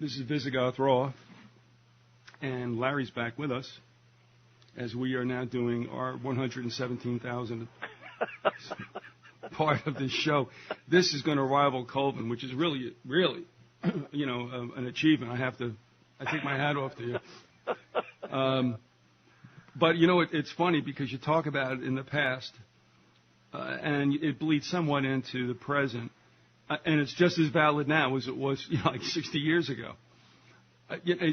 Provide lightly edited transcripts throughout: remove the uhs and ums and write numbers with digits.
This is Visigoth Raw, and Larry's back with us as we are now doing our 117,000 part of this show. This is going to rival Colvin, which is really, an achievement. I take my hat off to you. But, it's funny because you talk about it in the past, and it bleeds somewhat into the present. And it's just as valid now as it was, like 60 years ago.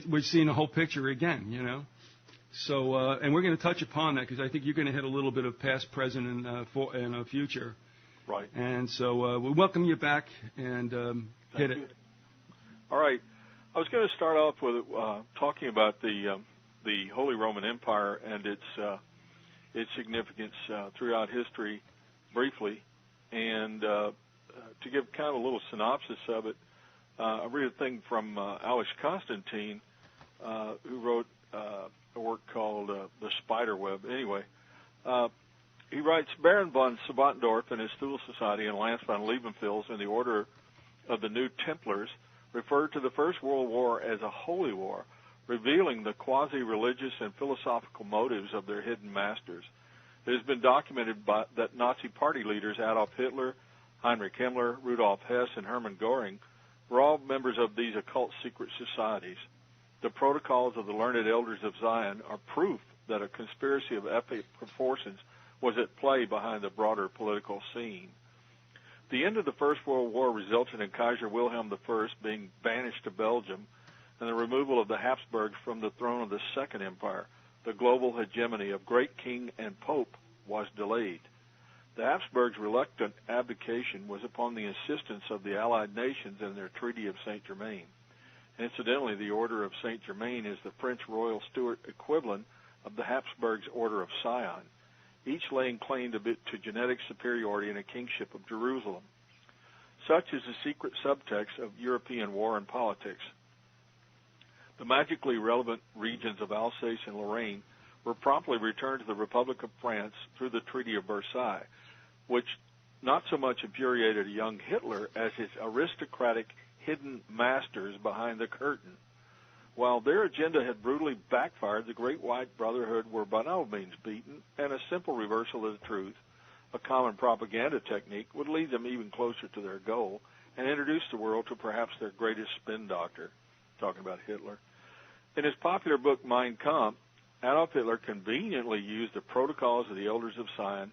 We're seeing the whole picture again, So, and we're going to touch upon that because I think you're going to hit a little bit of past, present, and future. Right. And so we welcome you back and hit it. All right. I was going to start off with talking about the Holy Roman Empire and its significance throughout history briefly, and to give kind of a little synopsis of it, I read a thing from Alex Constantine, who wrote a work called The Spider Web. Anyway, he writes, Baron von Savantdorf and his Thule Society and Lance von Liebenfels and the Order of the New Templars referred to the First World War as a holy war, revealing the quasi-religious and philosophical motives of their hidden masters. It has been documented that Nazi party leaders Adolf Hitler, Heinrich Himmler, Rudolf Hess, and Hermann Göring were all members of these occult secret societies. The protocols of the learned elders of Zion are proof that a conspiracy of epic proportions was at play behind the broader political scene. The end of the First World War resulted in Kaiser Wilhelm I being banished to Belgium and the removal of the Habsburgs from the throne of the Second Empire. The global hegemony of great king and pope was delayed. The Habsburgs' reluctant abdication was upon the insistence of the Allied nations in their Treaty of Saint-Germain. Incidentally, the Order of Saint-Germain is the French Royal Stuart equivalent of the Habsburgs' Order of Sion, each laying claim to genetic superiority and a kingship of Jerusalem. Such is the secret subtext of European war and politics. The magically relevant regions of Alsace and Lorraine were promptly returned to the Republic of France through the Treaty of Versailles, which not so much infuriated a young Hitler as his aristocratic hidden masters behind the curtain. While their agenda had brutally backfired, the Great White Brotherhood were by no means beaten, and a simple reversal of the truth, a common propaganda technique, would lead them even closer to their goal and introduce the world to perhaps their greatest spin doctor, talking about Hitler. In his popular book, Mein Kampf, Adolf Hitler conveniently used the protocols of the Elders of Zion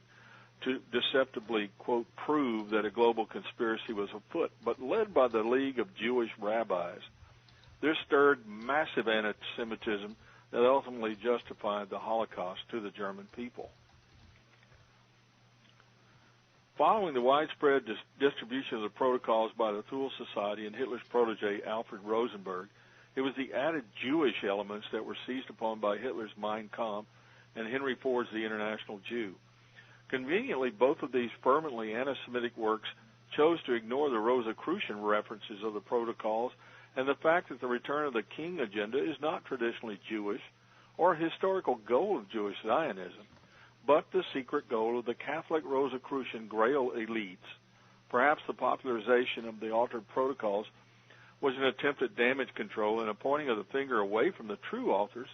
to deceptively, quote, prove that a global conspiracy was afoot, but led by the League of Jewish Rabbis. This stirred massive anti-Semitism that ultimately justified the Holocaust to the German people. Following the widespread distribution of the protocols by the Thule Society and Hitler's protege Alfred Rosenberg, it was the added Jewish elements that were seized upon by Hitler's Mein Kampf and Henry Ford's The International Jew. Conveniently, both of these fervently anti-Semitic works chose to ignore the Rosicrucian references of the protocols and the fact that the return of the king agenda is not traditionally Jewish or a historical goal of Jewish Zionism, but the secret goal of the Catholic Rosicrucian Grail elites. Perhaps the popularization of the altered protocols was an attempt at damage control and a pointing of the finger away from the true authors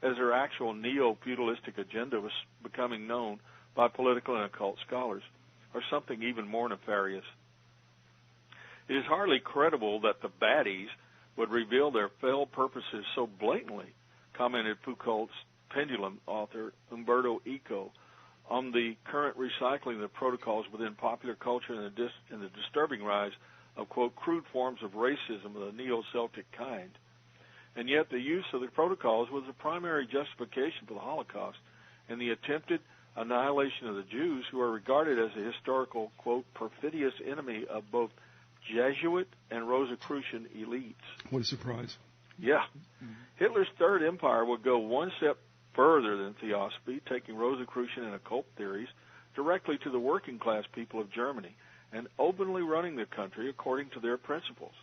as their actual neo-feudalistic agenda was becoming known by political and occult scholars, or something even more nefarious. It is hardly credible that the baddies would reveal their fell purposes so blatantly, commented Foucault's Pendulum author Umberto Eco on the current recycling of the protocols within popular culture and the disturbing rise of, quote, crude forms of racism of the neo-Celtic kind. And yet the use of the protocols was the primary justification for the Holocaust and the attempted annihilation of the Jews, who are regarded as a historical, quote, perfidious enemy of both Jesuit and Rosicrucian elites. What a surprise. Yeah. Mm-hmm. Hitler's Third Empire would go one step further than theosophy, taking Rosicrucian and occult theories directly to the working class people of Germany and openly running the country according to their principles.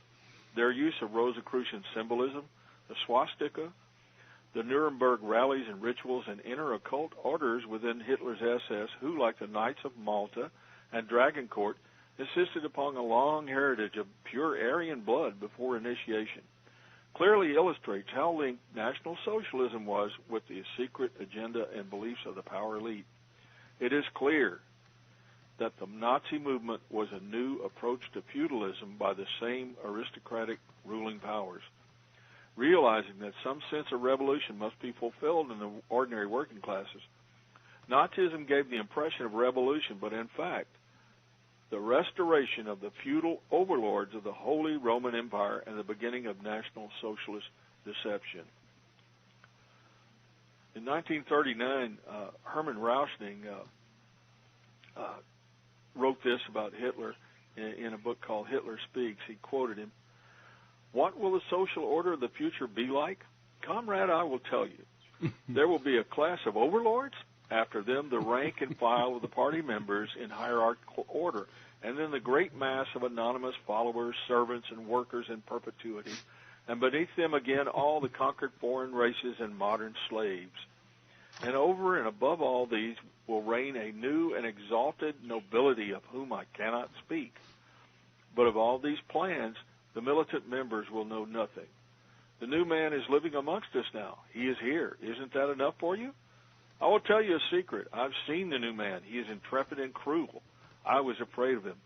Their use of Rosicrucian symbolism, the swastika, the Nuremberg rallies and rituals, and inner occult orders within Hitler's SS, who, like the Knights of Malta and Dragoncourt, insisted upon a long heritage of pure Aryan blood before initiation. clearly illustrates how linked National Socialism was with the secret agenda and beliefs of the power elite. It is clear that the Nazi movement was a new approach to feudalism by the same aristocratic ruling powers. Realizing that some sense of revolution must be fulfilled in the ordinary working classes, Nazism gave the impression of revolution, but in fact, the restoration of the feudal overlords of the Holy Roman Empire and the beginning of National Socialist deception. In 1939, Hermann Rauschning wrote this about Hitler in a book called Hitler Speaks. He quoted him, "What will the social order of the future be like? Comrade, I will tell you. There will be a class of overlords, after them the rank and file of the party members in hierarchical order, and then the great mass of anonymous followers, servants, and workers in perpetuity, and beneath them again all the conquered foreign races and modern slaves. And over and above all these will reign a new and exalted nobility of whom I cannot speak. But of all these plans, the militant members will know nothing. The new man is living amongst us now. He is here. Isn't that enough for you? I will tell you a secret. I've seen the new man. He is intrepid and cruel. I was afraid of him."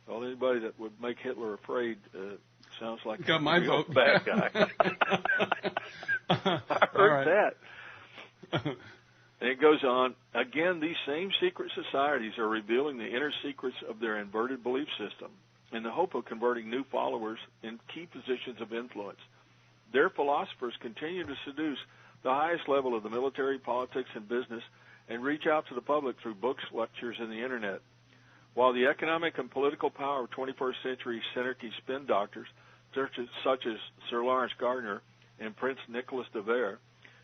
Well, anybody that would make Hitler afraid sounds like a real bad guy. I heard that. And it goes on, again, these same secret societies are revealing the inner secrets of their inverted belief system in the hope of converting new followers in key positions of influence. Their philosophers continue to seduce the highest level of the military, politics, and business and reach out to the public through books, lectures, and the Internet. While the economic and political power of 21st century synarchy spin doctors, such as Sir Lawrence Gardner and Prince Nicholas de Vere,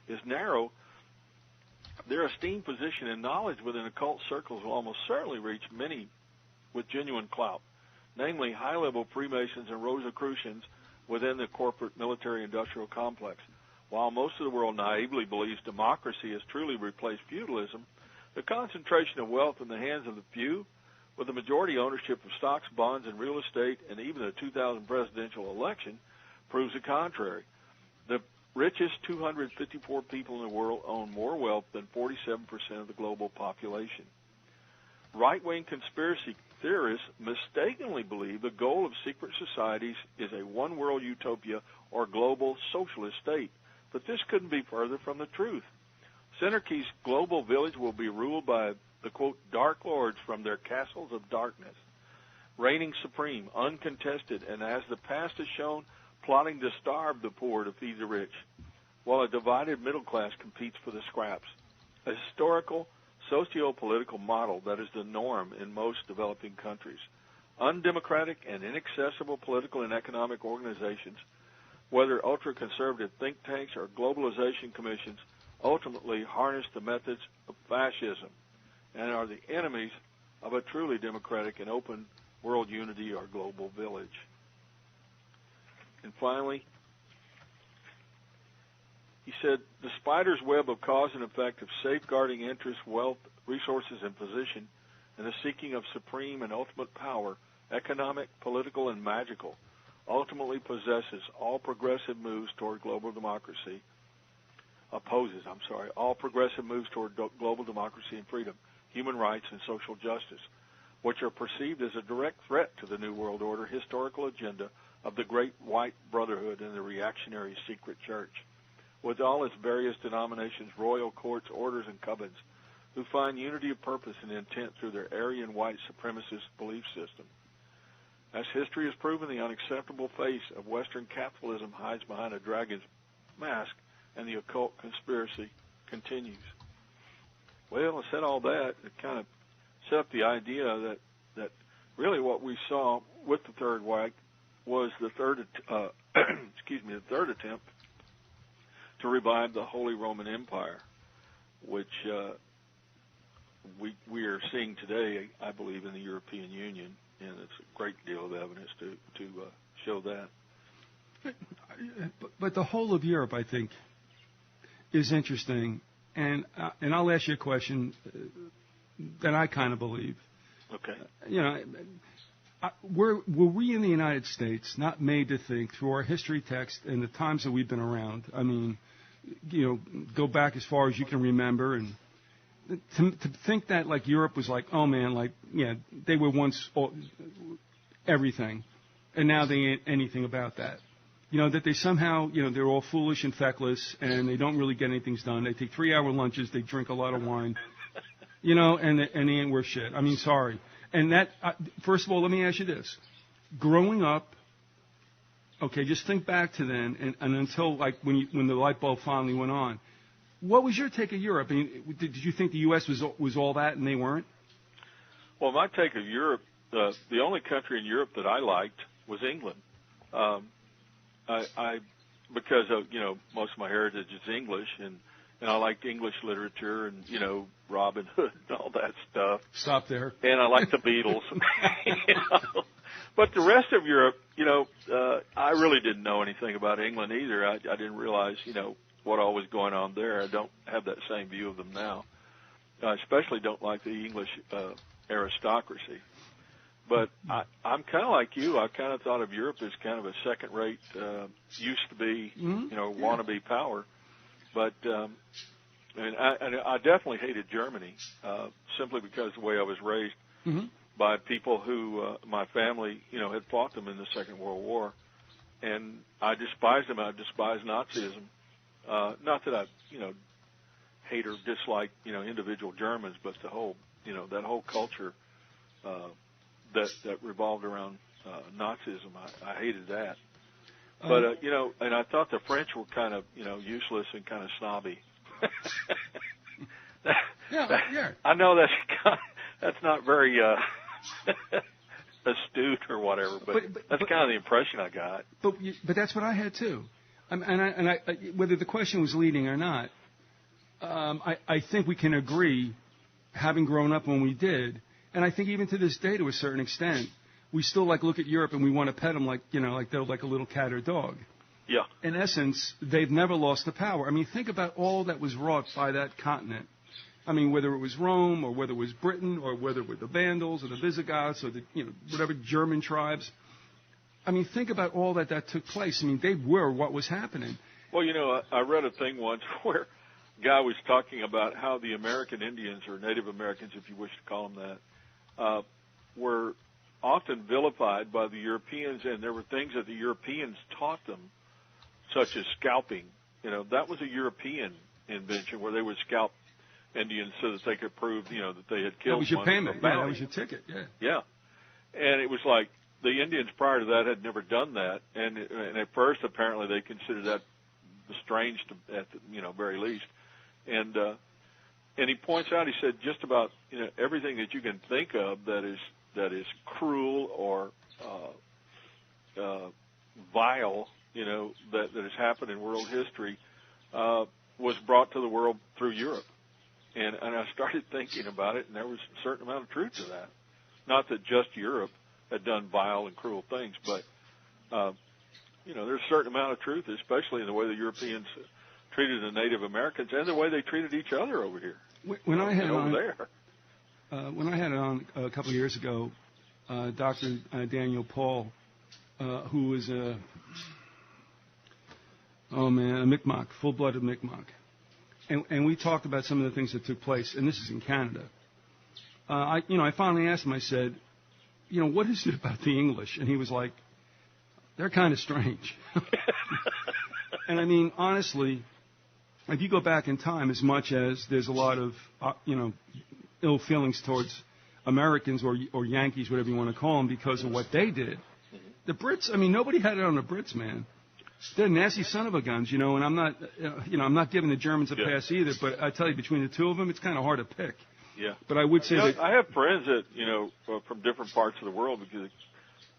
is narrow, their esteemed position and knowledge within occult circles will almost certainly reach many with genuine clout, namely high-level Freemasons and Rosicrucians within the corporate military-industrial complex. While most of the world naively believes democracy has truly replaced feudalism, the concentration of wealth in the hands of the few, with the majority ownership of stocks, bonds, and real estate, and even the 2000 presidential election, proves the contrary. The richest 254 people in the world own more wealth than 47% of the global population. Right-wing conspiracy theorists mistakenly believe the goal of secret societies is a one-world utopia or global socialist state, but this couldn't be further from the truth. Synarchy's global village will be ruled by the, quote, dark lords from their castles of darkness, reigning supreme, uncontested, and as the past has shown, plotting to starve the poor to feed the rich, while a divided middle class competes for the scraps. A historical, socio-political model that is the norm in most developing countries. Undemocratic and inaccessible political and economic organizations, whether ultra-conservative think tanks or globalization commissions, ultimately harness the methods of fascism and are the enemies of a truly democratic and open world unity or global village. And finally, he said, the spider's web of cause and effect of safeguarding interest, wealth, resources, and position, and the seeking of supreme and ultimate power, economic, political, and magical, ultimately possesses all progressive moves toward global democracy, all progressive moves toward global democracy and freedom, human rights, and social justice, which are perceived as a direct threat to the New World Order historical agenda of the Great White Brotherhood and the reactionary secret church, with all its various denominations, royal courts, orders, and covens, who find unity of purpose and intent through their Aryan white supremacist belief system. As history has proven, the unacceptable face of Western capitalism hides behind a dragon's mask, and the occult conspiracy continues. Well, I said all that. It kind of set up the idea that really what we saw with the Third Reich was the third attempt to revive the Holy Roman Empire, which we are seeing today, I believe, in the European Union, and it's a great deal of evidence to show that. But the whole of Europe, I think, is interesting, and I'll ask you a question that I kind of believe. Okay. were we in the United States not made to think through our history text and the times that we've been around? I mean, go back as far as you can remember, and to think that like Europe was like, oh man, like they were once everything, and now they ain't anything about that. That they somehow, they're all foolish and feckless, and they don't really get anything done. They take 3-hour lunches, they drink a lot of wine, and they ain't worth shit. I mean, sorry. And that, first of all, let me ask you this. Growing up, okay, just think back to then, and until like when the light bulb finally went on, what was your take of Europe? I mean, did you think the U.S. was all that and they weren't? Well, my take of Europe, the only country in Europe that I liked was England. Because of, most of my heritage is English, and I liked English literature and, Robin Hood and all that stuff. Stop there. And I liked the Beatles. But the rest of Europe, I really didn't know anything about England either. I didn't realize, what all was going on there. I don't have that same view of them now. I especially don't like the English aristocracy. But I'm kind of like you. I kind of thought of Europe as kind of a second-rate, used to be, wannabe power. But I definitely hated Germany simply because the way I was raised by people who my family, had fought them in the Second World War, and I despised them. I despised Nazism. Not that I, hate or dislike, individual Germans, but the whole, that whole culture. That revolved around Nazism. I hated that. But, and I thought the French were kind of, useless and kind of snobby. Yeah. I know that's not very astute or whatever, but that's kind of the impression I got. But that's what I had, too. And I whether the question was leading or not, I think we can agree, having grown up when we did, and I think even to this day, to a certain extent, we still look at Europe and we want to pet them like they're like a little cat or dog. Yeah. In essence, they've never lost the power. I mean, think about all that was wrought by that continent. I mean, whether it was Rome or whether it was Britain or whether it were the Vandals or the Visigoths or the whatever German tribes. I mean, think about all that took place. I mean, they were what was happening. Well, I read a thing once where a guy was talking about how the American Indians, or Native Americans, if you wish to call them that, were often vilified by the Europeans, and there were things that the Europeans taught them, such as scalping. That was a European invention where they would scalp Indians so that they could prove, that they had killed one. That was your payment. Yeah, that was your ticket. Yeah. Yeah. And it was like the Indians prior to that had never done that, and at first apparently they considered that strange at the very least. And he points out, he said, just about everything that you can think of that is cruel or vile, that has happened in world history, was brought to the world through Europe. And I started thinking about it, and there was a certain amount of truth to that. Not that just Europe had done vile and cruel things, but there's a certain amount of truth, especially in the way the Europeans treated the Native Americans and the way they treated each other over here. When I had it on a couple of years ago, Dr. Daniel Paul, who was a Mi'kmaq, full-blooded Mi'kmaq, and we talked about some of the things that took place, and this is in Canada. I finally asked him. I said, what is it about the English? And he was like, they're kind of strange. And I mean, honestly, if you go back in time, as much as there's a lot of, ill feelings towards Americans or Yankees, whatever you want to call them, because of what they did, the Brits, I mean, nobody had it on the Brits, man. They're nasty son of a guns, and I'm not, I'm not giving the Germans a pass either, but I tell you, between the two of them, it's kind of hard to pick. Yeah. But I would say that I have friends that, from different parts of the world, because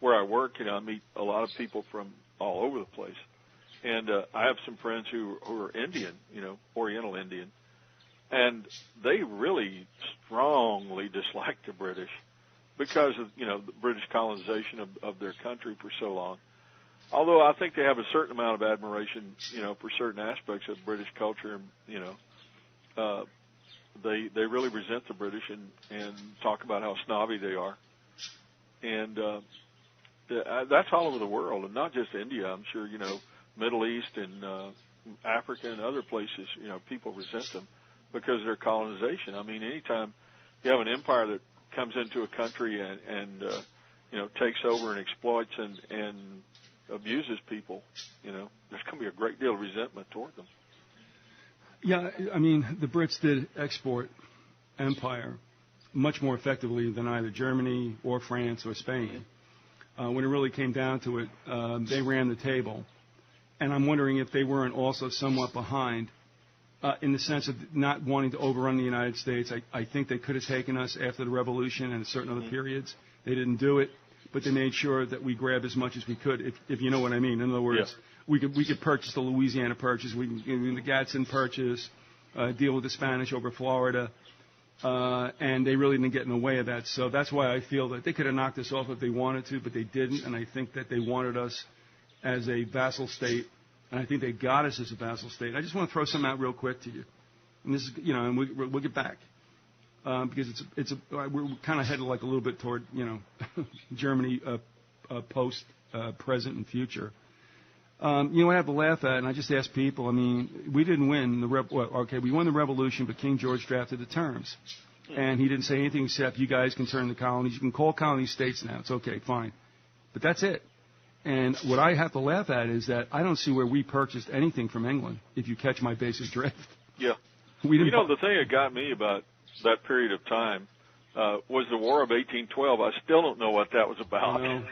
where I work, I meet a lot of people from all over the place. And I have some friends who are Indian, Oriental Indian, and they really strongly dislike the British because of, the British colonization of their country for so long. Although I think they have a certain amount of admiration, for certain aspects of British culture, they really resent the British and talk about how snobby they are. and that's all over the world, and not just India. I'm sure, Middle East and Africa and other places, people resent them because of their colonization. I mean, anytime you have an empire that comes into a country and takes over and exploits and abuses people, there's going to be a great deal of resentment toward them. Yeah, I mean, the Brits did export empire much more effectively than either Germany or France or Spain. When it really came down to it, they ran the table. And I'm wondering if they weren't also somewhat behind in the sense of not wanting to overrun the United States. I think they could have taken us after the Revolution and certain other periods. They didn't do it, but they made sure that we grabbed as much as we could, if you know what I mean. In other words, we could purchase the Louisiana Purchase, the Gadsden Purchase, deal with the Spanish over Florida, and they really didn't get in the way of that. So that's why I feel that they could have knocked us off if they wanted to, but they didn't, and I think that they wanted us as a vassal state, and I think they got us as a vassal state. I just want to throw something out real quick to you, and this is, and we'll get back because we're kind of headed like a little bit toward, Germany post, present, and future. I have to laugh at, and I just ask people. I mean, we didn't win we won the revolution, but King George drafted the terms, and he didn't say anything except you guys can turn the colonies. You can call colonies states now. It's okay, fine, but that's it. And what I have to laugh at is that I don't see where we purchased anything from England, if you catch my basic drift. Yeah. The thing that got me about that period of time was the War of 1812. I still don't know what that was about. I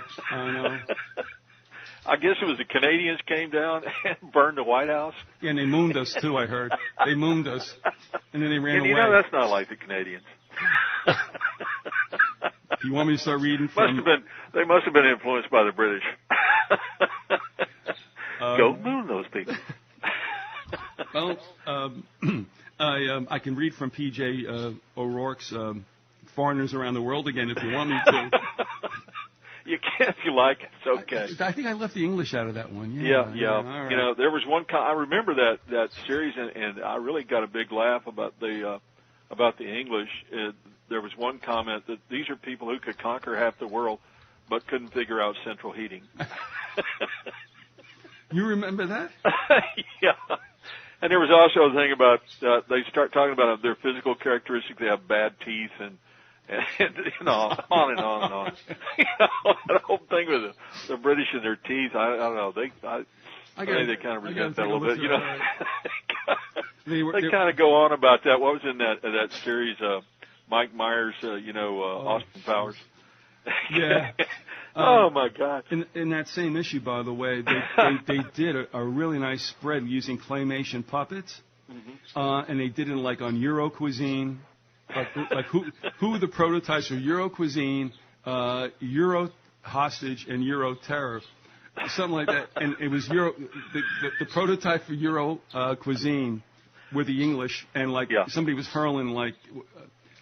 know. I guess it was the Canadians came down and burned the White House. Yeah, and they mooned us, too, I heard. They mooned us, and then they ran away. That's not like the Canadians. You want me to start reading from... They must have been influenced by the British. Go moon those people. Well, I can read from P.J. O'Rourke's Foreigners Around the World again if you want me to. You can if you like. It's okay. I think I left the English out of that one. Yeah. All right. There was one. I remember that series, and I really got a big laugh about the English. There was one comment that these are people who could conquer half the world, but couldn't figure out central heating. You remember that? Yeah. And there was also a thing about they start talking about their physical characteristics. They have bad teeth and on and on and on. That whole thing with the British and their teeth. I don't know. They kind of resent that a little bit. They kind of go on about that. What was in that series? Mike Myers, Austin Powers. Yeah. Oh my God! In that same issue, by the way, they did a really nice spread using claymation puppets, and they did it on Euro cuisine, like who the prototypes of Euro cuisine, Euro hostage, and Euro terror, something like that. And it was the prototype for Euro cuisine were the English, and somebody was hurling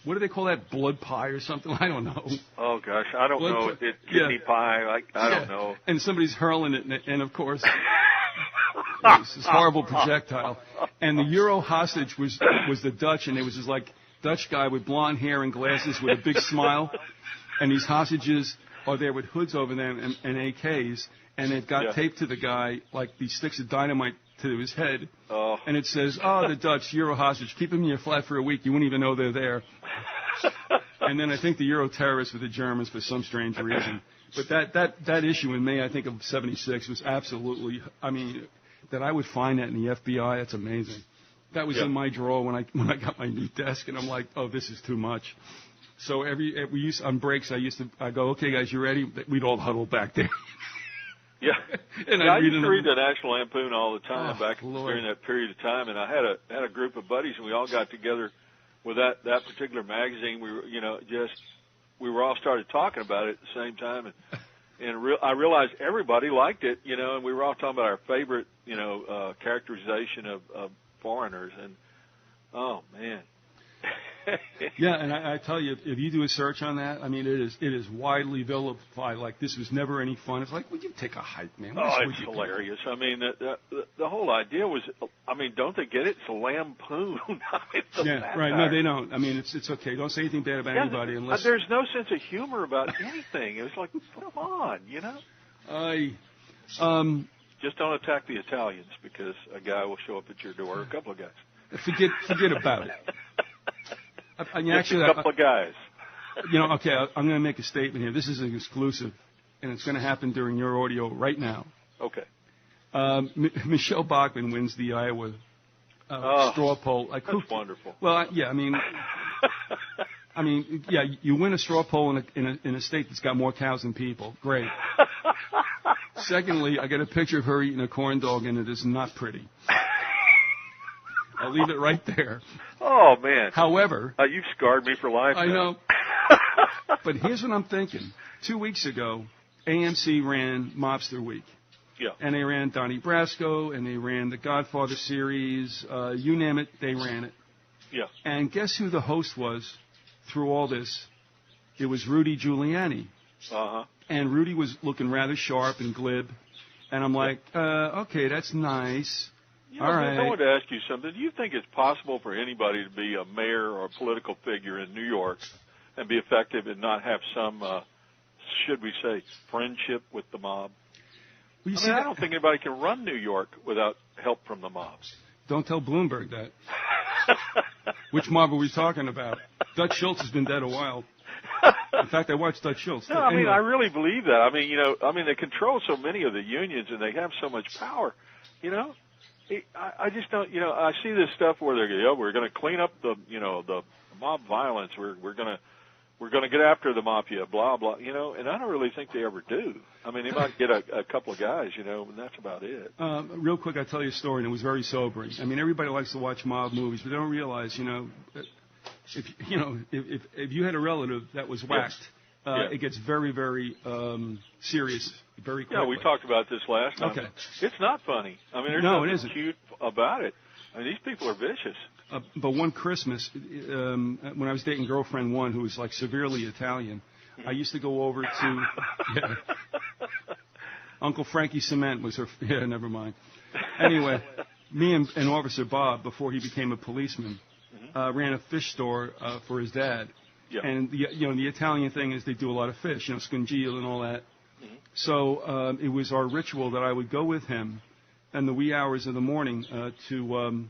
what do they call that? Blood pie or something? I don't know. Oh, gosh. I don't know. Kidney pie. I don't know. And somebody's hurling it, and of course, it's this horrible projectile. And the Euro hostage was the Dutch, and it was this Dutch guy with blonde hair and glasses with a big smile. And these hostages are there with hoods over them and AKs, and they've got taped to the guy these sticks of dynamite to his head. Oh. And it says, the Dutch, Euro hostage, keep them in your flat for a week. You wouldn't even know they're there. And then I think the Euro terrorists were the Germans for some strange reason. But that issue in May, I think, of 76 was absolutely, that I would find that in the FBI, that's amazing. That was in my drawer when I got my new desk, and I'm like, oh, this is too much. So on breaks, I go, okay, guys, you ready? We'd all huddle back there. Yeah, and I used to read the National Lampoon all the time during that period of time, and I had a group of buddies, and we all got together with that particular magazine. We were, we were all started talking about it at the same time, and I realized everybody liked it, and we were all talking about our favorite, characterization of foreigners, and oh man. Yeah, and I tell you, if you do a search on that, I mean, it is widely vilified. Like, this was never any fun. It's like, would you take a hike, man? It's hilarious. I mean, the whole idea was, I mean, don't they get it? It's a lampoon. I mean, yeah, right. No, they don't. I mean, it's okay. Don't say anything bad about anybody unless... There's no sense of humor about anything. It was like, come on, you know? Just don't attack the Italians, because a guy will show up at your door, or a couple of guys. Forget about it. Actually, a couple of guys. You know, okay, I'm going to make a statement here. This is an exclusive, and it's going to happen during your audio right now. Okay. Michelle Bachmann wins the Iowa straw poll. Like, that's wonderful. Well, yeah, I mean, yeah, you win a straw poll in a state that's got more cows than people. Great. Secondly, I got a picture of her eating a corn dog, and it is not pretty. I'll leave it right there. Oh, man. However... you've scarred me for life. I know. But here's what I'm thinking. 2 weeks ago, AMC ran Mobster Week. Yeah. And they ran Donnie Brasco, and they ran the Godfather series. You name it, they ran it. Yeah. And guess who the host was through all this? It was Rudy Giuliani. Uh-huh. And Rudy was looking rather sharp and glib. And I'm like, okay, that's nice. You know, all right. I wanted to ask you something. Do you think it's possible for anybody to be a mayor or a political figure in New York and be effective and not have some, should we say, friendship with the mob? Well, I don't think anybody can run New York without help from the mobs. Don't tell Bloomberg that. Which mob are we talking about? Dutch Schultz has been dead a while. In fact, I watched Dutch Schultz. No, I mean, I really believe that. I mean, they control so many of the unions and they have so much power, you know? I just don't, I see this stuff where we're going to clean up the mob violence. We're going to get after the mafia, blah, blah, and I don't really think they ever do. I mean, they might get a couple of guys, and that's about it. Real quick, I'll tell you a story, and it was very sobering. I mean, everybody likes to watch mob movies, but they don't realize, if you had a relative that was whacked, it gets very, very serious very quickly. Yeah, we talked about this last time. Okay. It's not funny. I mean, there's nothing cute about it. I mean, these people are vicious. But one Christmas, when I was dating girlfriend one who was like severely Italian, I used to go over to Uncle Frankie Cement was her. Yeah, never mind. Anyway, me and Officer Bob, before he became a policeman, ran a fish store for his dad. Yeah. And the Italian thing is they do a lot of fish, scungile and all that. Mm-hmm. So it was our ritual that I would go with him in the wee hours of the morning to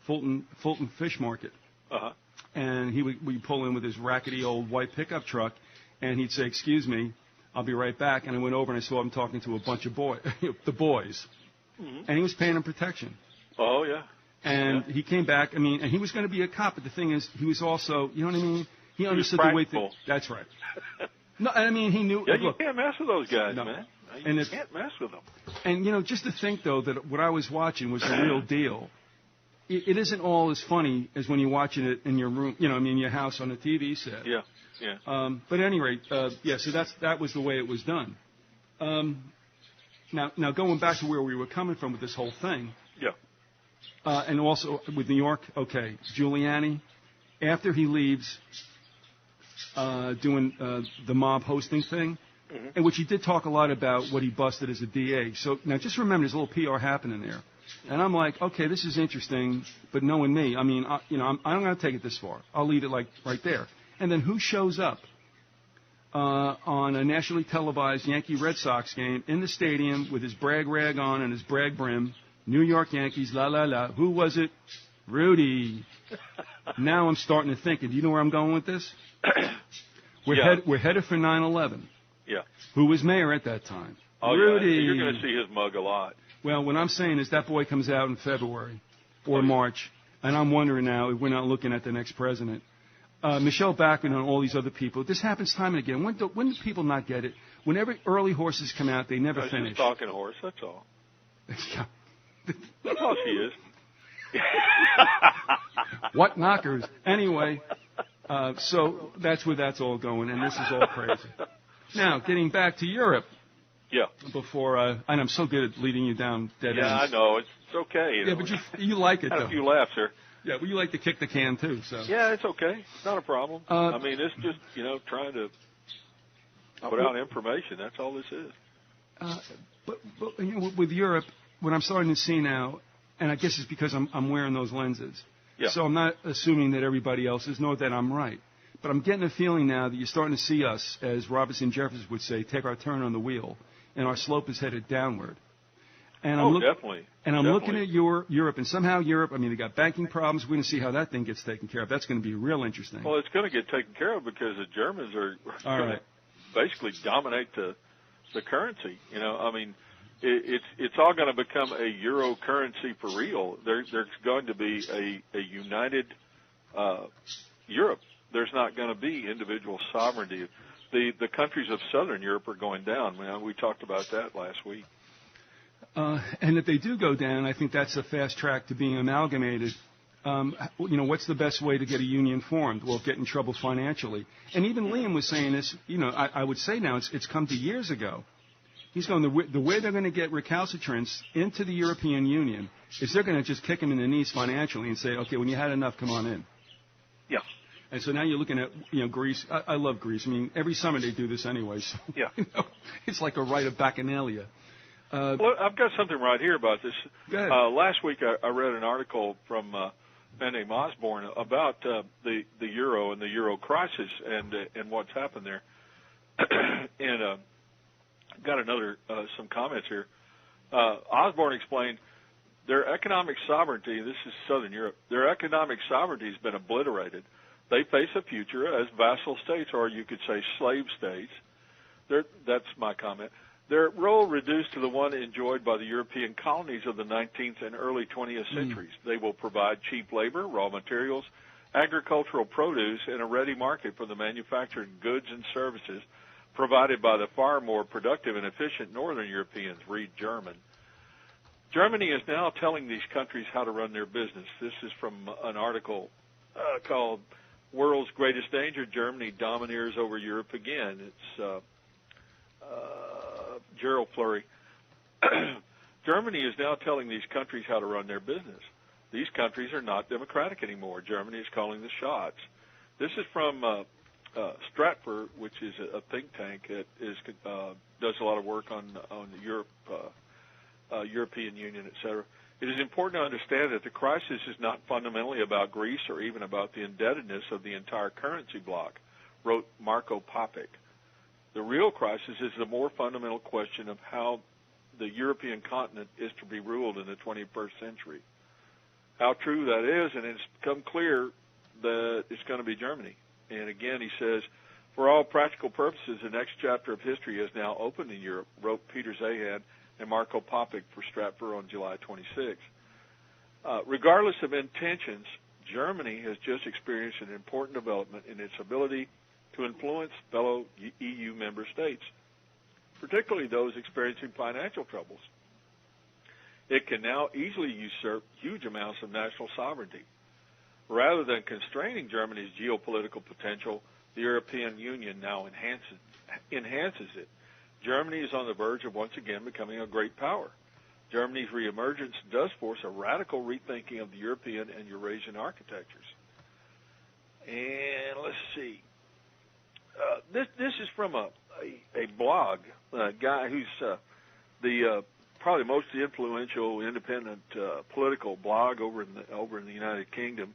Fulton Fish Market. Uh-huh. And we'd pull in with his rackety old white pickup truck, and he'd say, "Excuse me, I'll be right back." And I went over and I saw him talking to a bunch of the boys, and he was paying them protection. Oh yeah. And he came back. I mean, and he was going to be a cop, but the thing is, he was also, you know what I mean? He understood the way. That's right. No, I mean, he knew. Yeah, look, you can't mess with those guys, no. man. You can't mess with them. And just to think though that what I was watching was the real deal. It isn't all as funny as when you're watching it in your room, in your house on a TV set. Yeah, yeah. But at any rate, so that was the way it was done. Now going back to where we were coming from with this whole thing. Yeah. And also with New York, okay, Giuliani, after he leaves doing the mob hosting thing, in which he did talk a lot about what he busted as a DA. So now just remember, there's a little PR happening there. And I'm like, okay, this is interesting, but knowing me, I mean, I'm going to take it this far. I'll leave it like right there. And then who shows up on a nationally televised Yankee Red Sox game in the stadium with his brag rag on and his brag brim? New York Yankees, la la la. Who was it? Rudy. Now I'm starting to think. Do you know where I'm going with this? We're headed for 9/11. Yeah. Who was mayor at that time? Oh, Rudy. Yeah. You're going to see his mug a lot. Well, what I'm saying is that boy comes out in February or March, and I'm wondering now if we're not looking at the next president. Michelle Bachmann and all these other people. This happens time and again. When do people not get it? Whenever early horses come out, they never finish. She's talking horse, that's all. Yeah. That's all she is. What knockers? Anyway, so that's where that's all going, and this is all crazy. Now, getting back to Europe. Yeah. Before, and I'm so good at leading you down dead ends. Yeah, I know. It's okay. Yeah, but you like it, though. Had a few laughs here. Yeah, well, you like to kick the can too, so. Yeah, it's okay. It's not a problem. I mean, it's just, trying to put out information. That's all this is. But with Europe, what I'm starting to see now, and I guess it's because I'm wearing those lenses. Yeah. So I'm not assuming that everybody else is, nor that I'm right. But I'm getting a feeling now that you're starting to see us, as Robinson Jefferson would say, take our turn on the wheel, and our slope is headed downward. And Definitely. And I'm looking at Europe, and somehow Europe, I mean, they got banking problems. We're going to see how that thing gets taken care of. That's going to be real interesting. Well, it's going to get taken care of because the Germans are going to basically dominate the currency. I mean, it's all going to become a euro currency for real. There's going to be a united Europe. There's not going to be individual sovereignty. The countries of Southern Europe are going down. We talked about that last week. And if they do go down, I think that's a fast track to being amalgamated. What's the best way to get a union formed? Well, get in trouble financially. And even Liam was saying this, I would say now it's come to years ago. He's going, the way they're going to get recalcitrants into the European Union is they're going to just kick them in the knees financially and say, okay, when you had enough, come on in. Yeah. And so now you're looking at, Greece. I love Greece. I mean, every summer they do this anyway. So, yeah. It's like a rite of Bacchanalia. Well, I've got something right here about this. Go ahead. Last week I read an article from Ben Osborne about the euro and the euro crisis and what's happened there. And got some comments here. Osborne explained their economic sovereignty. This is Southern Europe. Their economic sovereignty has been obliterated. They face a future as vassal states, or you could say slave states. That's my comment. Their role reduced to the one enjoyed by the European colonies of the 19th and early 20th centuries. They will provide cheap labor, raw materials, agricultural produce, and a ready market for the manufactured goods and services provided by the far more productive and efficient Northern Europeans, read German. Germany is now telling these countries how to run their business. This is from an article called World's Greatest Danger, Germany Domineers Over Europe Again. It's Gerald Fleury. Germany is now telling these countries how to run their business. These countries are not democratic anymore. Germany is calling the shots. This is from Stratfor, which is a think tank that does a lot of work on Europe, European Union, etc. It is important to understand that the crisis is not fundamentally about Greece or even about the indebtedness of the entire currency bloc, wrote Marko Papic. The real crisis is the more fundamental question of how the European continent is to be ruled in the 21st century. How true that is, and it's become clear that it's going to be Germany. And again, he says, for all practical purposes, the next chapter of history is now open in Europe, wrote Peter Zahan and Marko Papic for Stratfor on July 26. Regardless of intentions, Germany has just experienced an important development in its ability to influence fellow EU member states, particularly those experiencing financial troubles. It can now easily usurp huge amounts of national sovereignty. Rather than constraining Germany's geopolitical potential, the European Union now enhances it. Germany is on the verge of once again becoming a great power. Germany's reemergence does force a radical rethinking of the European and Eurasian architectures. And let's see. This is from a blog, a guy who's the probably most influential independent political blog over in the United Kingdom,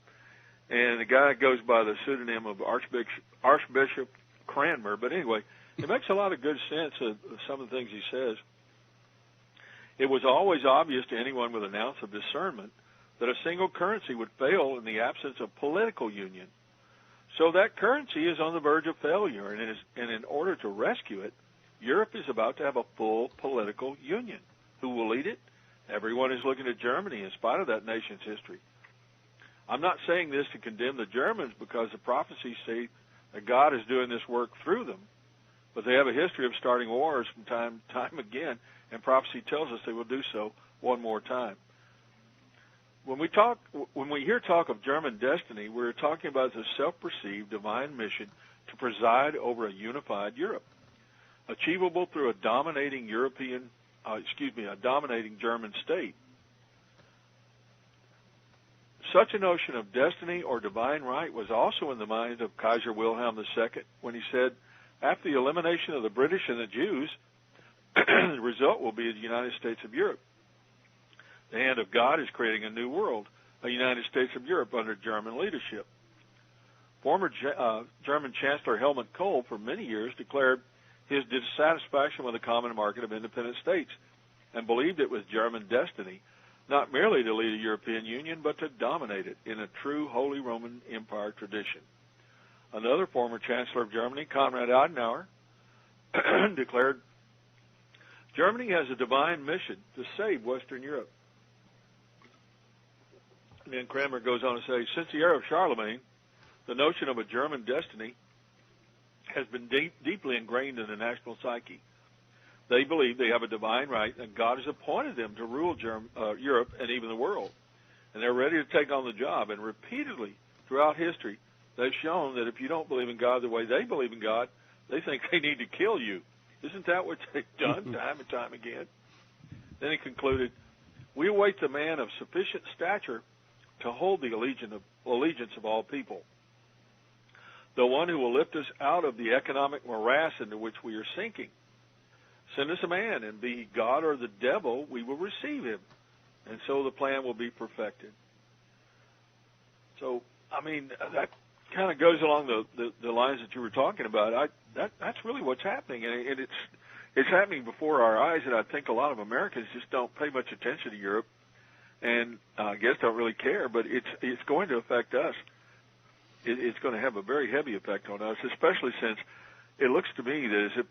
and the guy goes by the pseudonym of Archbishop Cranmer. But anyway, it makes a lot of good sense of some of the things he says. It was always obvious to anyone with an ounce of discernment that a single currency would fail in the absence of political union. So that currency is on the verge of failure, and in order to rescue it, Europe is about to have a full political union. Who will lead it? Everyone is looking at Germany in spite of that nation's history. I'm not saying this to condemn the Germans because the prophecies say that God is doing this work through them, but they have a history of starting wars from time to time again, and prophecy tells us they will do so one more time. When we hear talk of German destiny, we're talking about the self-perceived divine mission to preside over a unified Europe, achievable through a dominating German state. Such a notion of destiny or divine right was also in the mind of Kaiser Wilhelm II when he said, after the elimination of the British and the Jews, the result will be the United States of Europe. The hand of God is creating a new world, a United States of Europe under German leadership. Former German Chancellor Helmut Kohl for many years declared his dissatisfaction with the common market of independent states and believed it was German destiny not merely to lead a European Union, but to dominate it in a true Holy Roman Empire tradition. Another former Chancellor of Germany, Konrad Adenauer, declared, Germany has a divine mission to save Western Europe. And then Cranmer goes on to say, since the era of Charlemagne, the notion of a German destiny has been deeply ingrained in the national psyche. They believe they have a divine right, and God has appointed them to rule Europe and even the world. And they're ready to take on the job. And repeatedly throughout history, they've shown that if you don't believe in God the way they believe in God, they think they need to kill you. Isn't that what they've done time and time again? Then he concluded, we await the man of sufficient stature to hold the allegiance of all people, the one who will lift us out of the economic morass into which we are sinking. Send us a man, and be he God or the devil, we will receive him. And so the plan will be perfected. So, I mean, that kind of goes along the lines that you were talking about. That's really what's happening. And it's happening before our eyes, and I think a lot of Americans just don't pay much attention to Europe, and I guess don't really care, but it's going to affect us. It's going to have a very heavy effect on us, especially since it looks to me that as if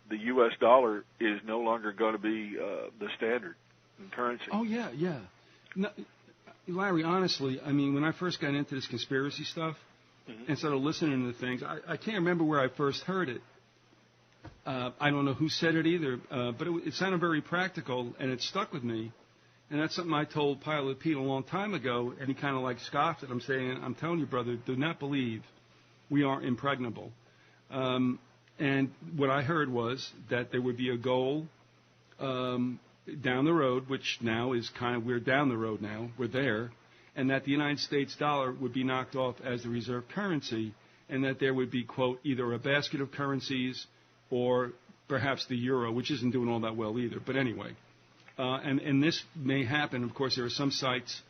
the U.S. dollar is no longer going to be the standard in currency. Oh, yeah, yeah. No, Larry, honestly, I mean, when I first got into this conspiracy stuff and started listening to things, I can't remember where I first heard it. I don't know who said it either, but it sounded very practical, and it stuck with me. And that's something I told Pilot Pete a long time ago, and he kind of like scoffed at it. I'm saying, I'm telling you, brother, do not believe we are impregnable. And what I heard was that there would be a goal down the road, which now is kind of, we're down the road now, we're there, and that the United States dollar would be knocked off as the reserve currency, and that there would be, quote, either a basket of currencies or perhaps the euro, which isn't doing all that well either. But anyway, and this may happen. Of course, there are some sites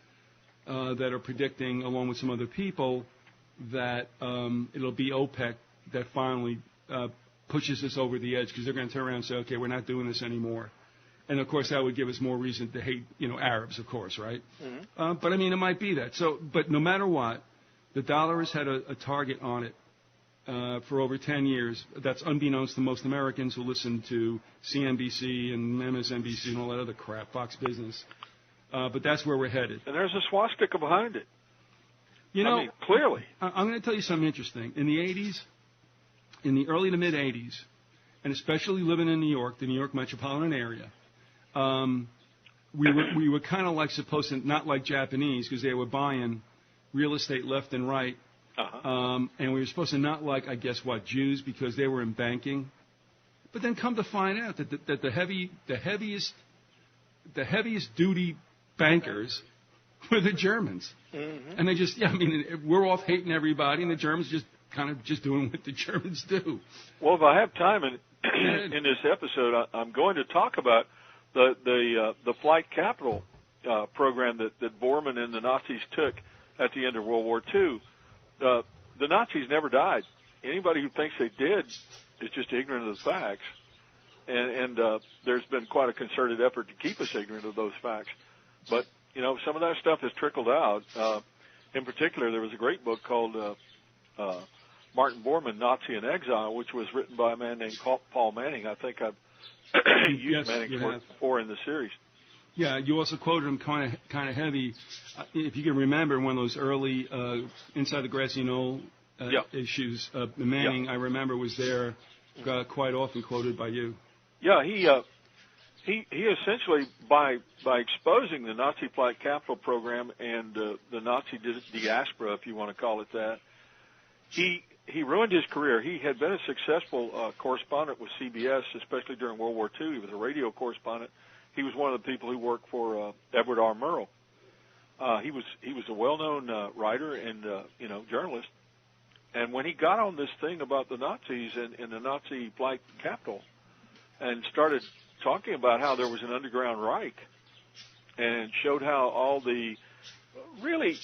that are predicting, along with some other people, that it'll be OPEC that finally pushes us over the edge, because they're going to turn around and say, okay, we're not doing this anymore. And, of course, that would give us more reason to hate, Arabs, of course, right? Mm-hmm. But, I mean, it might be that. So, but no matter what, the dollar has had a target on it for over 10 years. That's unbeknownst to most Americans who listen to CNBC and MSNBC and all that other crap, Fox Business. But that's where we're headed. And there's a swastika behind it. I mean, clearly. I'm going to tell you something interesting. In the 80s, in the early to mid-'80s, and especially living in New York, the New York metropolitan area, we were kind of like supposed to, not like Japanese, because they were buying real estate left and right. Uh-huh. And we were supposed to not like, I guess, Jews, because they were in banking. But then come to find out that the heaviest duty bankers were the Germans. Mm-hmm. And they just, we're off hating everybody, and the Germans just doing what the Germans do. Well, if I have time in this episode, I'm going to talk about the flight capital program that Bormann and the Nazis took at the end of World War II. The Nazis never died. Anybody who thinks they did is just ignorant of the facts. And there's been quite a concerted effort to keep us ignorant of those facts. But, some of that stuff has trickled out. In particular, there was a great book called Martin Bormann, Nazi in Exile, which was written by a man named Paul Manning. I think I've used Manning's work before in the series. Yeah, you also quoted him kind of heavy. If you can remember one of those early Inside the Grassy Knoll issues, Manning, I remember, was there quite often quoted by you. Yeah, he essentially, by exposing the Nazi flight capital program and the Nazi diaspora, if you want to call it that, he ruined his career. He had been a successful correspondent with CBS, especially during World War II. He was a radio correspondent. He was one of the people who worked for Edward R. Murrow. He was a well-known writer and journalist. And when he got on this thing about the Nazis in the Nazi flight capital, and started talking about how there was an underground Reich, and showed how all the really,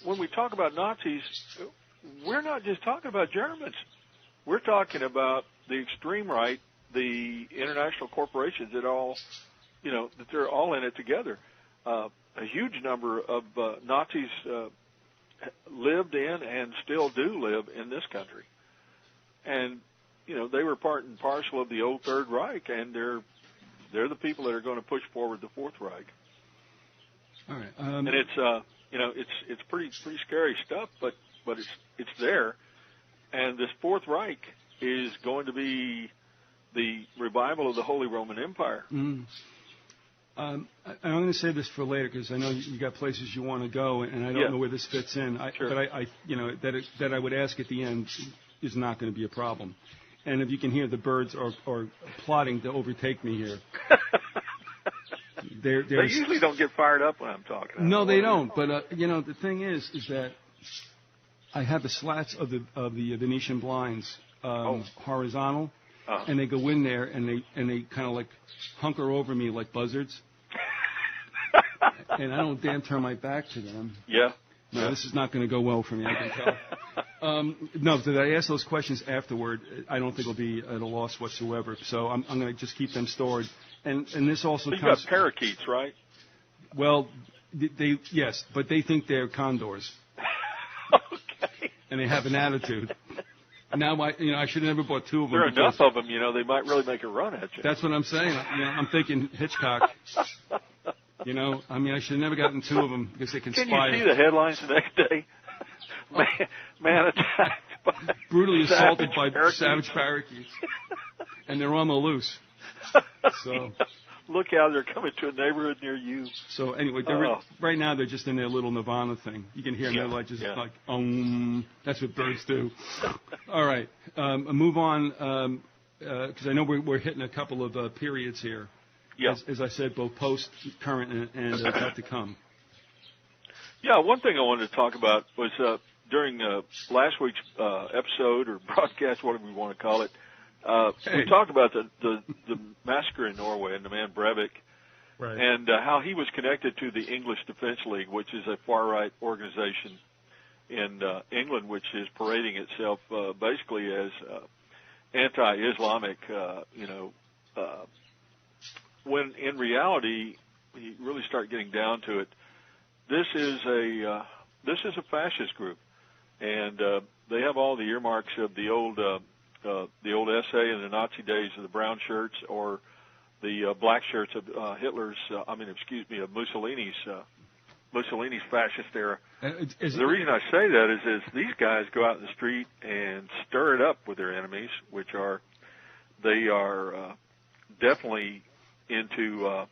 when we talk about Nazis, we're not just talking about Germans. We're talking about the extreme right, the international corporations that all, that they're all in it together. A huge number of Nazis lived in and still do live in this country. And, they were part and parcel of the old Third Reich, and they're the people that are going to push forward the Fourth Reich. All right. And it's, it's pretty scary stuff, but it's there. And this Fourth Reich is going to be the revival of the Holy Roman Empire. Mm. I'm going to save this for later because I know you got places you want to go, and I don't know where this fits in. Sure. But that I would ask at the end is not going to be a problem. And if you can hear, the birds are plotting to overtake me here. They usually don't get fired up when I'm talking. No, they don't. But the thing is that I have the slats of the Venetian blinds horizontal. And they go in there, and they kind of like hunker over me like buzzards. And I don't dare turn my back to them. Yeah. No, this is not going to go well for me, I can tell. No, did I ask those questions afterward? I don't think it'll be at a loss whatsoever. So I'm going to just keep them stored. And this also so you got parakeets, right? Well, yes, but they think they're condors. Okay. And they have an attitude. Now, I should have never bought two of them. There are enough of them, they might really make a run at you. That's what I'm saying. I'm thinking Hitchcock. I should have never gotten two of them because they can spy. Can you see the headlines the next day? Man attacked by brutally assaulted by savage parakeets. And they're on the loose. So look out, they're coming to a neighborhood near you. So anyway, right now they're just in their little Nirvana thing. You can hear them like that's what birds do. All right, move on because I know we're hitting a couple of periods here. Yeah. As I said, both post, current, and about to come. Yeah, one thing I wanted to talk about was during last week's episode or broadcast, whatever we want to call it. We talked about the massacre in Norway and the man Breivik, right, and how he was connected to the English Defense League, which is a far-right organization in England, which is parading itself basically as anti-Islamic, when in reality, you really start getting down to it, this is a fascist group, and they have all the earmarks of the old essay in the Nazi days of the brown shirts or the black shirts of of Mussolini's fascist era. The reason I say that is these guys go out in the street and stir it up with their enemies, they are definitely into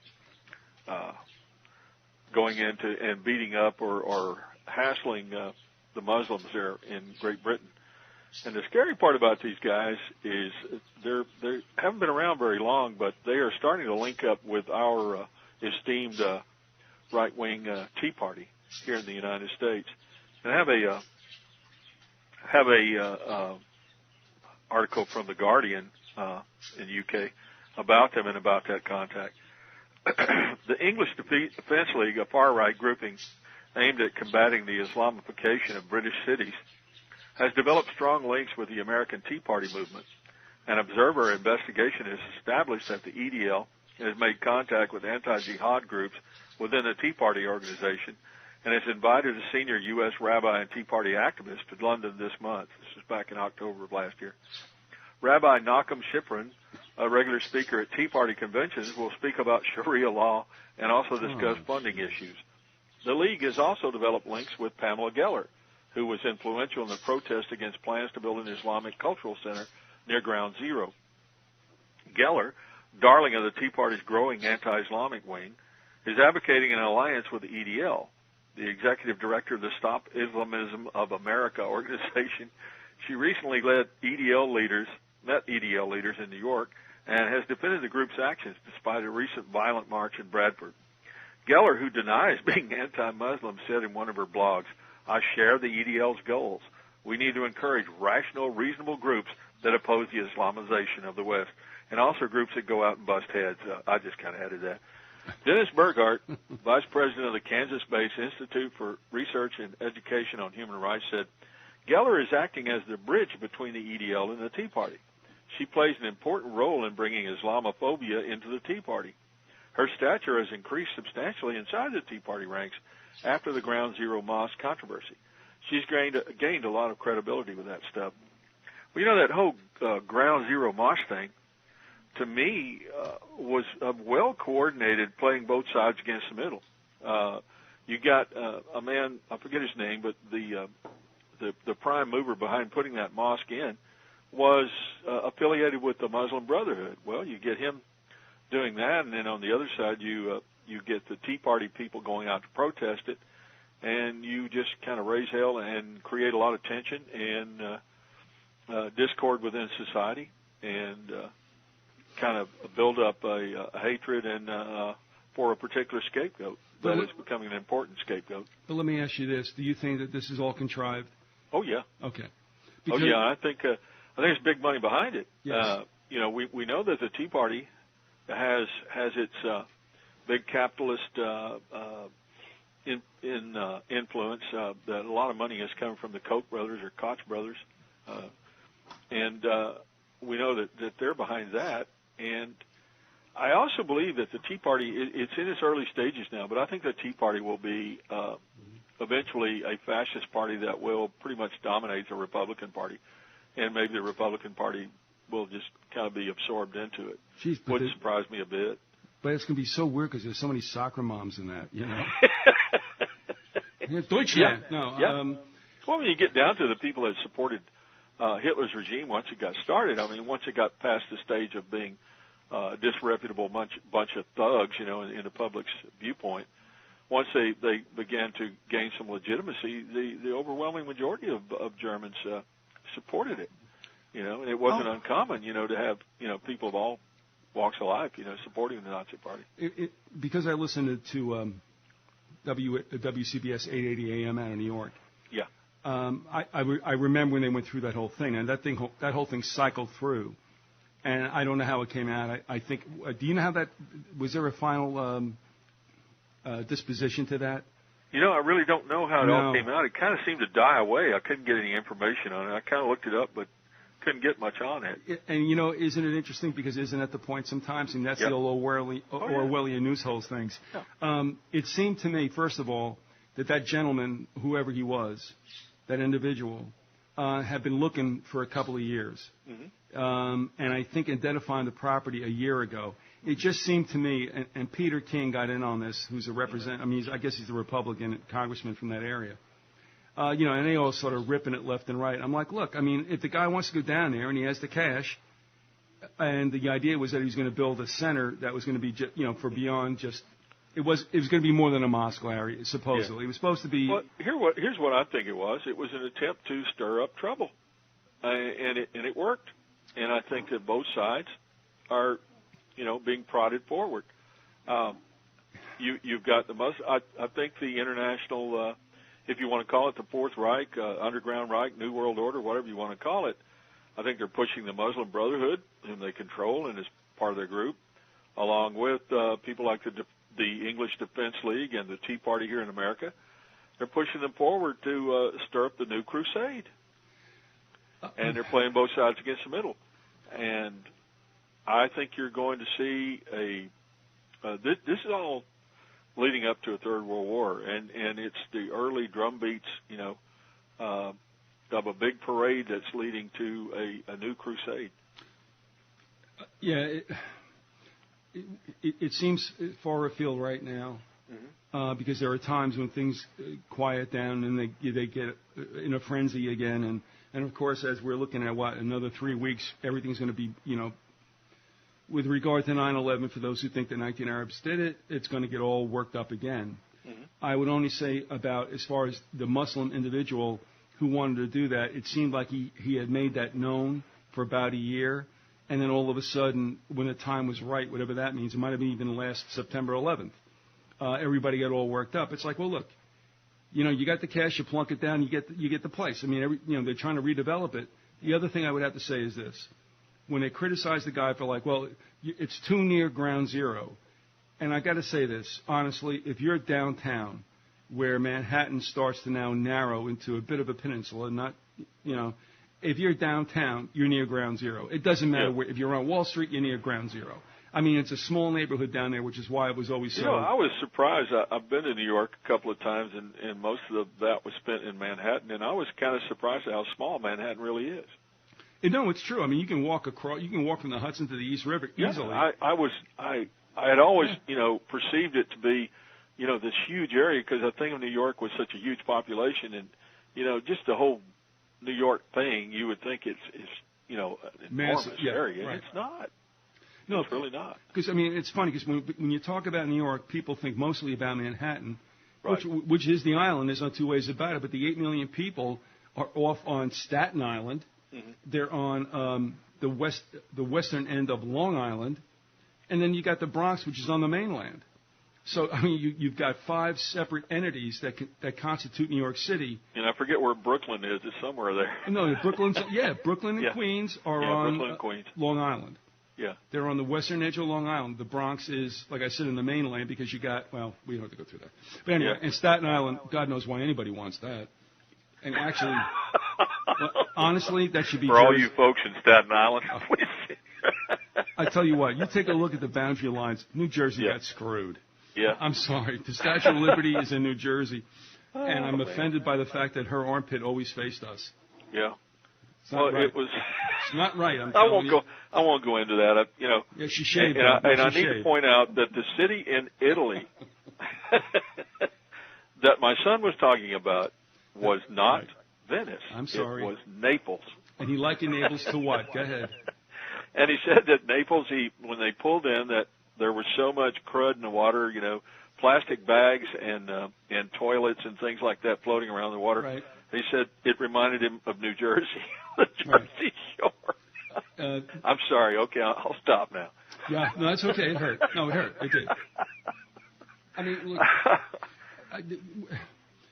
going into and beating up or hassling the Muslims there in Great Britain. And the scary part about these guys is they haven't been around very long, but they are starting to link up with our esteemed right-wing Tea Party here in the United States. And I have a article from The Guardian in the UK about them and about that contact. The English Defense League, a far-right grouping aimed at combating the Islamification of British cities, has developed strong links with the American Tea Party movement. An observer investigation has established that the EDL has made contact with anti-jihad groups within the Tea Party organization and has invited a senior U.S. rabbi and Tea Party activist to London this month. This is back in October of last year. Rabbi Nachum Shiprin, a regular speaker at Tea Party conventions, will speak about Sharia law and also discuss funding issues. The League has also developed links with Pamela Geller, who was influential in the protest against plans to build an Islamic cultural center near Ground Zero. Geller, darling of the Tea Party's growing anti-Islamic wing, is advocating an alliance with the EDL, the executive director of the Stop Islamism of America organization. She recently met EDL leaders in New York and has defended the group's actions despite a recent violent march in Bradford. Geller, who denies being anti-Muslim, said in one of her blogs, "I share the EDL's goals. We need to encourage rational, reasonable groups that oppose the Islamization of the West, and also groups that go out and bust heads." I just kind of added that. Dennis Burghardt, Vice President of the Kansas-based Institute for Research and Education on Human Rights, said, "Geller is acting as the bridge between the EDL and the Tea Party. She plays an important role in bringing Islamophobia into the Tea Party. Her stature has increased substantially inside the Tea Party ranks after the Ground Zero Mosque controversy. She's gained a lot of credibility with that stuff." Well, you know, that whole Ground Zero Mosque thing, to me, was a well-coordinated playing both sides against the middle. You got a man, I forget his name, but the prime mover behind putting that mosque in was affiliated with the Muslim Brotherhood. Well, you get him doing that, and then on the other side, you get the Tea Party people going out to protest it, and you just kind of raise hell and create a lot of tension and discord within society, and kind of build up a hatred and for a particular scapegoat that is becoming an important scapegoat. But let me ask you this: do you think that this is all contrived? Oh yeah. Okay. Because, I think there's big money behind it. Yes. You know, we know that the Tea Party has its big capitalist influence. That a lot of money has come from the Koch brothers or Koch brothers, and we know that they're behind that. And I also believe that the Tea Party, it's in its early stages now, but I think the Tea Party will be eventually a fascist party that will pretty much dominate the Republican Party, and maybe the Republican Party will just kind of be absorbed into it. Jeez, wouldn't surprise me a bit. But it's going to be so weird because there's so many soccer moms in that, you know. Deutschland. Yeah. No. Yeah. Well, when you get down to the people that supported Hitler's regime once it got started, I mean, once it got past the stage of being a disreputable bunch of thugs, you know, in the public's viewpoint, once they began to gain some legitimacy, the overwhelming majority of Germans supported it. You know, and it wasn't uncommon, you know, to have, you know, people of all walks of life, you know, supporting the Nazi Party. Because I listened to WCBS 880 AM out of New York. Yeah. I remember when they went through that whole thing, and that whole thing cycled through, and I don't know how it came out. I think. Do you know how that? Was there a final disposition to that? You know, I really don't know how it all came out. It kind of seemed to die away. I couldn't get any information on it. I kind of looked it up, but couldn't get much on it. And, you know, isn't it interesting? Because isn't that the point sometimes? And that's the old Orwellian news holes things. Yeah. It seemed to me, first of all, that gentleman, whoever he was, that individual, had been looking for a couple of years. Mm-hmm. And I think identifying the property a year ago. It just seemed to me, and Peter King got in on this, who's a representative. I mean, I guess he's a Republican congressman from that area. You know, and they all sort of ripping it left and right. I'm like, look, I mean, if the guy wants to go down there and he has the cash, and the idea was that he was going to build a center that was going to be, you know, for beyond just, it was going to be more than a mosque, Larry, supposedly. Yeah. It was supposed to be. Well, here's what I think it was. It was an attempt to stir up trouble, and it worked. And I think that both sides are, you know, being prodded forward. You've got the Muslim. I think the international, if you want to call it the Fourth Reich, Underground Reich, New World Order, whatever you want to call it, I think they're pushing the Muslim Brotherhood, whom they control and is part of their group, along with people like the English Defense League and the Tea Party here in America. They're pushing them forward to stir up the new crusade. And they're playing both sides against the middle. And I think you're going to see this is all leading up to a Third World War, and it's the early drum beats, you know, of a big parade that's leading to a new crusade. Yeah, it seems far afield right now, because there are times when things quiet down and they get in a frenzy again, and of course, as we're looking at another 3 weeks, everything's going to be, you know. With regard to 9/11, for those who think the 19 Arabs did it, it's going to get all worked up again. Mm-hmm. I would only say about as far as the Muslim individual who wanted to do that, it seemed like he had made that known for about a year, and then all of a sudden, when the time was right, whatever that means, it might have been even last September 11th, everybody got all worked up. It's like, well, look, you got the cash, you plunk it down, you get the place. I mean, they're trying to redevelop it. The other thing I would have to say is this: when they criticize the guy for like, well, it's too near ground zero, and I got to say this honestly, if you're downtown, where Manhattan starts to now narrow into a bit of a peninsula, not, if you're downtown, you're near ground zero. It doesn't matter where. If you're on Wall Street, you're near ground zero. I mean, it's a small neighborhood down there, which is why it was always so. I was surprised. I've been to New York a couple of times, and most of that was spent in Manhattan, and I was kind of surprised at how small Manhattan really is. No, it's true. I mean, you can walk from the Hudson to the East River easily. I had always, perceived it to be, this huge area, because I think of New York with such a huge population, and just the whole New York thing, you would think it's an enormous area, and it's not. No, it's really not. Because I mean, it's funny because when you talk about New York, people think mostly about Manhattan, right. which is the island. There's no two ways about it. But the 8 million people are off on Staten Island. Mm-hmm. They're on the western end of Long Island, and then you got the Bronx, which is on the mainland. So I mean, you've got 5 separate entities that constitute New York City. And I forget where Brooklyn is. It's somewhere there. No, Brooklyn and Queens are on Brooklyn and Queens. Long Island. Yeah. They're on the western edge of Long Island. The Bronx is, like I said, in the mainland because you got, well, we don't have to go through that. But anyway, and Staten Island, God knows why anybody wants that. And actually, honestly, that should be for all you folks in Staten Island. I tell you what, you take a look at the boundary lines. New Jersey got screwed. Yeah. I'm sorry. The Statue of Liberty is in New Jersey, and I'm offended by the fact that her armpit always faced us. Yeah. Right. It was. It's not right. I won't go into that. Yeah, she shaved. And I need to point out that the city in Italy that my son was talking about was not Venice. I'm sorry. It was Naples. And he likened Naples to what? Go ahead. And he said that Naples, when they pulled in, that there was so much crud in the water, plastic bags and toilets and things like that floating around the water. Right. He said it reminded him of New Jersey, the Jersey Shore. I'm sorry. Okay, I'll stop now. Yeah, no, that's okay. It hurt. No, it hurt. It did. I mean, look,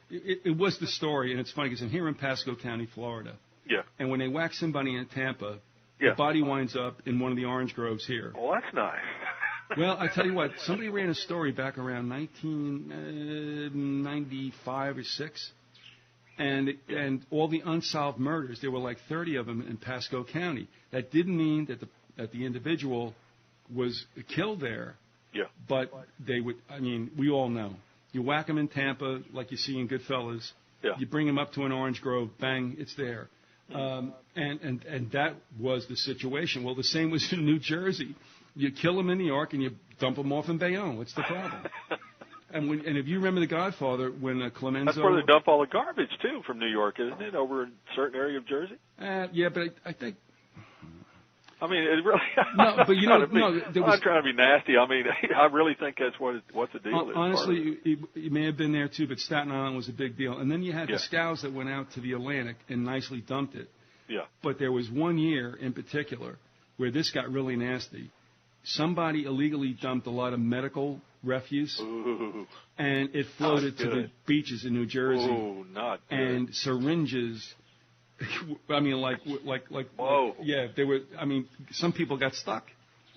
it was the story, and it's funny because I'm here in Pasco County, Florida. Yeah. And when they whack somebody in Tampa, the body winds up in one of the orange groves here. Well, that's nice. Well, I tell you what, somebody ran a story back around 1995 or 6. And all the unsolved murders, there were like 30 of them in Pasco County. That didn't mean that the individual was killed there. Yeah. But they would. I mean, we all know. You whack them in Tampa, like you see in Goodfellas. Yeah. You bring them up to an orange grove, bang, it's there. And that was the situation. Well, the same was in New Jersey. You kill them in New York and you dump them off in Bayonne. What's the problem? And if you remember The Godfather, when Clemenza... That's where they dump all the garbage, too, from New York, isn't it, over in a certain area of Jersey? Yeah, but I think... I mean, it really... No, but you know... I'm not trying to be nasty. I mean, I really think that's what the deal is. Honestly, it may have been there, too, but Staten Island was a big deal. And then you had the scows that went out to the Atlantic and nicely dumped it. Yeah. But there was one year in particular where this got really nasty. Somebody illegally dumped a lot of medical refuse, and it floated to the beaches in New Jersey. Oh, not good. And syringes. I mean, like, whoa. Yeah, they were. I mean, some people got stuck.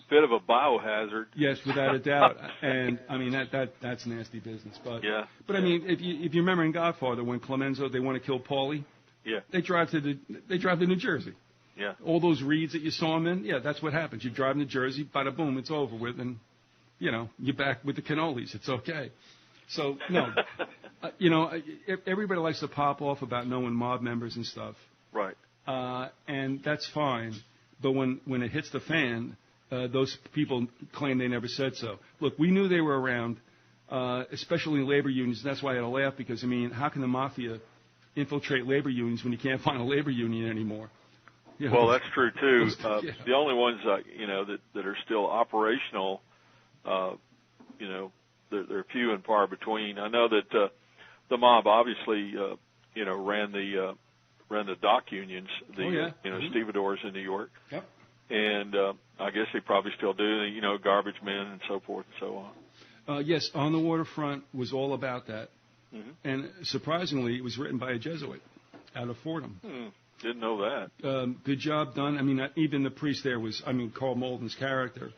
Bit of a biohazard. Yes, without a doubt. And I mean, that's nasty business. But yeah. But I mean, if you remember in Godfather when Clemenza they want to kill Paulie, they drive to New Jersey. Yeah. All those reeds that you saw him in, that's what happens. You drive to Jersey, bada boom, it's over with, and you're back with the cannolis. It's okay. So no, everybody likes to pop off about knowing mob members and stuff. Right. And that's fine, but when it hits the fan, those people claim they never said so. Look, we knew they were around, especially labor unions. And that's why I had to laugh because I mean, how can the mafia infiltrate labor unions when you can't find a labor union anymore? Well, that's true too. The only ones that are still operational, they're few and far between. I know that the mob obviously ran the dock unions, stevedores in New York. Yep. And I guess they probably still do. Garbage men and so forth and so on. Yes, On the Waterfront was all about that. Mm-hmm. And surprisingly, it was written by a Jesuit out of Fordham. Didn't know that. Good job done. I mean, even the priest there was, I mean, Carl Malden's character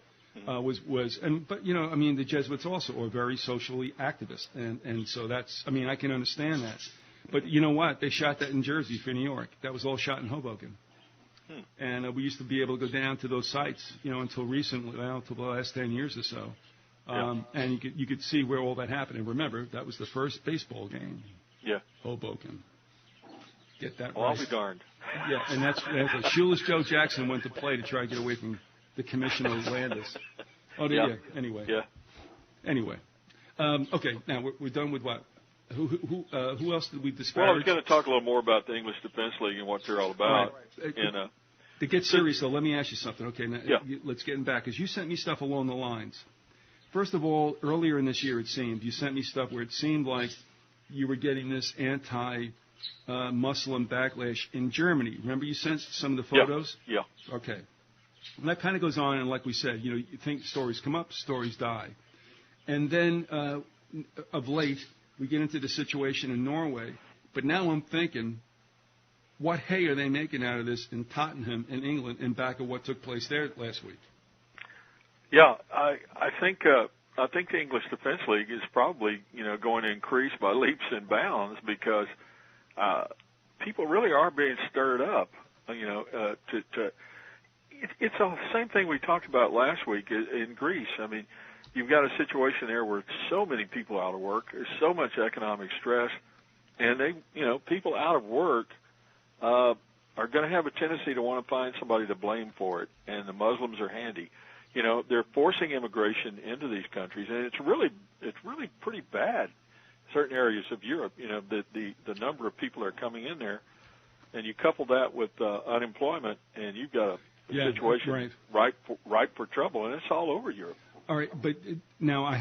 but, you know, I mean, the Jesuits also are very socially activist. And so that's, I mean, I can understand that. But you know what? They shot that in Jersey for New York. That was all shot in Hoboken. And we used to be able to go down to those sites, you know, until recently, well, until the last 10 years or so. And you could see where all that happened. And remember, that was the first baseball game. Yeah. Hoboken. Get that well, right. I'll be darned. Yeah, and that's Shoeless Joe Jackson went to play to try to get away from the Commissioner Landis. Oh, yeah. Anyway. Yeah. Anyway. Okay, now we're done with what? Who else did we disparage? Well, I was going to talk a little more about the English Defense League and what they're all about. Right. And, to get serious, though, let me ask you something. Okay, now, yeah. Let's get in back, because you sent me stuff along the lines. First of all, earlier in this year, it seemed, you sent me stuff where it seemed like you were getting this anti-Muslim backlash in Germany. Remember you sent some of the photos? Yeah. Okay. And that kind of goes on, and like we said, you know, you think stories come up, stories die. And then, of late, we get into the situation in Norway. But now I'm thinking, what hay are they making out of this in Tottenham, in England, in back of what took place there last week? Yeah, I think the English Defense League is probably, you know, going to increase by leaps and bounds because people really are being stirred up, you know, it's the same thing we talked about last week in Greece. I mean, you've got a situation there where so many people out of work, there's so much economic stress, and people out of work are going to have a tendency to want to find somebody to blame for it, and the Muslims are handy. You know, they're forcing immigration into these countries, and it's really pretty bad. Certain areas of Europe, you know, the number of people that are coming in there, and you couple that with unemployment, and you've got a situation ripe for trouble, and it's all over Europe. All right, but now I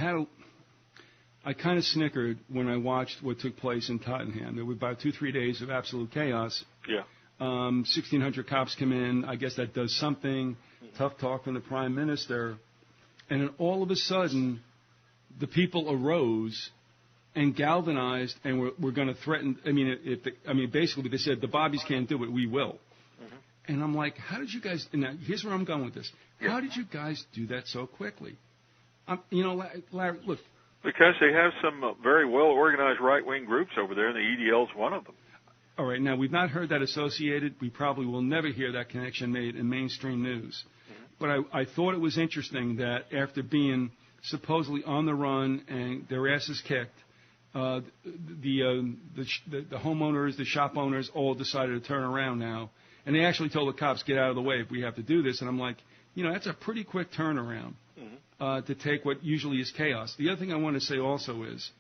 kind of snickered when I watched what took place in Tottenham. There were about 2-3 days of absolute chaos. Yeah. 1,600 cops come in. I guess that does something. Tough talk from the prime minister. And then all of a sudden, the people arose and galvanized and were going to threaten. I mean, basically they said, the Bobbies can't do it, we will. Mm-hmm. And I'm like, how did you guys, and now here's where I'm going with this. Yeah. How did you guys do that so quickly? You know, Larry, look. Because they have some very well-organized right-wing groups over there, and the EDL is one of them. All right, now, we've not heard that associated. We probably will never hear that connection made in mainstream news. Mm-hmm. But I thought it was interesting that after being supposedly on the run and their asses kicked, the homeowners, the shop owners all decided to turn around now. And they actually told the cops, get out of the way if we have to do this. And I'm like, you know, that's a pretty quick turnaround to take what usually is chaos. The other thing I want to say also is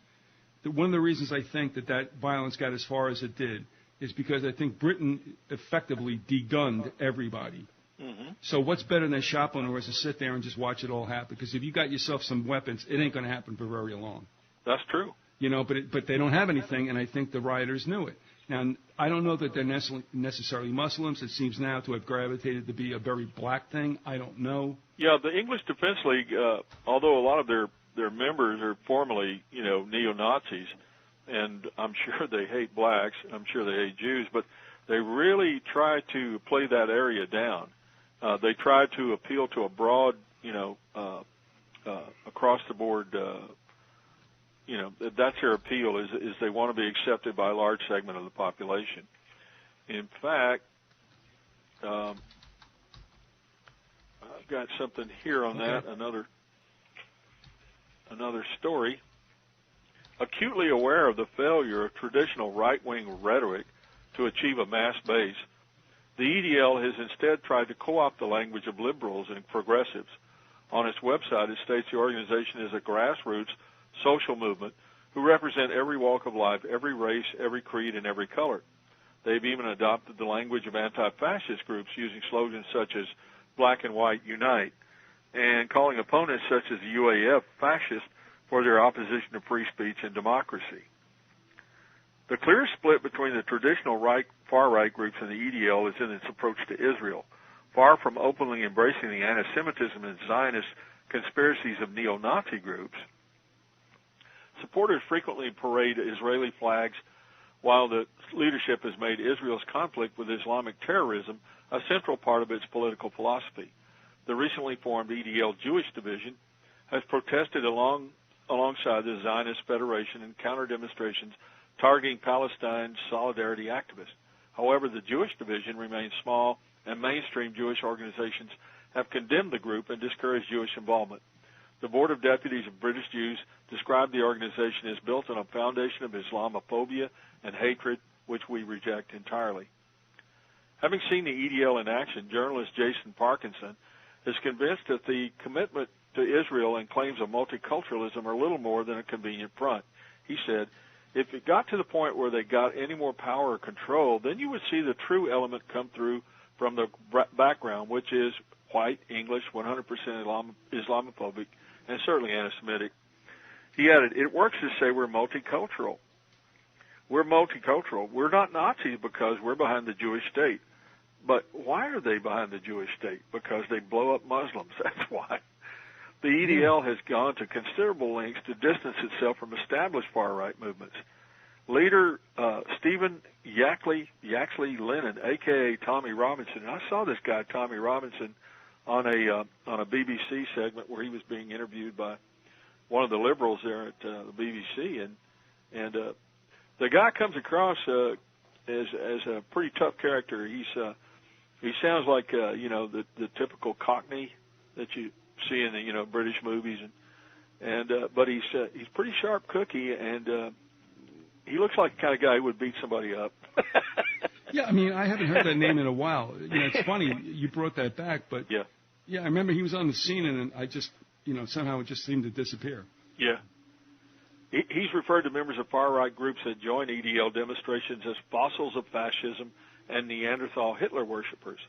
that one of the reasons I think that violence got as far as it did is because I think Britain effectively degunned everybody. Mm-hmm. So what's better than a shop owner is to sit there and just watch it all happen? Because if you got yourself some weapons, it ain't going to happen for very long. That's true. You know, but they don't have anything, and I think the rioters knew it. Now, I don't know that they're necessarily Muslims. It seems now to have gravitated to be a very black thing. I don't know. Yeah, the English Defense League, although a lot of their members are formerly, you know, neo-Nazis, and I'm sure they hate blacks, I'm sure they hate Jews, but they really try to play that area down. They try to appeal to a broad, you know, across-the-board, you know, that's their appeal, is they want to be accepted by a large segment of the population. In fact, I've got something here on that, another story. Acutely aware of the failure of traditional right-wing rhetoric to achieve a mass base, the EDL has instead tried to co-opt the language of liberals and progressives. On its website, it states the organization is a grassroots social movement who represent every walk of life, every race, every creed, and every color. They've even adopted the language of anti-fascist groups using slogans such as black and white unite, and calling opponents such as the UAF fascist for their opposition to free speech and democracy. The clear split between the traditional far-right groups and the EDL is in its approach to Israel. Far from openly embracing the anti-Semitism and Zionist conspiracies of neo-Nazi groups, Supporters frequently parade Israeli flags, while the leadership has made Israel's conflict with Islamic terrorism a central part of its political philosophy. The recently formed EDL Jewish Division has protested alongside the Zionist Federation in counter-demonstrations targeting Palestine solidarity activists. However, the Jewish Division remains small, and mainstream Jewish organizations have condemned the group and discouraged Jewish involvement. The Board of Deputies of British Jews described the organization as built on a foundation of Islamophobia and hatred, which we reject entirely. Having seen the EDL in action, journalist Jason Parkinson is convinced that the commitment to Israel and claims of multiculturalism are little more than a convenient front. He said, if it got to the point where they got any more power or control, then you would see the true element come through from the background, which is white, English, 100% Islamophobic, and certainly anti-Semitic. He added, it works to say we're multicultural. We're multicultural. We're not Nazis because we're behind the Jewish state. But why are they behind the Jewish state? Because they blow up Muslims. That's why. The EDL has gone to considerable lengths to distance itself from established far-right movements. Leader Stephen Yaxley Lennon, a.k.a. Tommy Robinson, and I saw this guy, Tommy Robinson, on a BBC segment where he was being interviewed by one of the liberals there at the BBC, and the guy comes across as a pretty tough character. He sounds like the typical Cockney that you see in the British movies, but he's pretty sharp cookie, and he looks like the kind of guy who would beat somebody up. Yeah, I mean, I haven't heard that name in a while. It's funny you brought that back, but yeah, I remember he was on the scene, and I just somehow it just seemed to disappear. Yeah. He's referred to members of far-right groups that join EDL demonstrations as fossils of fascism and Neanderthal Hitler worshippers.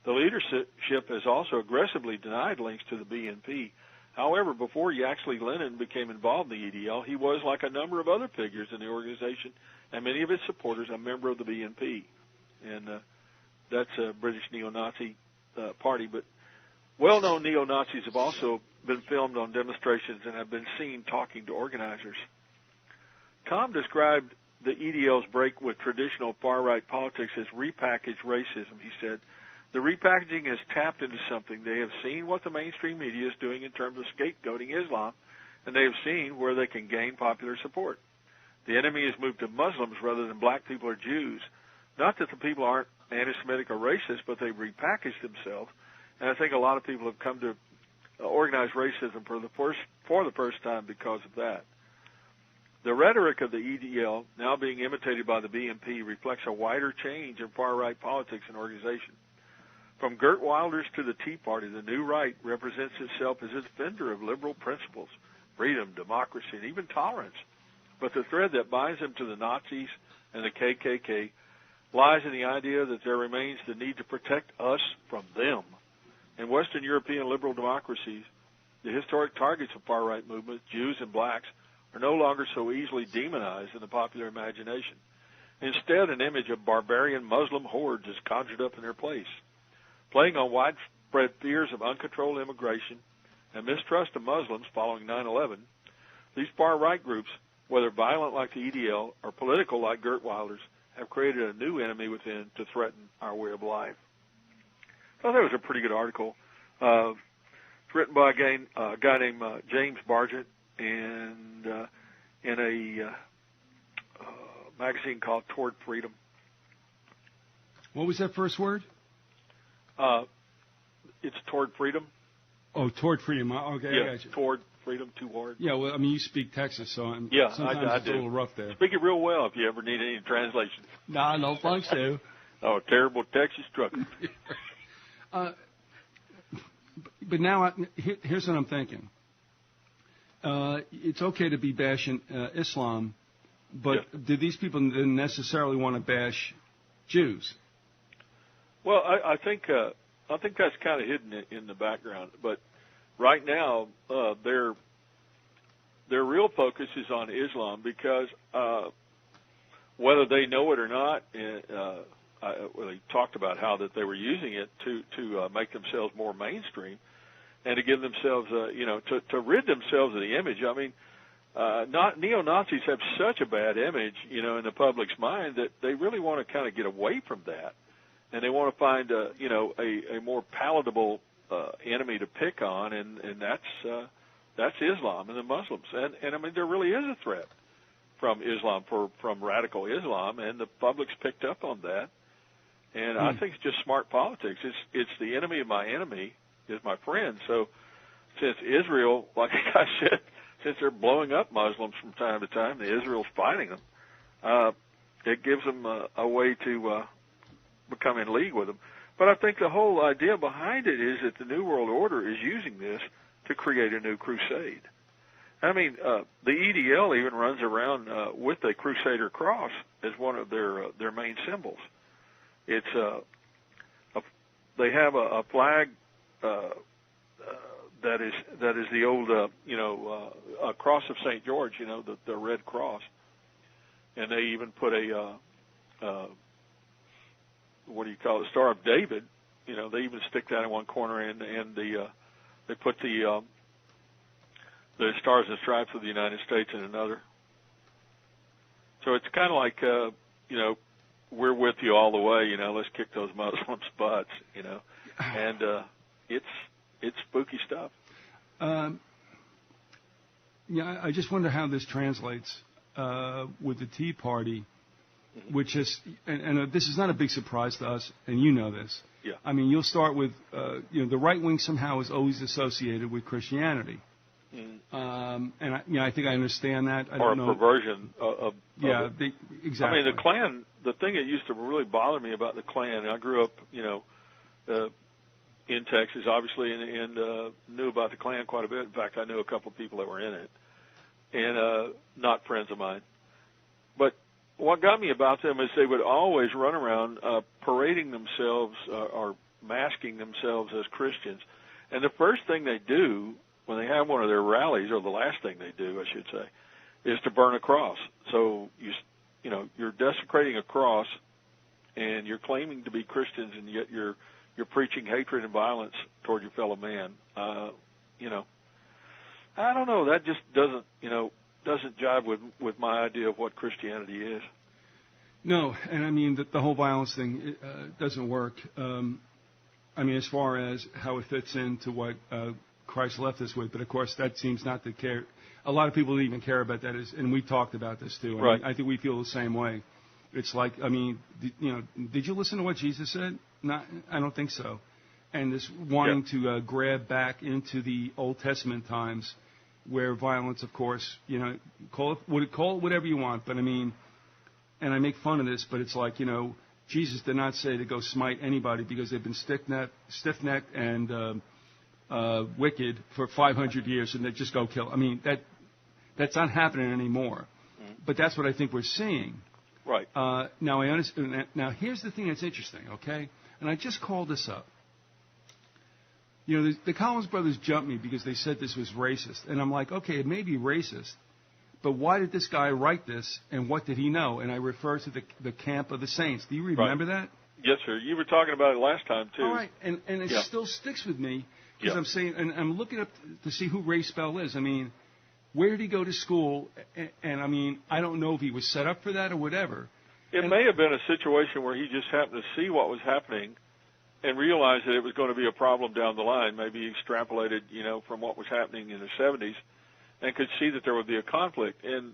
The leadership has also aggressively denied links to the BNP. However, before Yaxley Lennon became involved in the EDL, he was, like a number of other figures in the organization and many of its supporters, a member of the BNP. And that's a British neo-Nazi party. But well-known neo-Nazis have also been filmed on demonstrations and have been seen talking to organizers. Tom described the EDL's break with traditional far-right politics as repackaged racism. He said, the repackaging has tapped into something. They have seen what the mainstream media is doing in terms of scapegoating Islam, and they have seen where they can gain popular support. The enemy has moved to Muslims rather than black people or Jews. Not that the people aren't anti-Semitic or racist, but they've repackaged themselves, and I think a lot of people have come to organize racism for the first time because of that. The rhetoric of the EDL, now being imitated by the BNP, reflects a wider change in far-right politics and organization. From Geert Wilders to the Tea Party, the new right represents itself as a defender of liberal principles, freedom, democracy, and even tolerance. But the thread that binds them to the Nazis and the KKK lies in the idea that there remains the need to protect us from them. In Western European liberal democracies, the historic targets of far-right movements, Jews and blacks, are no longer so easily demonized in the popular imagination. Instead, an image of barbarian Muslim hordes is conjured up in their place. Playing on widespread fears of uncontrolled immigration and mistrust of Muslims following 9/11, these far-right groups, whether violent like the EDL or political like Geert Wilders, have created a new enemy within to threaten our way of life. I thought that was a pretty good article. It's written by a guy named James Bargett, and in a magazine called Toward Freedom. What was that first word? It's Toward Freedom. Oh, Toward Freedom. Okay, yeah, I got you. Toward Freedom, 2 words. Yeah, well, I mean, you speak Texas, so sometimes I it's do. a little rough there. Speak it real well if you ever need any translation. Nah, no thanks, so. Oh, terrible Texas trucker. But now, here's what I'm thinking. It's okay to be bashing Islam, but do these people necessarily want to bash Jews? Well, I think that's kind of hidden in the background. But right now, their real focus is on Islam because whether they know it or not, they talked about how that they were using it to make themselves more mainstream and to give themselves, to rid themselves of the image. I mean, neo-Nazis have such a bad image, in the public's mind that they really want to kind of get away from that, and they want to find, a more palatable enemy to pick on, and that's Islam and the Muslims, and I mean there really is a threat from Islam, from radical Islam, and the public's picked up on that, and I think it's just smart politics. It's the enemy of my enemy is my friend. So since Israel, like I said, since they're blowing up Muslims from time to time, Israel's fighting them, it gives them a way to become in league with them. But I think the whole idea behind it is that the New World Order is using this to create a new crusade. I mean, the EDL even runs around with a Crusader cross as one of their main symbols. It's they have a flag that is the old a cross of St. George, the red cross, and they even put a what do you call it, Star of David. They even stick that in one corner, and they put the Stars and Stripes of the United States in another. So it's kind of like we're with you all the way. Let's kick those Muslims' butts. And it's spooky stuff. Yeah, I just wonder how this translates with the Tea Party, which is, and this is not a big surprise to us, and you know this. Yeah. I mean, you'll start with, the right wing somehow is always associated with Christianity. And I think I understand that. I don't know. A perversion of yeah, it. exactly. I mean, the Klan. The thing that used to really bother me about the Klan, and I grew up, in Texas, obviously, and knew about the Klan quite a bit. In fact, I knew a couple of people that were in it, and not friends of mine. But what got me about them is they would always run around parading themselves or masking themselves as Christians. And the first thing they do when they have one of their rallies, or the last thing they do, I should say, is to burn a cross. So you're desecrating a cross, and you're claiming to be Christians, and yet you're preaching hatred and violence toward your fellow man. I don't know. That just doesn't jive with my idea of what Christianity is. No, and I mean the whole violence thing doesn't work. I mean, as far as how it fits into what Christ left us with, but of course that seems not to care. A lot of people don't even care about that, and we talked about this too. Right. I think we feel the same way. It's like, I mean, did you listen to what Jesus said? Not, I don't think so. And this wanting to grab back into the Old Testament times, where violence, of course, call it whatever you want. But I mean, and I make fun of this, but it's like, Jesus did not say to go smite anybody because they've been stiff-necked and wicked for 500 years, and they just go kill. I mean, that's not happening anymore. But that's what I think we're seeing. Right. Now I understand. Now here's the thing that's interesting, okay? And I just called this up. The Collins brothers jumped me because they said this was racist, and I'm like, okay, it may be racist, but why did this guy write this, and what did he know? And I refer to the camp of the saints. Do you remember that? Yes, sir. You were talking about it last time too. All right, and it still sticks with me because I'm saying, and I'm looking up to see who Ray Spell is. I mean, where did he go to school? And I mean, I don't know if he was set up for that or whatever. It may have been a situation where he just happened to see what was happening and realized that it was going to be a problem down the line. Maybe he extrapolated, from what was happening in the 70s and could see that there would be a conflict. And,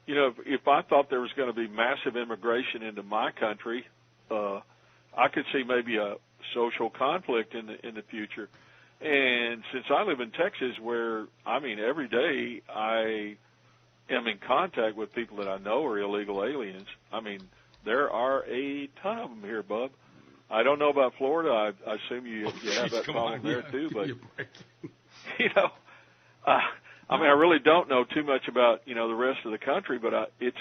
if I thought there was going to be massive immigration into my country, I could see maybe a social conflict in the future. And since I live in Texas, where, I mean, every day I am in contact with people that I know are illegal aliens. I mean, there are a ton of them here, bub. I don't know about Florida. I assume you have that problem there too. But I mean, I really don't know too much about the rest of the country. But it's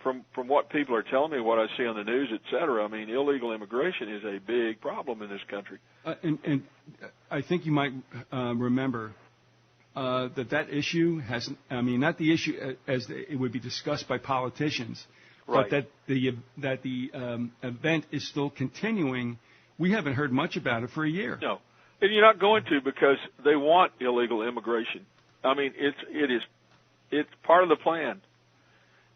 from what people are telling me, what I see on the news, et cetera. I mean, illegal immigration is a big problem in this country. And I think you might remember that issue has, I mean, not the issue as it would be discussed by politicians, right, but that the event is still continuing. We haven't heard much about it for a year. No, and you're not going to, because they want illegal immigration. I mean, it is It's part of the plan.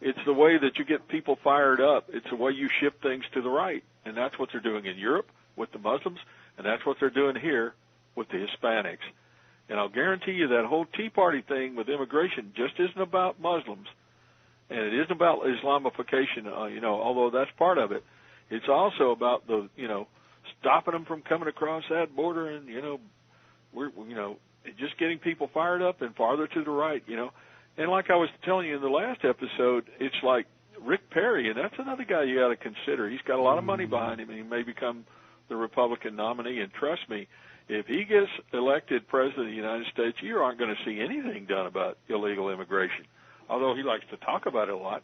It's the way that you get people fired up. It's the way you shift things to the right. And that's what they're doing in Europe with the Muslims, and that's what they're doing here with the Hispanics. And I'll guarantee you that whole Tea Party thing with immigration just isn't about Muslims, and it isn't about Islamification, although that's part of it. It's also about stopping them from coming across that border and, we're just getting people fired up and farther to the right, And like I was telling you in the last episode, it's like Rick Perry, and that's another guy you got to consider. He's got a lot of money behind him, and he may become the Republican nominee. And trust me, if he gets elected president of the United States, you aren't going to see anything done about illegal immigration, although he likes to talk about it a lot.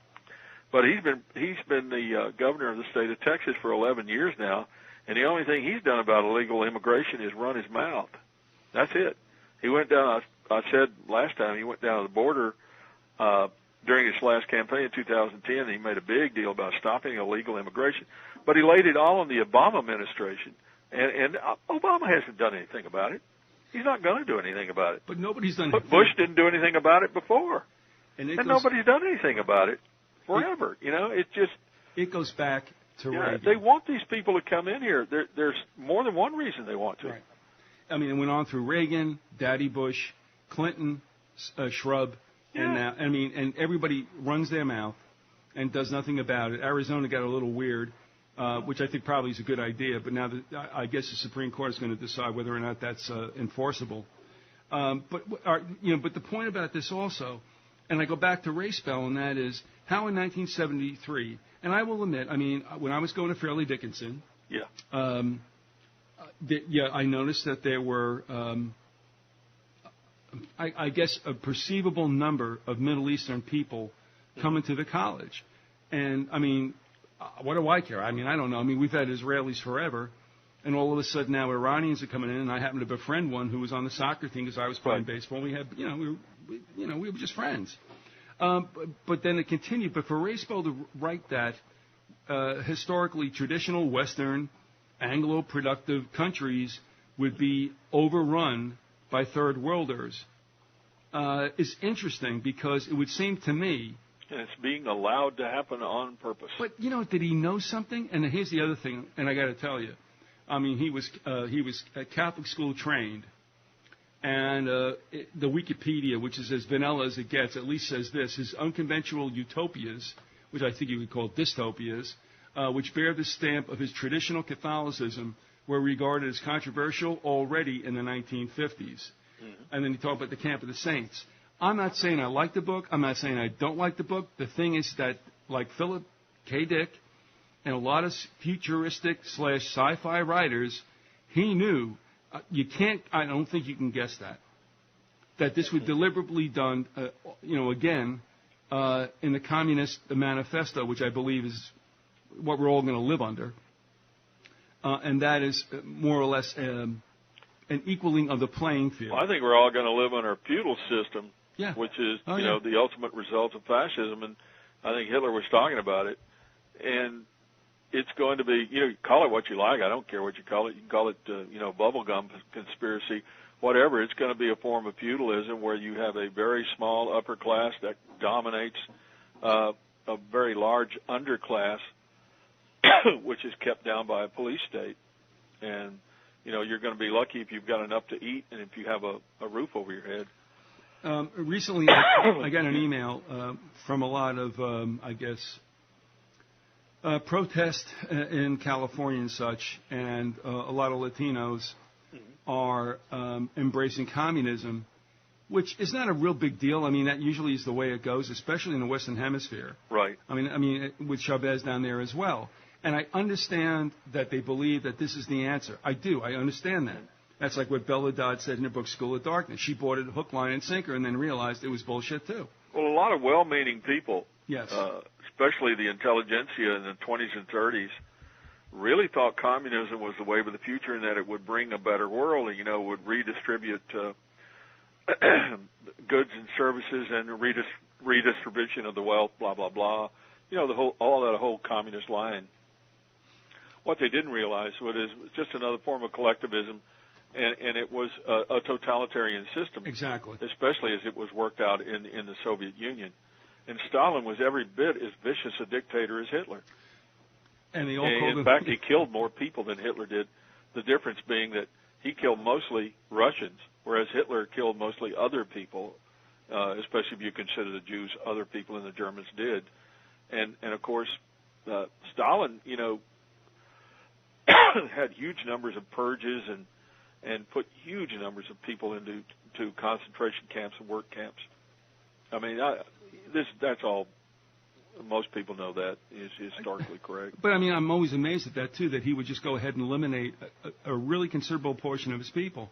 But he's been the governor of the state of Texas for 11 years now, and the only thing he's done about illegal immigration is run his mouth. That's it. He went down, I said last time, he went down to the border during his last campaign in 2010, and he made a big deal about stopping illegal immigration. But he laid it all on the Obama administration, and Obama hasn't done anything about it. He's not going to do anything about it. But nobody's done But Bush didn't do anything about it before. And nobody's done anything about it forever. It goes back to Reagan. They want these people to come in here. There's more than one reason they want to. Right. I mean, it went on through Reagan, Daddy Bush, Clinton, Shrub, and now, and everybody runs their mouth and does nothing about it. Arizona got a little weird, which I think probably is a good idea, but now I guess the Supreme Court is going to decide whether or not that's enforceable. But the point about this also, and I go back to Ray Spell, and that is how in 1973, and I will admit, when I was going to Fairleigh Dickinson, I noticed that there were, I guess, a perceivable number of Middle Eastern people coming to the college. And, what do I care? I don't know. We've had Israelis forever, and all of a sudden now Iranians are coming in, and I happen to befriend one who was on the soccer team because I was playing baseball. We had, we were just friends. But then it continued. But for Ray Spell to write that historically traditional Western Anglo-productive countries would be overrun by third worlders is interesting because it would seem to me. And it's being allowed to happen on purpose. But, did he know something? And here's the other thing, and I got to tell you. He was Catholic school trained. And the Wikipedia, which is as vanilla as it gets, at least says this: his unconventional utopias, which I think you would call dystopias, which bear the stamp of his traditional Catholicism, were regarded as controversial already in the 1950s. Mm-hmm. And then he talked about the Camp of the Saints. I'm not saying I like the book. I'm not saying I don't like the book. The thing is that, like Philip K. Dick and a lot of futuristic / sci-fi writers, he knew I don't think you can guess that this was deliberately done, again, in the Communist Manifesto, which I believe is what we're all going to live under. And that is more or less an equaling of the playing field. Well, I think we're all going to live under a feudal system, which is, the ultimate result of fascism. And I think Hitler was talking about it. And it's going to be, call it what you like. I don't care what you call it. You can call it, bubblegum conspiracy, whatever. It's going to be a form of feudalism where you have a very small upper class that dominates a very large underclass, which is kept down by a police state. And, you're going to be lucky if you've got enough to eat and if you have a roof over your head. Recently, I got an email from a lot of, protest in California and such, and a lot of Latinos are embracing communism, which is not a real big deal. That usually is the way it goes, especially in the Western Hemisphere. Right. With Chavez down there as well. And I understand that they believe that this is the answer. I do. I understand that. That's like what Bella Dodd said in her book, School of Darkness. She bought it hook, line, and sinker and then realized it was bullshit, too. Well, a lot of well-meaning people, yes, especially the intelligentsia in the 20s and 30s, really thought communism was the wave of the future and that it would bring a better world and, would redistribute goods and services and redistribution of the wealth, blah, blah, blah. All that whole communist line. What they didn't realize was it's just another form of collectivism, and it was a totalitarian system. Exactly. Especially as it was worked out in the Soviet Union. And Stalin was every bit as vicious a dictator as Hitler. And they all called him. In fact, he killed more people than Hitler did. The difference being that he killed mostly Russians, whereas Hitler killed mostly other people, especially if you consider the Jews other people and the Germans did. And of course, Stalin, had huge numbers of purges and put huge numbers of people into concentration camps and work camps. I mean, that's all. Most people know that is historically correct. But I mean, I'm always amazed at that too. That he would just go ahead and eliminate a really considerable portion of his people.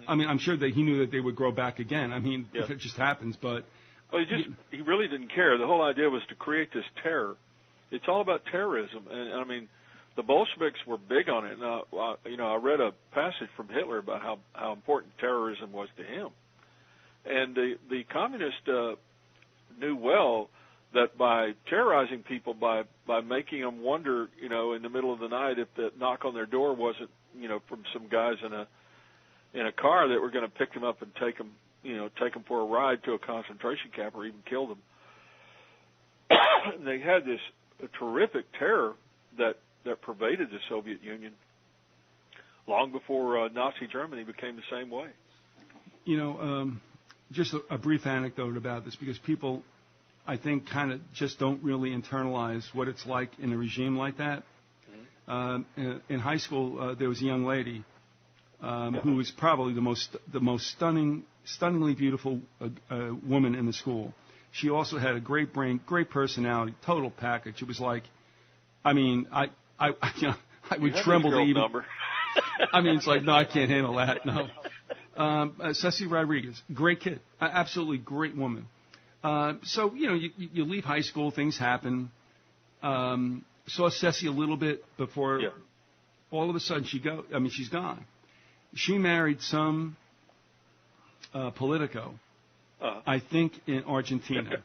I mean, I'm sure that he knew that they would grow back again. I mean, it just happens. But well, he really didn't care. The whole idea was to create this terror. It's all about terrorism, and I mean, the Bolsheviks were big on it. Now, I read a passage from Hitler about how important terrorism was to him, and the communists knew well that by terrorizing people, by making them wonder, in the middle of the night if the knock on their door wasn't, from some guys in a car that were going to pick them up and take them for a ride to a concentration camp or even kill them. They had this terrific terror that pervaded the Soviet Union long before Nazi Germany became the same way. Just a brief anecdote about this, because people, I think, kind of just don't really internalize what it's like in a regime like that. In high school, there was a young lady who was probably the most stunningly beautiful woman in the school. She also had a great brain, great personality, total package. It was like, I mean, I would tremble to even. Number. I mean, it's like, no, I can't handle that. No. Ceci Rodriguez, great kid, absolutely great woman. So, you leave high school, things happen. Saw Ceci a little bit before all of a sudden she's gone. She married some Politico, I think in Argentina.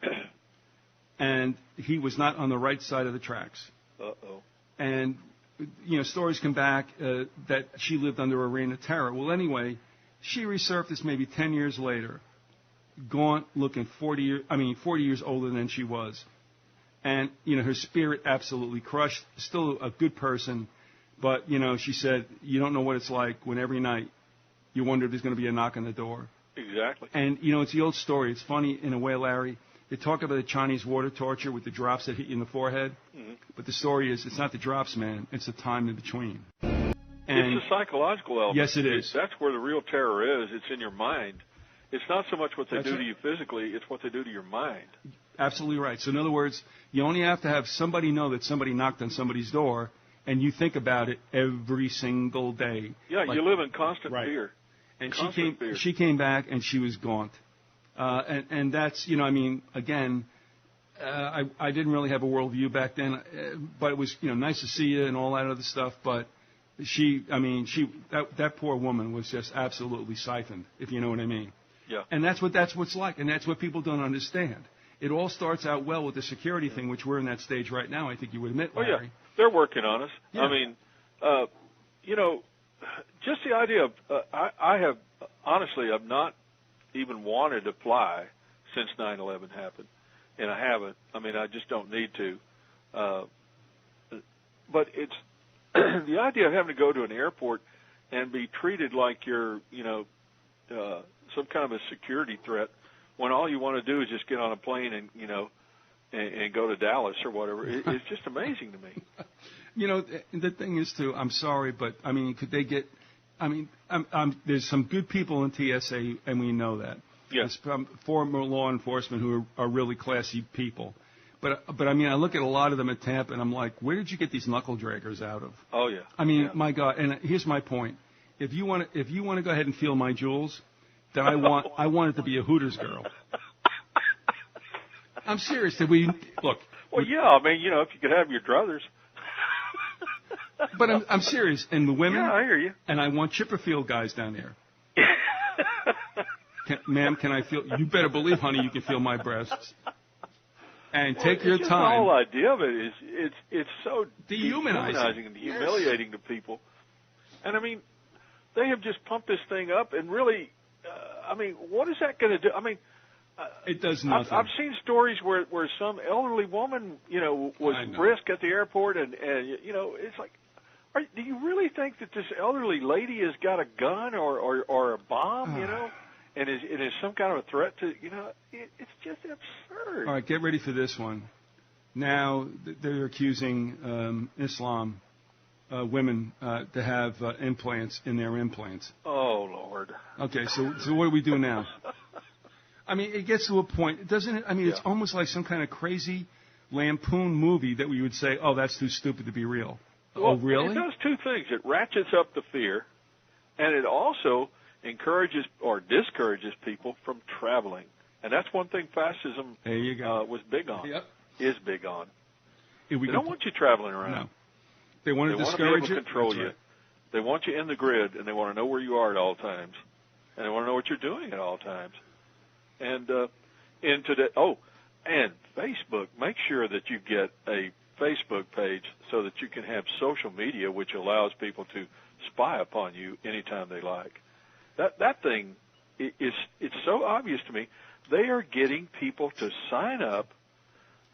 And he was not on the right side of the tracks. Uh-oh. And, stories come back that she lived under a reign of terror. Well, anyway, she resurfaced maybe 10 years later, gaunt, looking 40 years older than she was. And, her spirit absolutely crushed, still a good person. But, she said, you don't know what it's like when every night you wonder if there's going to be a knock on the door. Exactly. And, it's the old story. It's funny in a way, Larry. They talk about the Chinese water torture with the drops that hit you in the forehead. Mm-hmm. But the story is, it's not the drops, man. It's the time in between. And it's a psychological element. Yes, it is. That's where the real terror is. It's in your mind. It's not so much what they do to you physically. It's what they do to your mind. Absolutely right. So in other words, you only have to have somebody know that somebody knocked on somebody's door, and you think about it every single day. Yeah, you live in constant fear. And she came back, and she was gaunt. And that's, again, I didn't really have a worldview back then, but it was, nice to see you and all that other stuff. But that poor woman was just absolutely siphoned, if you know what I mean. Yeah. And that's what it's like, and that's what people don't understand. It all starts out well with the security thing, which we're in that stage right now. I think you would admit, Larry. Oh yeah, they're working on us. Yeah. I mean, just the idea of I have honestly, I've not even wanted to fly since 9/11 happened, and I haven't. I mean, I just don't need to. But it's the idea of having to go to an airport and be treated like you're, some kind of a security threat, when all you want to do is just get on a plane and, and go to Dallas or whatever. It's just amazing to me. The thing is, too, I'm sorry, but, could they get, there's some good people in TSA, and we know that. Yes. There's former law enforcement who are really classy people. But I look at a lot of them at Tampa, and I'm like, where did you get these knuckle draggers out of? Oh, yeah. My God, and here's my point. If you want to go ahead and feel my jewels, then I want it to be a Hooters girl. I'm serious. Look? Well, yeah. If you could have your druthers. But I'm serious. And the women. Yeah, I hear you. And I want Chipperfield guys down there. Ma'am, can I feel? You better believe, honey, you can feel my breasts. And take your time. The whole idea of it is it's so dehumanizing and humiliating to people. And they have just pumped this thing up, and really, what is that going to do? It does nothing. I've seen stories where some elderly woman, was brisk at the airport, and it's like, do you really think that this elderly lady has got a gun or a bomb, and is some kind of a threat to, it's just absurd. All right, get ready for this one. Now they're accusing Islam women to have implants in their implants. Oh, Lord. Okay, so what do we do now? It gets to a point, doesn't it? It's almost like some kind of crazy lampoon movie that we would say, oh, that's too stupid to be real. Well, oh, really? It does two things. It ratchets up the fear, and it also encourages or discourages people from traveling. And that's one thing fascism was big on, is big on. They don't want you traveling around. No. They want to discourage you. They want to be able to it. control you. Right. They want you in the grid, and they want to know where you are at all times. And they want to know what you're doing at all times. And and Facebook, make sure that you get a Facebook page so that you can have social media, which allows people to spy upon you anytime they like. That thing it's so obvious to me. They are getting people to sign up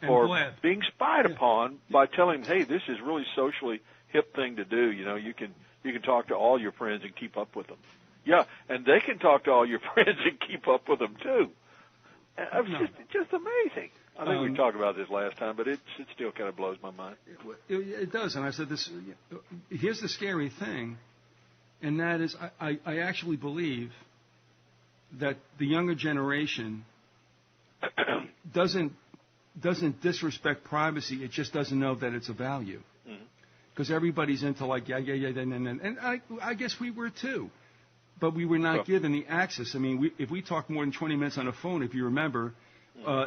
for being spied upon by telling them, hey, this is really socially hip thing to do. You can talk to all your friends and keep up with them. Yeah, and they can talk to all your friends and keep up with them too. It's just amazing. I think we talked about this last time, but it still kind of blows my mind. It does, and I said this. Here's the scary thing, and that is, I actually believe that the younger generation doesn't disrespect privacy. It just doesn't know that it's a value, because everybody's into like and I guess we were too. But we were not given the access. If we talked more than 20 minutes on the phone, if you remember,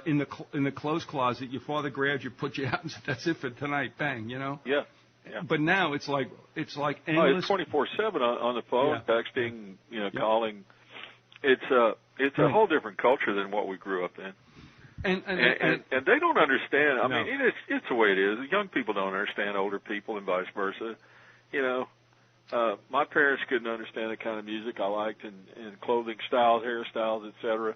in the clothes closet, your father grabbed you, put you out, and said, "That's it for tonight." Bang, Yeah. But now it's like endless. Oh, it's 24/7 on the phone, texting, calling. It's a whole different culture than what we grew up in. And they don't understand. It's the way it is. Young people don't understand older people, and vice versa. My parents couldn't understand the kind of music I liked, and clothing styles, hairstyles, etc.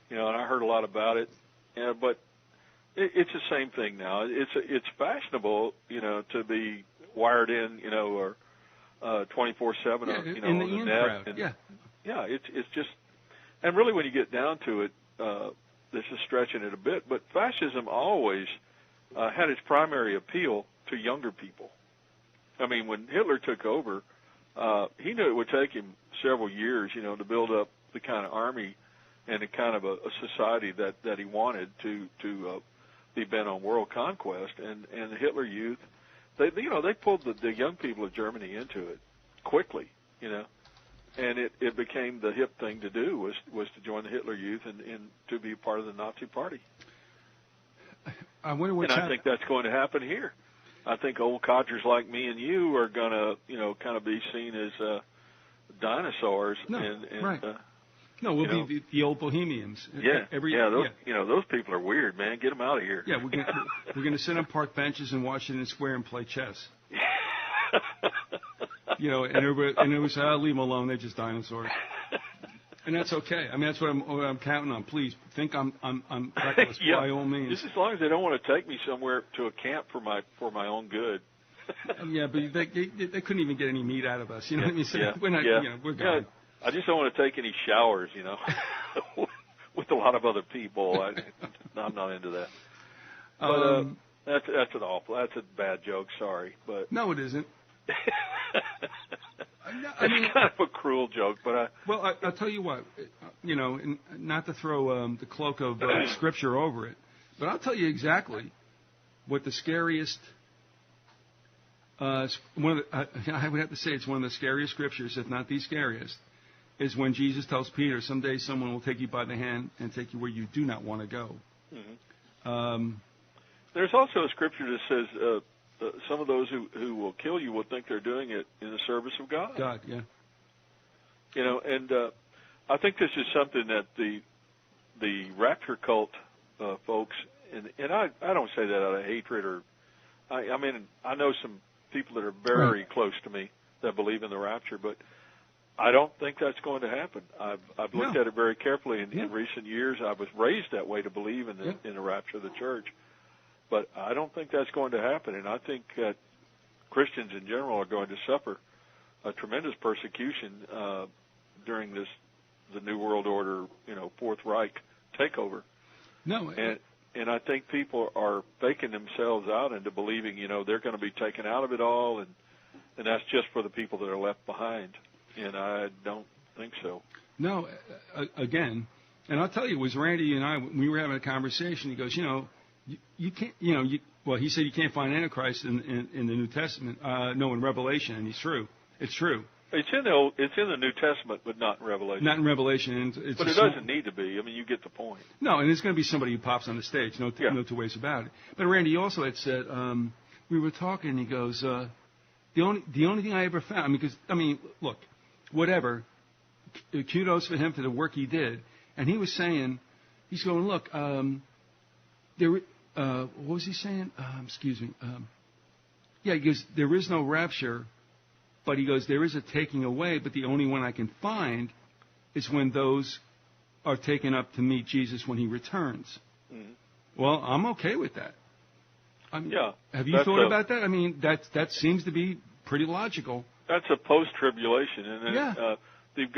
And I heard a lot about it. But it's the same thing now. It's fashionable, to be wired in, or 24/7, in the net. And, it's just, and really when you get down to it, this is stretching it a bit, but fascism always had its primary appeal to younger people. When Hitler took over, he knew it would take him several years, to build up the kind of army and the kind of a society that he wanted to be bent on world conquest. And the Hitler Youth, they pulled the young people of Germany into it quickly, and it became the hip thing to do was to join the Hitler Youth and to be part of the Nazi Party. I wonder what's I think that's going to happen here. I think old codgers like me and you are going to, kind of be seen as dinosaurs. Right. We'll be the old bohemians. Those people are weird, man. Get them out of here. Yeah, we're going to sit on park benches in Washington Square and play chess. And it was leave them alone. They're just dinosaurs. And that's okay. That's what I'm counting on. Please think I'm reckless by all means. Just as long as they don't want to take me somewhere to a camp for my own good. Yeah, but they couldn't even get any meat out of us. You know what I mean? So we're not. We're gone. I just don't want to take any showers. With a lot of other people. I'm not into that. But that's an awful. That's a bad joke. Sorry, but no, it isn't. It's kind of a cruel joke, but I'll tell you what, and not to throw the cloak of Scripture over it, but I'll tell you exactly what the scariest. I would have to say it's one of the scariest scriptures, if not the scariest, is when Jesus tells Peter, "Someday someone will take you by the hand and take you where you do not want to go." Mm-hmm. There's also a scripture that says. Some of those who will kill you will think they're doing it in the service of God. God, yeah. And I think this is something that the rapture cult folks, and I don't say that out of hatred or, I know some people that are very close to me that believe in the rapture, but I don't think that's going to happen. I've looked at it very carefully in recent years. I was raised that way to believe in the rapture of the church, but I don't think that's going to happen. And I think that Christians in general are going to suffer a tremendous persecution during the New World Order, Fourth Reich takeover. No, and I think people are faking themselves out into believing, they're going to be taken out of it all, and that's just for the people that are left behind. And I don't think so. No, again, and I'll tell you, it was Randy and I, we were having a conversation. He goes, you can't, well, he said you can't find Antichrist in the New Testament, no, in Revelation, and he's true. It's true. It's in the New Testament, but not in Revelation. Not in Revelation. But it doesn't need to be. I mean, you get the point. No, and it's going to be somebody who pops on the stage. No two ways about it. But Randy also had said, we were talking, and he goes, the only thing I ever found, look, whatever, kudos for him for the work he did. And he was saying, he's going, look, what was he saying? Excuse me. He goes, there is no rapture, but he goes, there is a taking away, but the only one I can find is when those are taken up to meet Jesus when he returns. Mm-hmm. Well, I'm okay with that. Have you thought about that? I mean, that seems to be pretty logical. That's a post-tribulation, and they've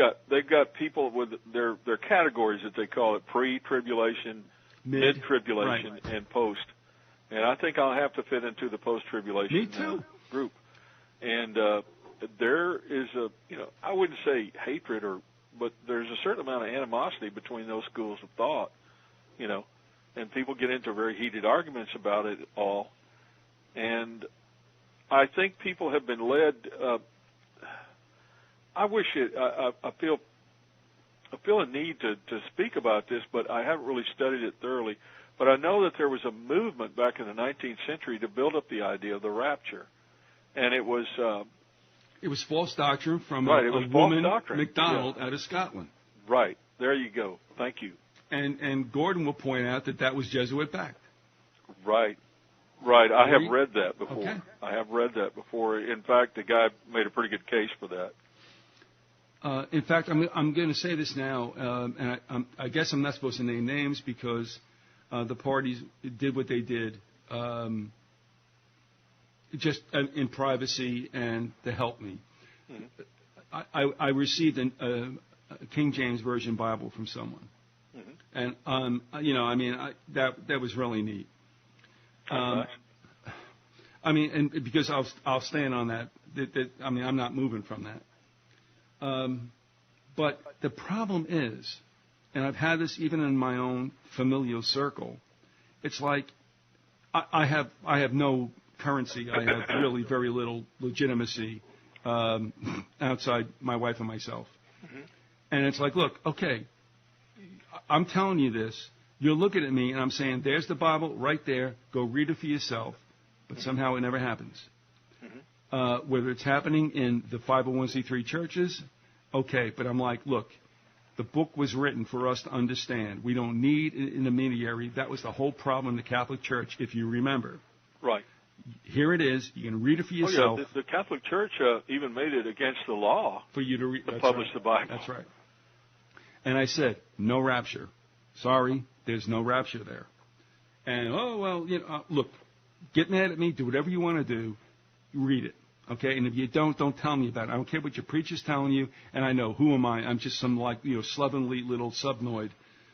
got people with their categories that they call it: pre-tribulation, mid-tribulation, and post. And I think I'll have to fit into the post-tribulation group. And there is I wouldn't say hatred, but there's a certain amount of animosity between those schools of thought, and people get into very heated arguments about it all. And I think people have been led. I feel a need to speak about this, but I haven't really studied it thoroughly. But I know that there was a movement back in the 19th century to build up the idea of the rapture, and it was false doctrine from a woman, MacDonald, out of Scotland. Right. There you go. Thank you. And Gordon will point out that was Jesuit backed. Right. I have read that before. Okay. I have read that before. In fact, the guy made a pretty good case for that. In fact, I'm going to say this now, and I guess I'm not supposed to name names because the parties did what they did just in privacy and to help me. Mm-hmm. I received a King James Version Bible from someone, mm-hmm. and that was really neat. And because I'll stand on that. I'm not moving from that. But the problem is, and I've had this even in my own familial circle, it's like I have no currency. I have really very little legitimacy outside my wife and myself. Mm-hmm. And it's like, look, okay, I'm telling you this. You're looking at me, and I'm saying, there's the Bible right there. Go read it for yourself. But somehow it never happens. Mm-hmm. Whether it's happening in the 501c3 churches, okay. But I'm like, look, the book was written for us to understand. We don't need an intermediary. That was the whole problem in the Catholic Church, if you remember. Right. Here it is. You can read it for yourself. Oh, yeah. The Catholic Church even made it against the law for you to publish the Bible. That's right. And I said, no rapture. Sorry, there's no rapture there. And, look, get mad at me. Do whatever you want to do. Read it. Okay? And if you don't tell me about it. I don't care what your preacher's telling you. And I know, who am I? I'm just some, slovenly little subnoid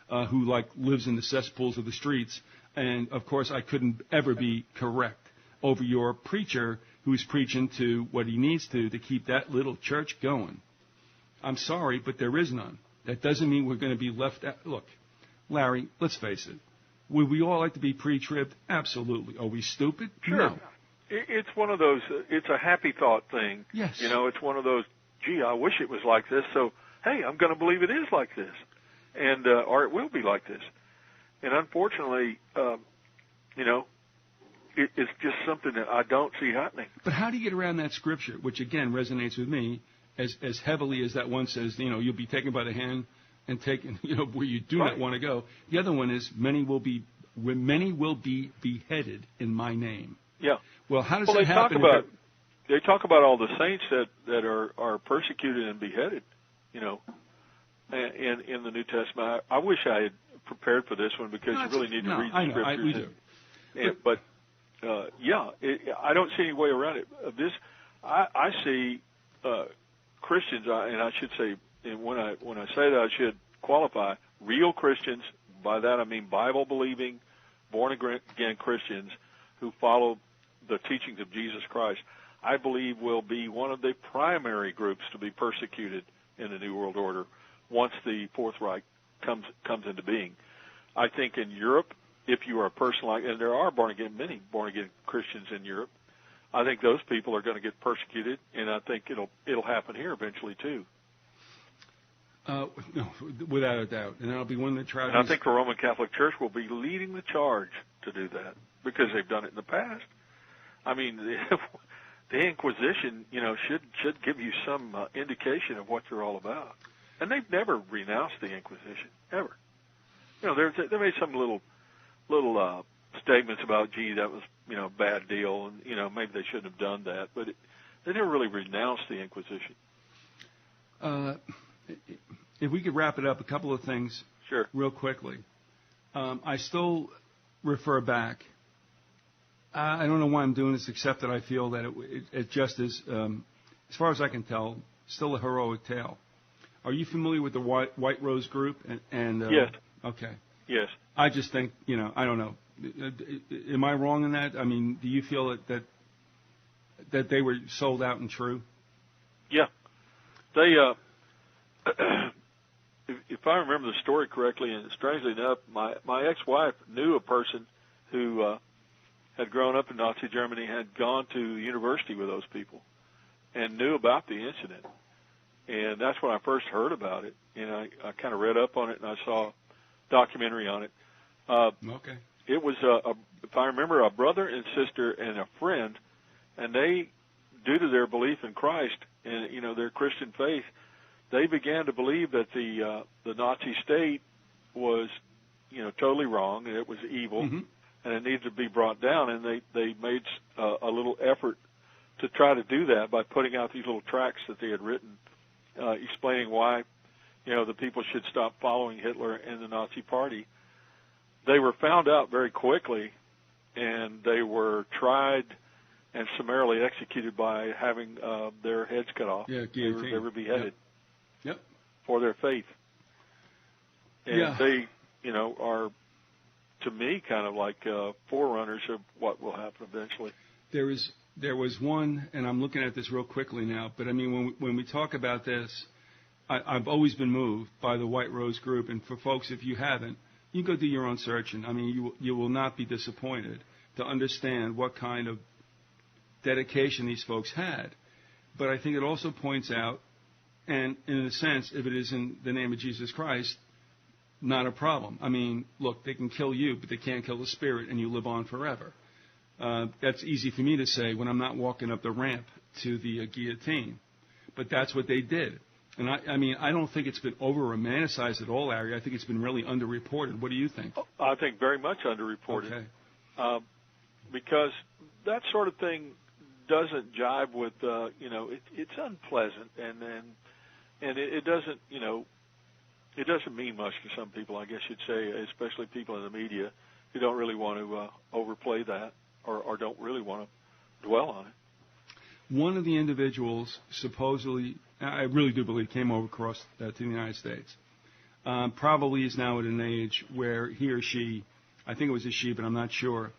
who, lives in the cesspools of the streets. And, of course, I couldn't ever be correct over your preacher who's preaching to what he needs to keep that little church going. I'm sorry, but there is none. That doesn't mean we're going to be left out. Look, Larry, let's face it. Would we all like to be pre-tribbed? Absolutely. Are we stupid? Sure. No. It's one of those, it's a happy thought thing. Yes. It's one of those, gee, I wish it was like this, so, hey, I'm going to believe it is like this. And, or it will be like this. And unfortunately, it's just something that I don't see happening. But how do you get around that scripture, which again resonates with me, as heavily as that one says, you'll be taken by the hand and taken, where you do not want to go. The other one is many will be beheaded in my name. Yeah. Well, how does that happen? they talk about all the saints that are persecuted and beheaded, you know, in the New Testament. I wish I had prepared for this one because you really need to read the scriptures. We do. But I don't see any way around it. I see Christians, and I should say, and when I say that, I should qualify real Christians. By that I mean Bible-believing, born-again Christians who follow the teachings of Jesus Christ. I believe will be one of the primary groups to be persecuted in the New World Order once the Fourth Reich comes into being. I think in Europe, if you are a person like, and there are many born-again Christians in Europe, I think those people are going to get persecuted, and I think it'll happen here eventually too. No, without a doubt, and that'll be one of the tragedies. And I think the Roman Catholic Church will be leading the charge to do that because they've done it in the past. I mean, the Inquisition, you know, should give you some indication of what they're all about. And they've never renounced the Inquisition ever. You know, they made some little statements about, gee, that was, you know, a bad deal, and, you know, maybe they shouldn't have done that, but they never really renounced the Inquisition. If we could wrap it up, a couple of things. Sure. Real quickly. I still refer back. I don't know why I'm doing this, except that I feel that it just is, as far as I can tell, still a heroic tale. Are you familiar with the White Rose Group? Yes. Okay. Yes. I just think, you know, I don't know. Am I wrong in that? I mean, do you feel that they were sold out and true? Yeah. They, if I remember the story correctly, and strangely enough, my ex-wife knew a person who had grown up in Nazi Germany, had gone to university with those people, and knew about the incident. And that's when I first heard about it. And I kind of read up on it, and I saw a documentary on it. Okay. It was, if I remember, a brother and sister and a friend, and they, due to their belief in Christ and, you know, their Christian faith, they began to believe that the Nazi state was, you know, totally wrong, and it was evil, and it needed to be brought down. And they made a little effort to try to do that by putting out these little tracts that they had written, explaining why, you know, the people should stop following Hitler and the Nazi Party. They were found out very quickly, and they were tried and summarily executed by having their heads cut off. Yeah, they were beheaded. Yep. For their faith. And yeah. They, you know, are, to me, kind of like forerunners of what will happen eventually. There was one, and I'm looking at this real quickly now, but I mean, when we talk about this, I've always been moved by the White Rose Group, and for folks, if you haven't, you can go do your own searching. I mean, you will not be disappointed to understand what kind of dedication these folks had. But I think it also points out, and in a sense, if it is in the name of Jesus Christ, not a problem. I mean, look, they can kill you, but they can't kill the spirit, and you live on forever. That's easy for me to say when I'm not walking up the ramp to the guillotine. But that's what they did. And I mean, I don't think it's been over-romanticized at all, Larry. I think it's been really underreported. What do you think? I think very much underreported. Okay. Because that sort of thing doesn't jive with, you know, it's unpleasant, and it doesn't, you know, it doesn't mean much to some people, I guess you'd say, especially people in the media who don't really want to overplay that or don't really want to dwell on it. One of the individuals supposedly, I really do believe, came over across to the United States. Probably is now at an age where he or she, I think it was a she, but I'm not sure,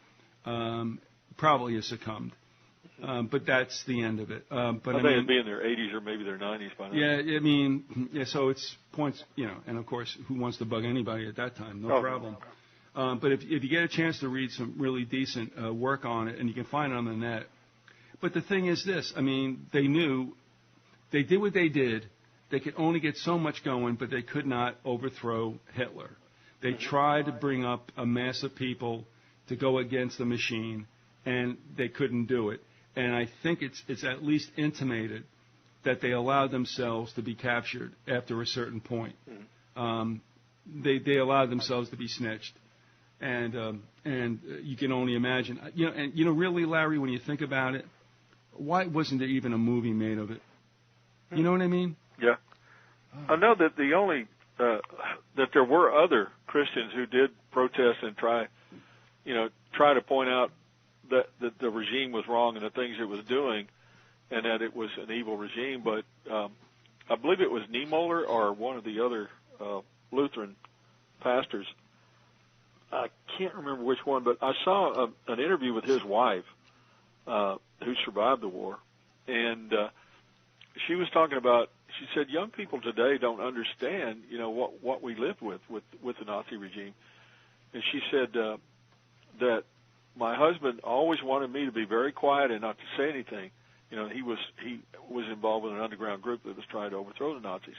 probably has succumbed. But that's the end of it. But they would be in their 80s or maybe their 90s by now. Yeah, I mean, yeah. So it's points, you know, and of course, who wants to bug anybody at that time? No problem. But if you get a chance to read some really decent work on it, and you can find it on the net. But the thing is this: I mean, they knew, they did what they did. They could only get so much going, but they could not overthrow Hitler. They tried to bring up a mass of people to go against the machine, and they couldn't do it. And I think it's at least intimated that they allowed themselves to be captured after a certain point. They allowed themselves to be snitched, and you can only imagine. You know, and you know, really, Larry, when you think about it, why wasn't there even a movie made of it? You know what I mean? Yeah. I know that the only that there were other Christians who did protest and try to point out that the regime was wrong and the things it was doing, and that it was an evil regime. But I believe it was Niemöller or one of the other Lutheran pastors. I can't remember which one, but I saw an interview with his wife, who survived the war, and she was talking about. She said, young people today don't understand, what we lived with the Nazi regime. And she said that my husband always wanted me to be very quiet and not to say anything. He was involved with an underground group that was trying to overthrow the Nazis.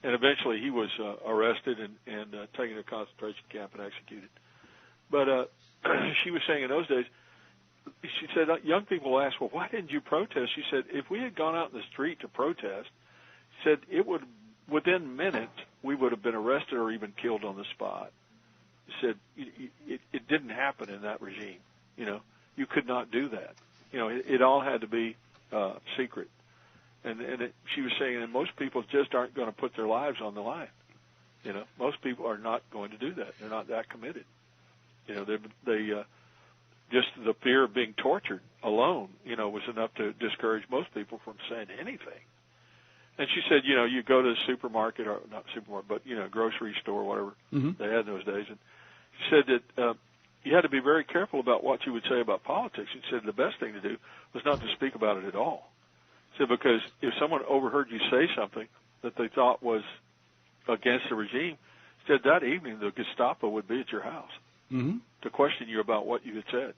And eventually he was arrested and taken to a concentration camp and executed. But she was saying in those days, she said, young people ask, well, why didn't you protest? She said, if we had gone out in the street to protest, said it would, within minutes, we would have been arrested or even killed on the spot. He said it didn't happen in that regime. You could not do that. It all had to be secret. And she was saying, and most people just aren't going to put their lives on the line. Most people are not going to do that. They're not that committed. They just the fear of being tortured alone, was enough to discourage most people from saying anything. And she said, you go to the supermarket, or not supermarket, but, grocery store, whatever they had in those days. And she said that you had to be very careful about what you would say about politics. She said the best thing to do was not to speak about it at all. She said because if someone overheard you say something that they thought was against the regime, she said that evening the Gestapo would be at your house to question you about what you had said.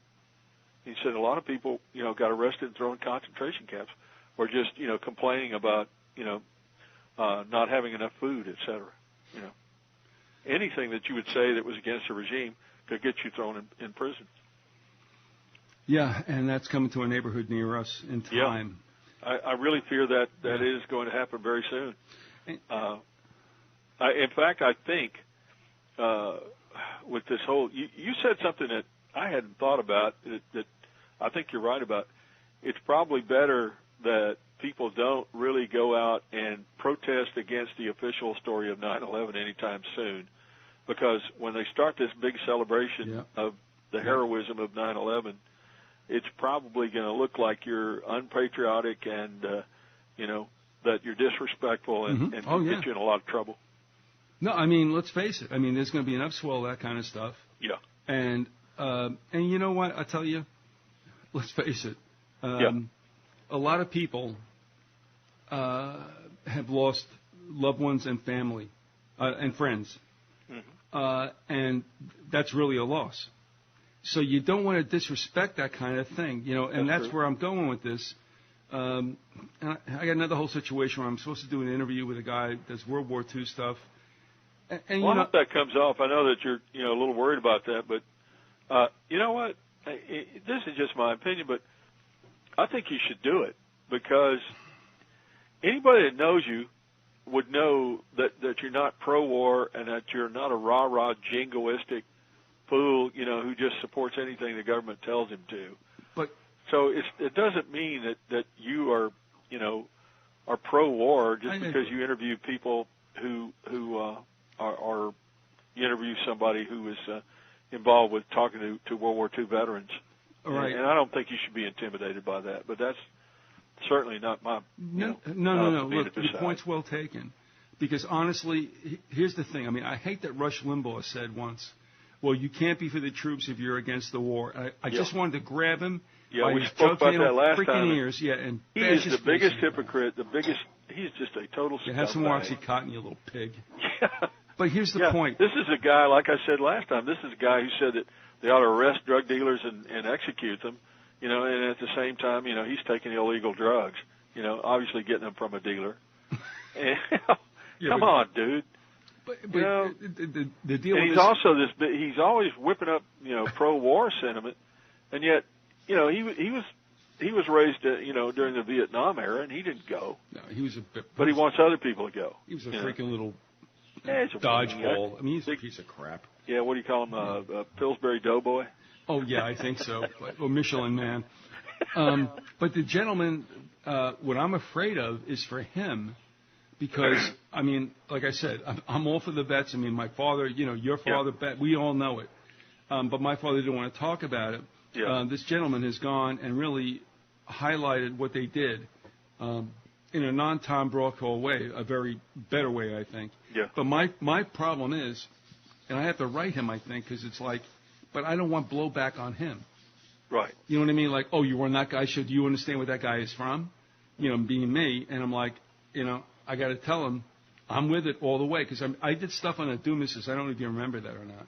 He said a lot of people, got arrested and thrown in concentration camps or just, complaining about, not having enough food, et cetera. Anything that you would say that was against the regime could get you thrown in prison. Yeah, and that's coming to a neighborhood near us in time. Yeah. I really fear that is going to happen very soon. In fact, I think with this whole, you said something that I hadn't thought about that I think you're right about. It's probably better that people don't really go out and protest against the official story of 9/11 anytime soon, because when they start this big celebration of the heroism of 9/11, it's probably going to look like you're unpatriotic and that you're disrespectful and get you in a lot of trouble. No, I mean, let's face it. I mean, there's going to be enough swell of that kind of stuff. Yeah. And you know what? I tell you, let's face it. A lot of people have lost loved ones and family and friends, and that's really a loss. So you don't want to disrespect that kind of thing, and that's where I'm going with this. And I got another whole situation where I'm supposed to do an interview with a guy that does World War II stuff. And I hope that comes off. I know that you're a little worried about that, but you know what? This is just my opinion, but I think you should do it because anybody that knows you would know that you're not pro-war and that you're not a rah-rah jingoistic fool, who just supports anything the government tells him to. But so it doesn't mean that you are pro-war just because you interview people who are you interview somebody who is involved with talking to World War II veterans. Right. And I don't think you should be intimidated by that, but that's certainly not my. No. Look, your point's well taken. Because honestly, here's the thing. I mean, I hate that Rush Limbaugh said once, well, you can't be for the troops if you're against the war. I just wanted to grab him by we his spoke about that last time. Ears, and he is the biggest hypocrite, he's just a total scumbag. Have some more Oxycontin, you little pig. But here's the point. This is a guy, like I said last time, this is a guy who said that they ought to arrest drug dealers and execute them, and at the same time, he's taking illegal drugs, obviously getting them from a dealer. And, come on, dude. But the deal and with he's also he's always whipping up, pro-war sentiment, and yet, he was raised, during the Vietnam era, and he didn't go. No, he was but he wants other people to go. He was a freaking little dodgeball. I mean, he's a piece of crap. Yeah, what do you call him? Pillsbury Doughboy? Oh, yeah, I think so. Or Michelin Man. But the gentleman, what I'm afraid of is for him, because, I mean, like I said, I'm all for the vets. I mean, my father, your father, bet, we all know it. But my father didn't want to talk about it. Yeah. This gentleman has gone and really highlighted what they did in a non-Tom Brokaw way, a very better way, I think. Yeah. But my problem is, and I have to write him, I think, because it's like, but I don't want blowback on him. Right. You know what I mean? Like, oh, you were on that guy show. Do you understand where that guy is from? Being me. And I'm like, I got to tell him I'm with it all the way, because I did stuff on the Doomises. I don't know if you remember that or not.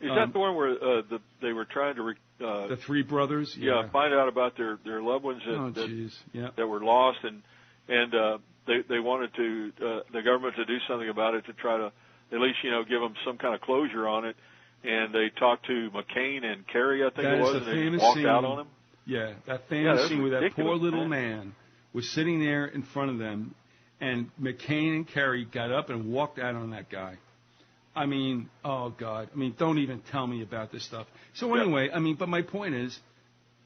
Is that the one where they were trying to the three brothers? Yeah, find out about their loved ones that were lost, and they wanted to the government to do something about it to try to at least give them some kind of closure on it. And they talked to McCain and Kerry, I think it was, and they walked out on him. Yeah, that famous scene where that poor little man was sitting there in front of them, and McCain and Kerry got up and walked out on that guy. I mean, oh, God. I mean, don't even tell me about this stuff. So anyway, but my point is,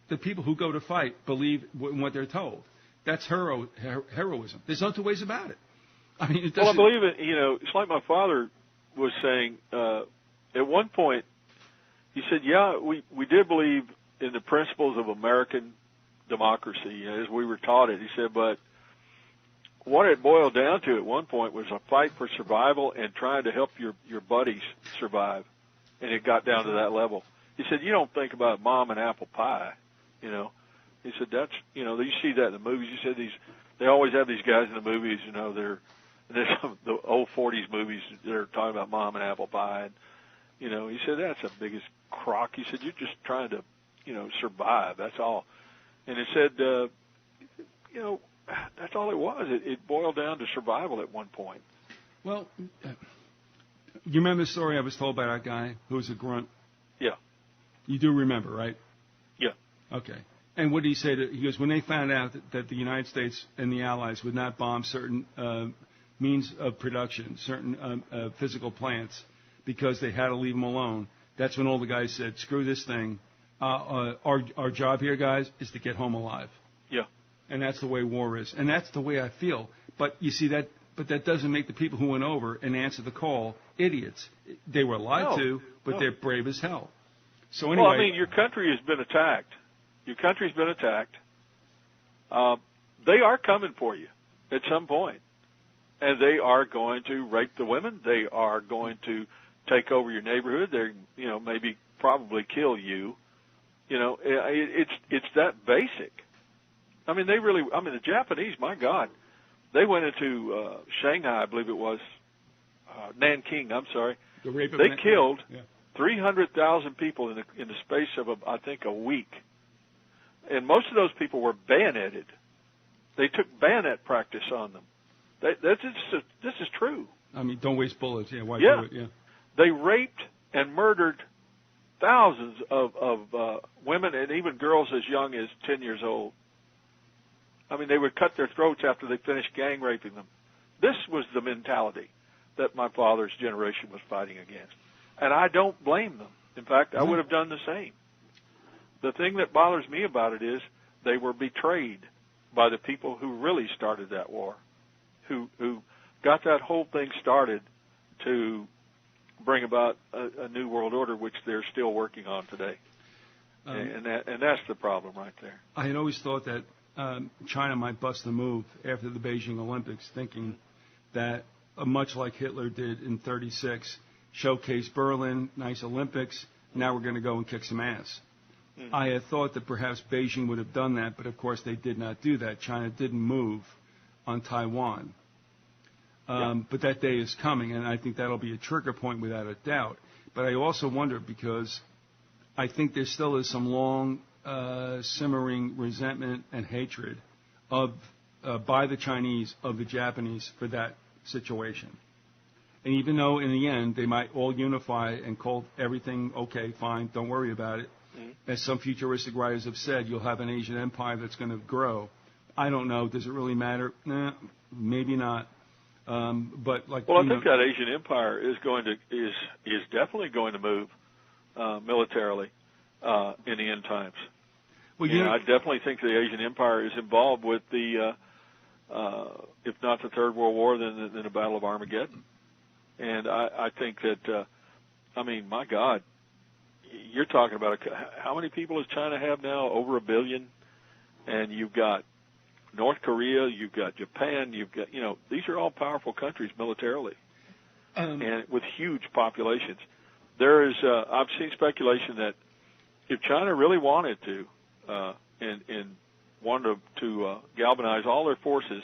the people who go to fight believe in what they're told. That's heroism. There's no two ways about it. I mean, it doesn't... Well, I believe it. It's like my father was saying, at one point, he said, we did believe in the principles of American democracy as we were taught it. He said, but what it boiled down to at one point was a fight for survival and trying to help your buddies survive. And it got down to that level. He said, you don't think about mom and apple pie, He said, that's, you see that in the movies. He said they always have these guys in the movies, there's the old 40s movies that are talking about mom and apple pie. And, he said, that's the biggest crock. He said, you're just trying to, survive. That's all. And he said, that's all it was. It boiled down to survival at one point. Well, you remember the story I was told by that guy who was a grunt? Yeah. You do remember, right? Yeah. Okay. And what did he say? He goes, when they found out that the United States and the Allies would not bomb certain means of production, certain physical plants, because they had to leave them alone, that's when all the guys said, screw this thing. Our job here, guys, is to get home alive. Yeah. And that's the way war is. And that's the way I feel. But you see that, but that doesn't make the people who went over and answered the call idiots. They were lied to, but they're brave as hell. So anyway. Well, your country has been attacked. Your country's been attacked. They are coming for you at some point. And they are going to rape the women. They are going to take over your neighborhood. They're, maybe probably kill you. It's that basic. The Japanese, my God, they went into Shanghai, I believe it was, Nanking, I'm sorry. They killed 300,000 people in the space of, I think, a week. And most of those people were bayoneted. They took bayonet practice on them. This is true. Don't waste bullets. Yeah, why do it? Yeah. They raped and murdered thousands of women and even girls as young as 10 years old. They would cut their throats after they finished gang raping them. This was the mentality that my father's generation was fighting against. And I don't blame them. In fact, I would have done the same. The thing that bothers me about it is they were betrayed by the people who really started that war, who got that whole thing started to bring about a new world order, which they're still working on today. And that's the problem right there. I had always thought that China might bust a move after the Beijing Olympics, thinking that much like Hitler did in '36, showcase Berlin, nice Olympics, now we're going to go and kick some ass. Mm-hmm. I had thought that perhaps Beijing would have done that, but of course they did not do that. China didn't move on Taiwan. But that day is coming, and I think that'll be a trigger point without a doubt. But I also wonder, because I think there still is some long simmering resentment and hatred by the Chinese of the Japanese for that situation. And even though in the end they might all unify and call everything okay, fine, don't worry about it, as some futuristic writers have said, you'll have an Asian empire that's going to grow. I don't know. Does it really matter? Nah, maybe not. But like, I think that Asian empire is definitely going to move militarily in the end times. Well, I definitely think the Asian Empire is involved with the, if not the Third World War, then the Battle of Armageddon. And I think that, my God, you're talking about how many people does China have now? Over 1 billion. And you've got North Korea, you've got Japan, you've got, these are all powerful countries militarily, and with huge populations. There is, I've seen speculation that if China really wanted to, and wanted to galvanize all their forces,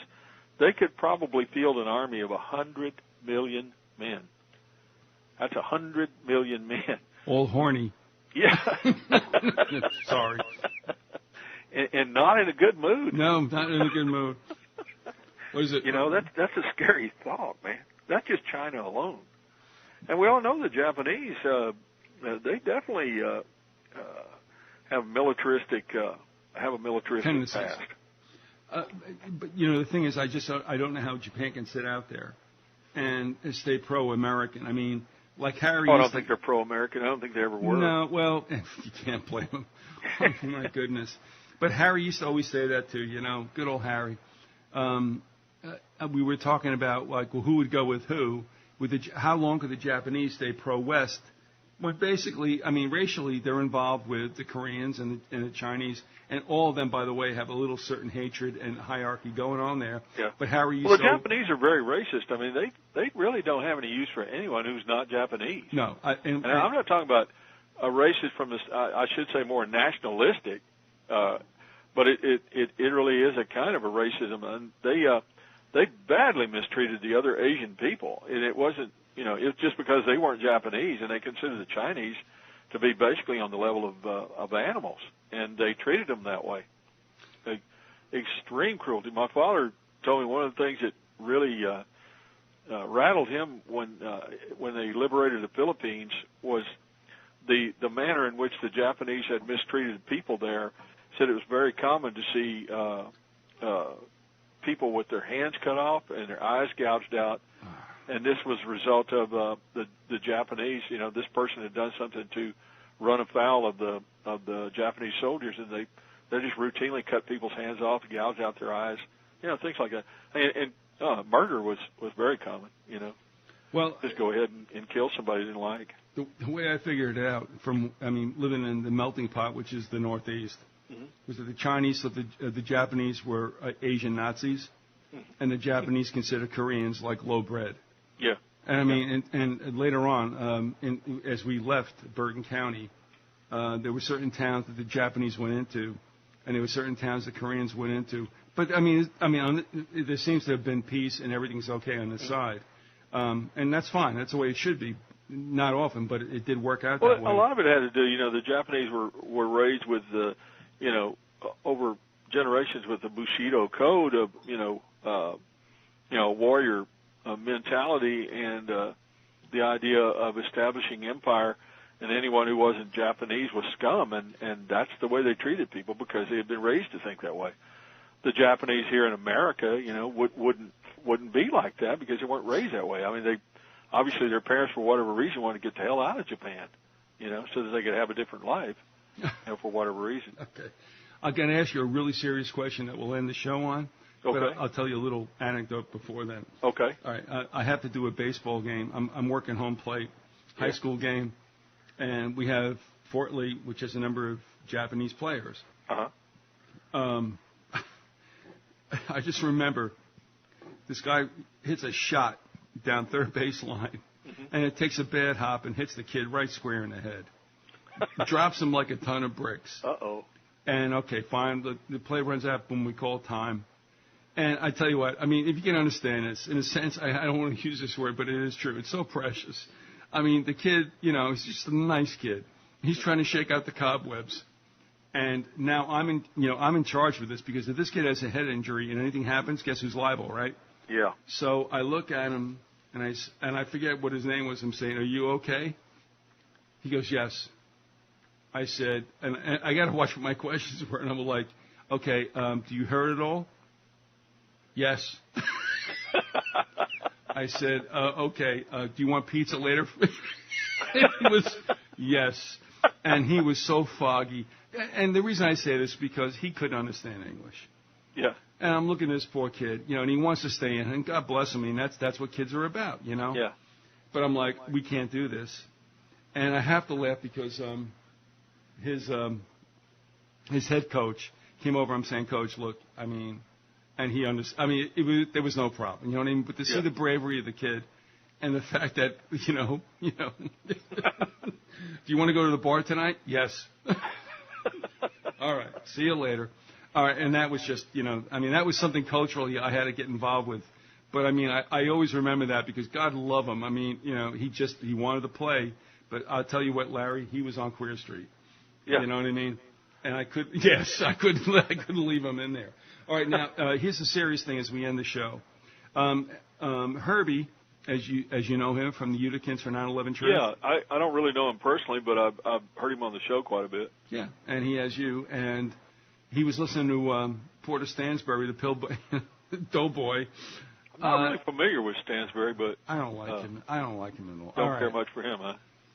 they could probably field an army of 100 million men. That's 100 million men. All horny. Yeah. Sorry. And not in a good mood. No, not in a good mood. What is it? That's a scary thought, man. That's just China alone. And we all know the Japanese, they definitely have a militaristic tendencies. past. But the thing is, I don't know how Japan can sit out there and stay pro-American. I mean, like Harry. I don't think they're pro-American. I don't think they ever were. No, well, you can't blame them. Oh, my goodness. But Harry used to always say that too. Good old Harry. We were talking about who would go with who. How long could the Japanese stay pro-West? When basically, racially, they're involved with the Koreans and the Chinese, and all of them, by the way, have a little certain hatred and hierarchy going on there. Yeah. But Harry used the Japanese are very racist. They really don't have any use for anyone who's not Japanese. No, and I'm not talking about a racist from this. I should say more nationalistic, but it really is a kind of a racism, and they badly mistreated the other Asian people, and it wasn't. It was just because they weren't Japanese, and they considered the Chinese to be basically on the level of animals, and they treated them that way. Extreme cruelty. My father told me one of the things that really rattled him when they liberated the Philippines was the manner in which the Japanese had mistreated people there. Said it was very common to see people with their hands cut off and their eyes gouged out. And this was a result of the Japanese. This person had done something to run afoul of the Japanese soldiers, and they just routinely cut people's hands off, gouge out their eyes, things like that. And murder was very common. Well, just go ahead and kill somebody you didn't like. The way I figured it out living in the melting pot, which is the Northeast, was that the Chinese, the Japanese were Asian Nazis, and the Japanese considered Koreans like low bred. Yeah. And and later on, as we left Bergen County, there were certain towns that the Japanese went into, and there were certain towns the Koreans went into. But there seems to have been peace and everything's okay on this side, and that's fine. That's the way it should be. Not often, but it did work out that way. Well, a lot of it had to do. The Japanese were raised with over generations with the Bushido code of warrior mentality and the idea of establishing empire, and anyone who wasn't Japanese was scum, and that's the way they treated people because they had been raised to think that way. The Japanese here in America, wouldn't be like that because they weren't raised that way. Obviously their parents, for whatever reason, wanted to get the hell out of Japan, so that they could have a different life, for whatever reason. Okay. I'm going to ask you a really serious question that we'll end the show on. Okay. But I'll tell you a little anecdote before then. Okay. All right. I have to do a baseball game. I'm working home plate, high school game, and we have Fort Lee, which has a number of Japanese players. Uh-huh. I just remember this guy hits a shot down third baseline, and it takes a bad hop and hits the kid right square in the head. Drops him like a ton of bricks. Uh-oh. And, okay, fine. The play runs out when we call time. And I tell you what, if you can understand this, in a sense, I don't want to use this word, but it is true. It's so precious. The kid, he's just a nice kid. He's trying to shake out the cobwebs. And now I'm in charge with this because if this kid has a head injury and anything happens, guess who's liable, right? Yeah. So I look at him and I forget what his name was. I'm saying, "Are you okay?" He goes, "Yes." I said, and I got to watch what my questions were, and I'm like, "Okay, do you hurt at all?" "Yes." I said, "Okay, do you want pizza later?" It was yes. And he was so foggy. And the reason I say this is because he couldn't understand English. Yeah. And I'm looking at this poor kid, and he wants to stay in, and God bless him. I mean, that's what kids are about, Yeah. But I'm like, we can't do this. And I have to laugh because his head coach came over. I'm saying, Coach, look, I mean, and he understood. I mean, there was no problem, you know what I mean? But to see the bravery of the kid and the fact that, do you want to go to the bar tonight? Yes. All right. See you later. All right. And that was just, that was something culturally I had to get involved with. But, I mean, I always remember that because God love him. I mean, he wanted to play. But I'll tell you what, Larry, he was on Queer Street. Yeah. You know what I mean? And I couldn't leave him in there. All right, now here's the serious thing as we end the show. Herbie, as you know him from the Uticans for 9/11 Truth. Yeah, I don't really know him personally, but I've heard him on the show quite a bit. Yeah, and he has you, and he was listening to Porter Stansbury, the Doughboy. I'm not really familiar with Stansbury, but I don't like him. I don't like him at all. Don't care much for him, huh?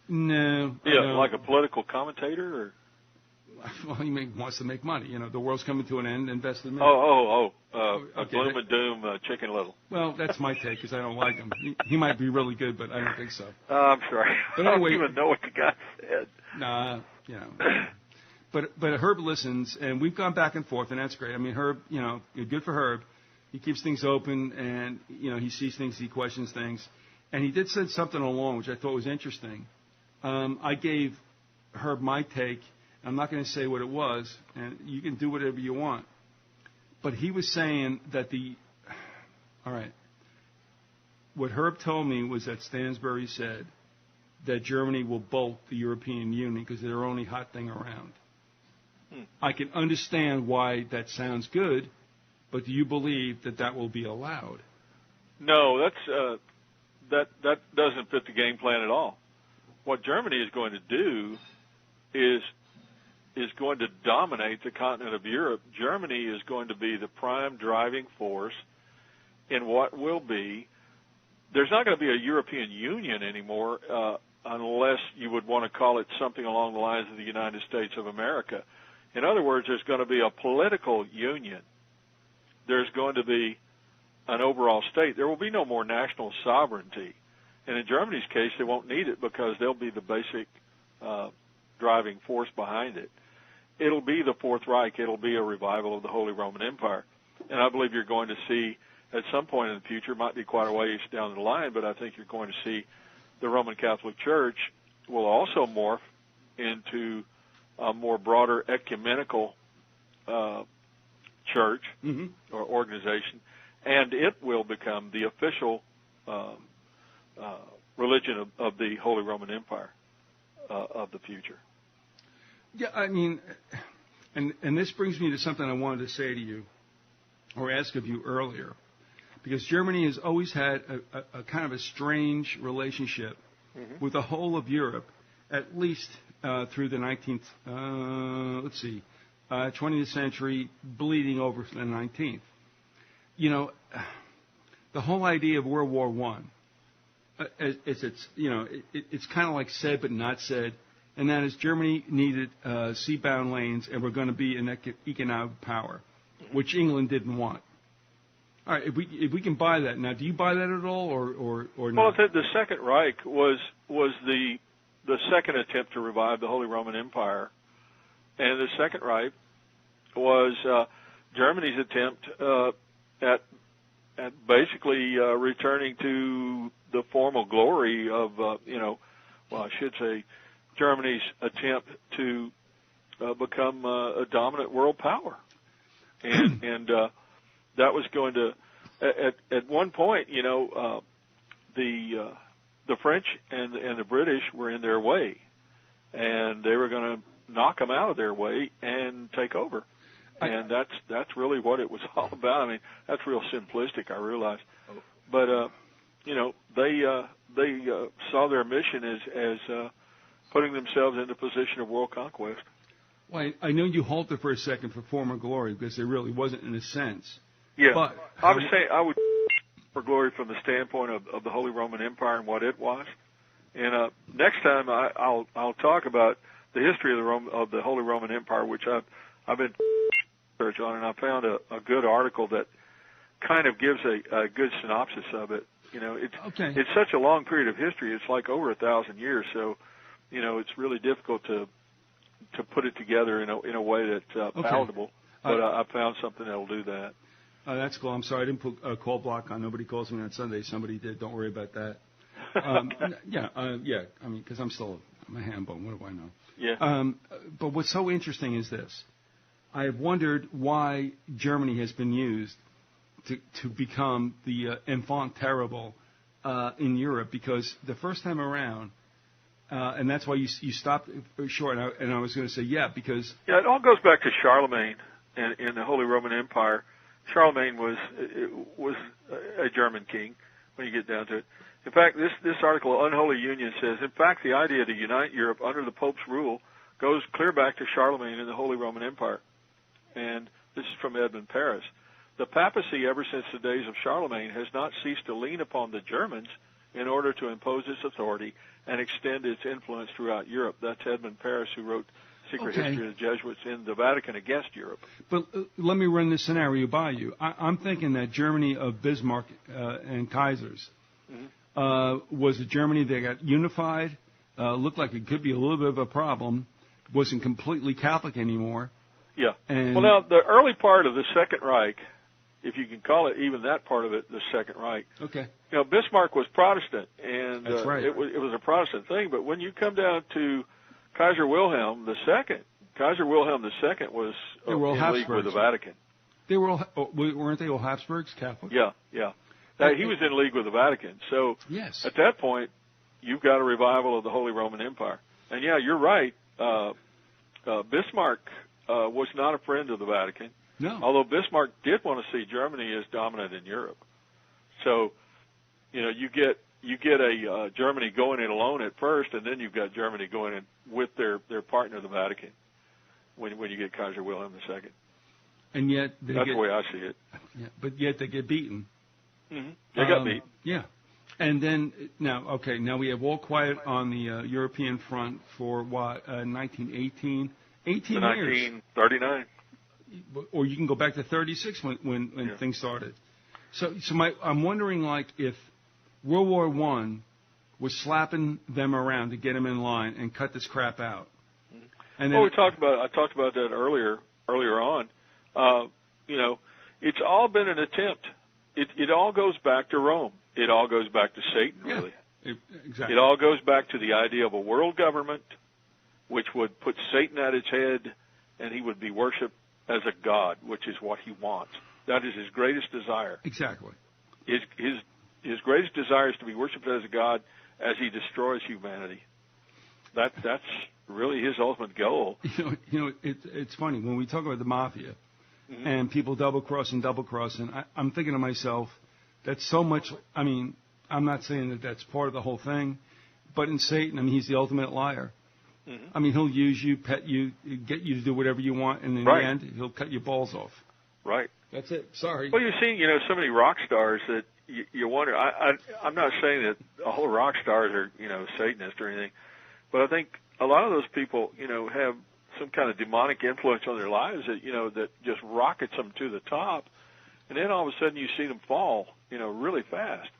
No. Yeah, like a political commentator, or? Well, he wants to make money. The world's coming to an end. Invest in me. A gloom and doom, Chicken Little. Well, that's my take because I don't like him. He might be really good, but I don't think so. I'm sorry. But I anyway, don't even know what the guy said. Nah, But Herb listens, and we've gone back and forth, and that's great. I mean, Herb, good for Herb. He keeps things open, and he sees things, he questions things, and he did say something along which I thought was interesting. I gave Herb my take. I'm not going to say what it was, and you can do whatever you want. But he was saying that all right, what Herb told me was that Stansbury said that Germany will bolt the European Union because they're the only hot thing around. I can understand why that sounds good, but do you believe that will be allowed? No, that doesn't fit the game plan at all. What Germany is going to do is going to dominate the continent of Europe. Germany is going to be the prime driving force in what will be. There's not going to be a European Union anymore unless you would want to call it something along the lines of the United States of America. In other words, there's going to be a political union. There's going to be an overall state. There will be no more national sovereignty. And in Germany's case, they won't need it because they'll be the basic driving force behind it. It'll be the Fourth Reich. It'll be a revival of the Holy Roman Empire. And I believe you're going to see at some point in the future, might be quite a ways down the line, but I think you're going to see the Roman Catholic Church will also morph into a more broader ecumenical church or organization, and it will become the official religion of the Holy Roman Empire of the future. Yeah, I mean, and this brings me to something I wanted to say to you or ask of you earlier, because Germany has always had a kind of a strange relationship with the whole of Europe, at least through the 20th century, bleeding over to the 19th. The whole idea of World War I, it's kind of like said but not said, and that is Germany needed seabound lanes and we're going to be an economic power, which England didn't want. All right, if we can buy that now, do you buy that at all, or not? Well, the Second Reich was the second attempt to revive the Holy Roman Empire, and the Second Reich was Germany's attempt at basically returning to the formal glory of I should say Germany's attempt to become a dominant world power, and that was going to, at one point, the French and the British were in their way, and they were going to knock them out of their way and take over. And that's really what it was all about. I mean, that's real simplistic, I realize, but they saw their mission as putting themselves in the position of world conquest. Well, I know you halted for a second for former glory because there really wasn't, in a sense. Yeah, but I would say I would for glory from the standpoint of the Holy Roman Empire and what it was. And next time I'll talk about the history of the Holy Roman Empire, which I've been research on, and I found a good article that kind of gives a good synopsis of it. It's such a long period of history. It's like over 1,000 years. So, it's really difficult to put it together in a way that's palatable. But I found something that'll do that. That's cool. I'm sorry I didn't put a call block on. Nobody calls me on Sunday. Somebody did. Don't worry about that. Yeah. I mean, because I'm a ham bone. What do I know? Yeah. But what's so interesting is this. I have wondered why Germany has been used to become the enfant terrible in Europe, because the first time around, and that's why you stopped short. And I was going to say, because it all goes back to Charlemagne in the Holy Roman Empire. Charlemagne was a German king when you get down to it. In fact, this article, Unholy Union, says, in fact, the idea to unite Europe under the Pope's rule goes clear back to Charlemagne in the Holy Roman Empire. And this is from Edmund Paris. The papacy, ever since the days of Charlemagne, has not ceased to lean upon the Germans in order to impose its authority and extend its influence throughout Europe. That's Edmund Paris, who wrote Secret History of the Jesuits in the Vatican against Europe. But let me run this scenario by you. I'm thinking that Germany of Bismarck and Kaisers was a Germany that got unified, looked like it could be a little bit of a problem, wasn't completely Catholic anymore. Yeah. And well, now, the early part of the Second Reich, if you can call it even that part of it, the Second Reich. Okay. Bismarck was Protestant, and That's right. it was a Protestant thing. But when you come down to Kaiser Wilhelm II, Kaiser Wilhelm II was in league with the Vatican. They were weren't they all Habsburgs, Catholic? Yeah. He was in league with the Vatican. So yes. At that point, you've got a revival of the Holy Roman Empire. And you're right. Bismarck was not a friend of the Vatican. No. Although Bismarck did want to see Germany as dominant in Europe. So, you get a Germany going in alone at first, and then you've got Germany going in with their partner, the Vatican, when you get Kaiser Wilhelm II. And yet that's the way I see it. Yeah, but yet they get beaten. Mm-hmm. They got beat. Yeah. And then now we have all quiet on the European front for what 1918, 18 years. 1939. Or you can go back to 36 when things started. So I'm wondering, like, if World War I was slapping them around to get them in line and cut this crap out. And then I talked about that earlier on. It's all been an attempt. It all goes back to Rome. It all goes back to Satan, really. Exactly. It all goes back to the idea of a world government which would put Satan at its head, and he would be worshipped as a god, which is what he wants. That is his greatest desire. Exactly. His greatest desire is to be worshipped as a god as he destroys humanity. That's really his ultimate goal. It's funny when we talk about the mafia and people double cross and I'm thinking to myself, that's so much. I mean, I'm not saying that that's part of the whole thing, but in Satan, I mean, he's the ultimate liar. Mm-hmm. I mean, he'll use you, pet you, get you to do whatever you want, and in the end, he'll cut your balls off. Right. That's it. Sorry. Well, you've seen, so many rock stars that you wonder. I'm not saying that all the rock stars are, Satanists or anything, but I think a lot of those people, have some kind of demonic influence on their lives that, that just rockets them to the top, and then all of a sudden you see them fall, really fast.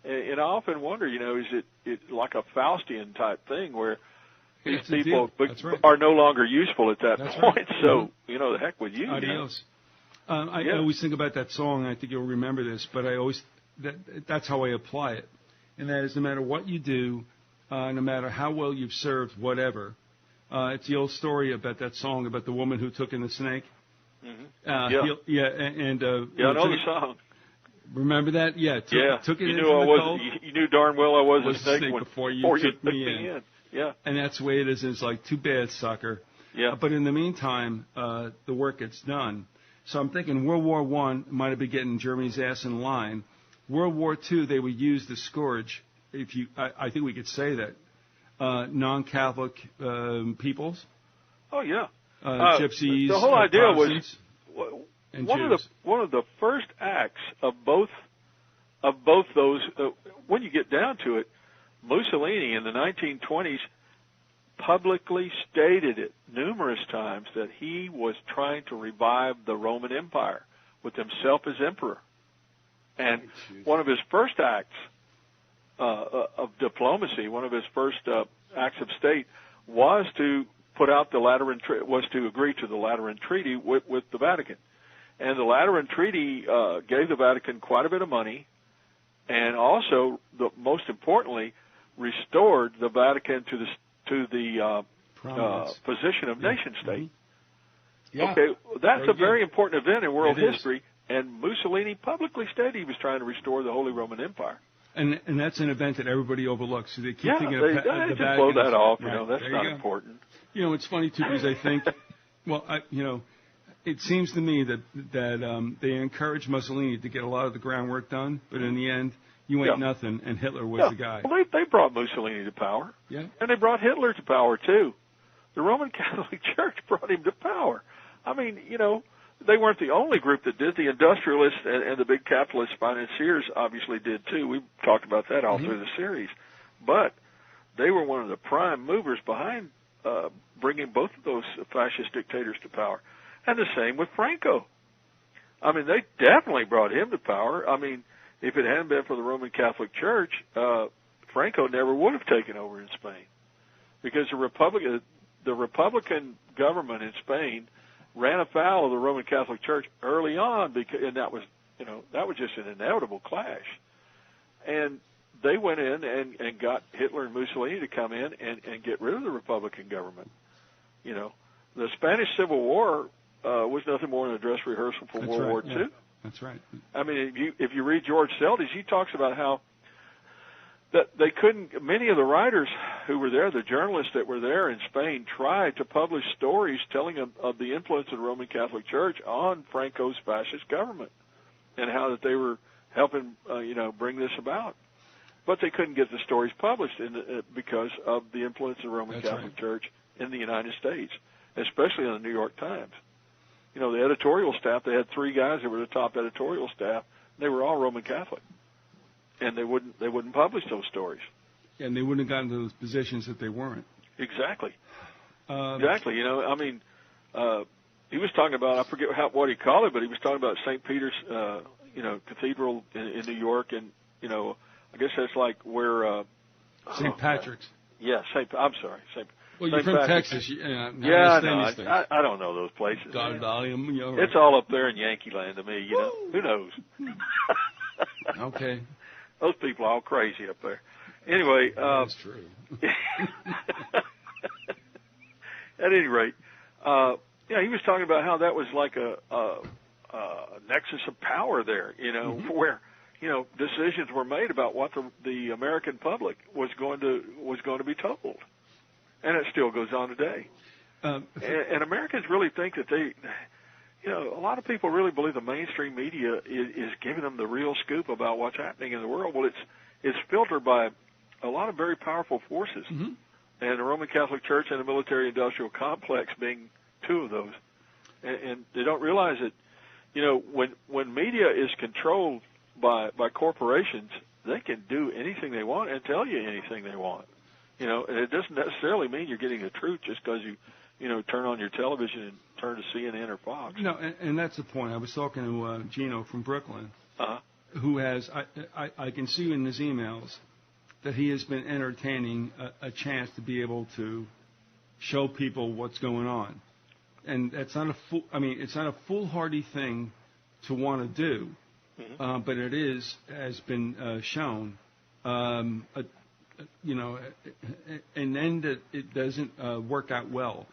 And I often wonder, is it like a Faustian type thing where these people are no longer useful at that point? Right. So, the heck with you. Adios. I always think about that song, and I think you'll remember this, but that's how I apply it. And that is, no matter what you do, no matter how well you've served, whatever, it's the old story about that song about the woman who took in the snake. Mm-hmm. I know the song. Remember that? Yeah. Took it in You knew darn well I was a snake before you took me in. Yeah. And that's the way it is. It's like, too bad, sucker. Yeah. But in the meantime, the work gets done. So I'm thinking World War I might have been getting Germany's ass in line. World War II, they would use the scourge. I think we could say that non-Catholic peoples. Oh yeah. Gypsies. The whole idea was one of the first acts of both those. When you get down to it, Mussolini in the 1920s publicly stated it numerous times that he was trying to revive the Roman Empire with himself as emperor. And one of his first acts of diplomacy, one of his first acts of state, was to put out the Lateran was to agree to the Lateran Treaty with the Vatican. And the Lateran Treaty gave the Vatican quite a bit of money, and also, most importantly, restored the Vatican to the position of nation state. Mm-hmm. Yeah. Okay, that's a very important event in world history, and Mussolini publicly stated he was trying to restore the Holy Roman Empire. And that's an event that everybody overlooks. So they keep thinking they of the just Vatican. blow that off. Right. That's not important. It's funny too, because I think, it seems to me that they encouraged Mussolini to get a lot of the groundwork done, but in the end, you ain't nothing, and Hitler was the guy. Well, they brought Mussolini to power. Yeah. And they brought Hitler to power, too. The Roman Catholic Church brought him to power. I mean, they weren't the only group that did. The industrialists and the big capitalist financiers obviously did, too. We've talked about that all through the series. But they were one of the prime movers behind bringing both of those fascist dictators to power. And the same with Franco. I mean, they definitely brought him to power. I mean, if it hadn't been for the Roman Catholic Church, Franco never would have taken over in Spain, because the Republican government in Spain ran afoul of the Roman Catholic Church early on, and that was just an inevitable clash. And they went in and got Hitler and Mussolini to come in and get rid of the Republican government. The Spanish Civil War was nothing more than a dress rehearsal for World War II. That's right. I mean, if you read George Seldes, he talks about how that they couldn't. Many of the writers who were there, the journalists that were there in Spain, tried to publish stories telling of the influence of the Roman Catholic Church on Franco's fascist government and how that they were helping, bring this about. But they couldn't get the stories published because of the influence of the Roman Catholic Church in the United States, especially in the New York Times. The editorial staff, they had 3 guys that were the top editorial staff. They were all Roman Catholic, and they wouldn't publish those stories. And they wouldn't have gotten to those positions if they weren't. Exactly. Exactly. He was talking about, I forget what he called it, but he was talking about St. Peter's, Cathedral in New York, and I guess that's like where St. Patrick's. Yeah, I'm sorry, St. Well, you're from Texas. I know. I don't know those places. It's all up there in Yankee Land to me. Who knows? Okay. Those people are all crazy up there. Anyway, that's true. At any rate, he was talking about how that was like a nexus of power there. Where decisions were made about what the American public was going to be told. And it still goes on today. And Americans really think that a lot of people really believe the mainstream media is giving them the real scoop about what's happening in the world. Well, it's filtered by a lot of very powerful forces, and the Roman Catholic Church and the military-industrial complex being 2 of those. And they don't realize that, when media is controlled by corporations, they can do anything they want and tell you anything they want. And it doesn't necessarily mean you're getting the truth just because you turn on your television and turn to CNN or Fox. And that's the point. I was talking to Gino from Brooklyn, who has, I can see in his emails that he has been entertaining a chance to be able to show people what's going on. And that's not it's not a foolhardy thing to want to do, but it has been shown. And then that it doesn't work out well.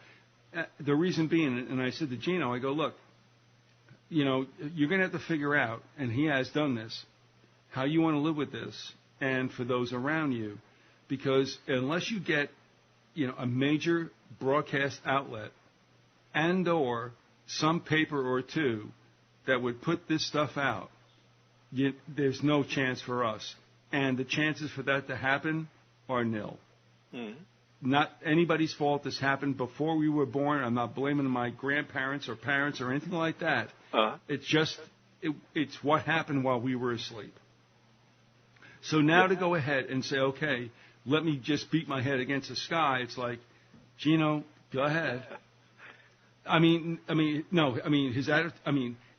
The reason being, and I said to Gino, I go, look, you're going to have to figure out, and he has done this, how you want to live with this, and for those around you, because unless you get, a major broadcast outlet and/or some paper or 2 that would put this stuff out, there's no chance for us. And the chances for that to happen are nil. Not anybody's fault. This happened before we were born. I'm not blaming my grandparents or parents or anything like that. It's just, it's what happened while we were asleep. So now to go ahead and say, okay, let me just beat my head against the sky, it's like, Gino, go ahead.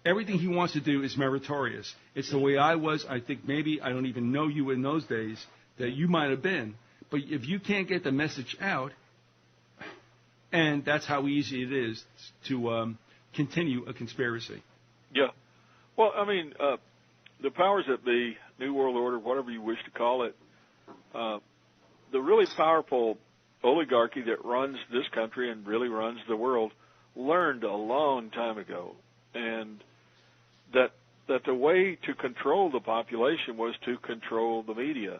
Everything he wants to do is meritorious. It's the way I was. I think maybe I don't even know you in those days that you might have been. But if you can't get the message out, and that's how easy it is to continue a conspiracy. Yeah. Well, the powers that be, New World Order, whatever you wish to call it, the really powerful oligarchy that runs this country and really runs the world learned a long time ago, and that the way to control the population was to control the media.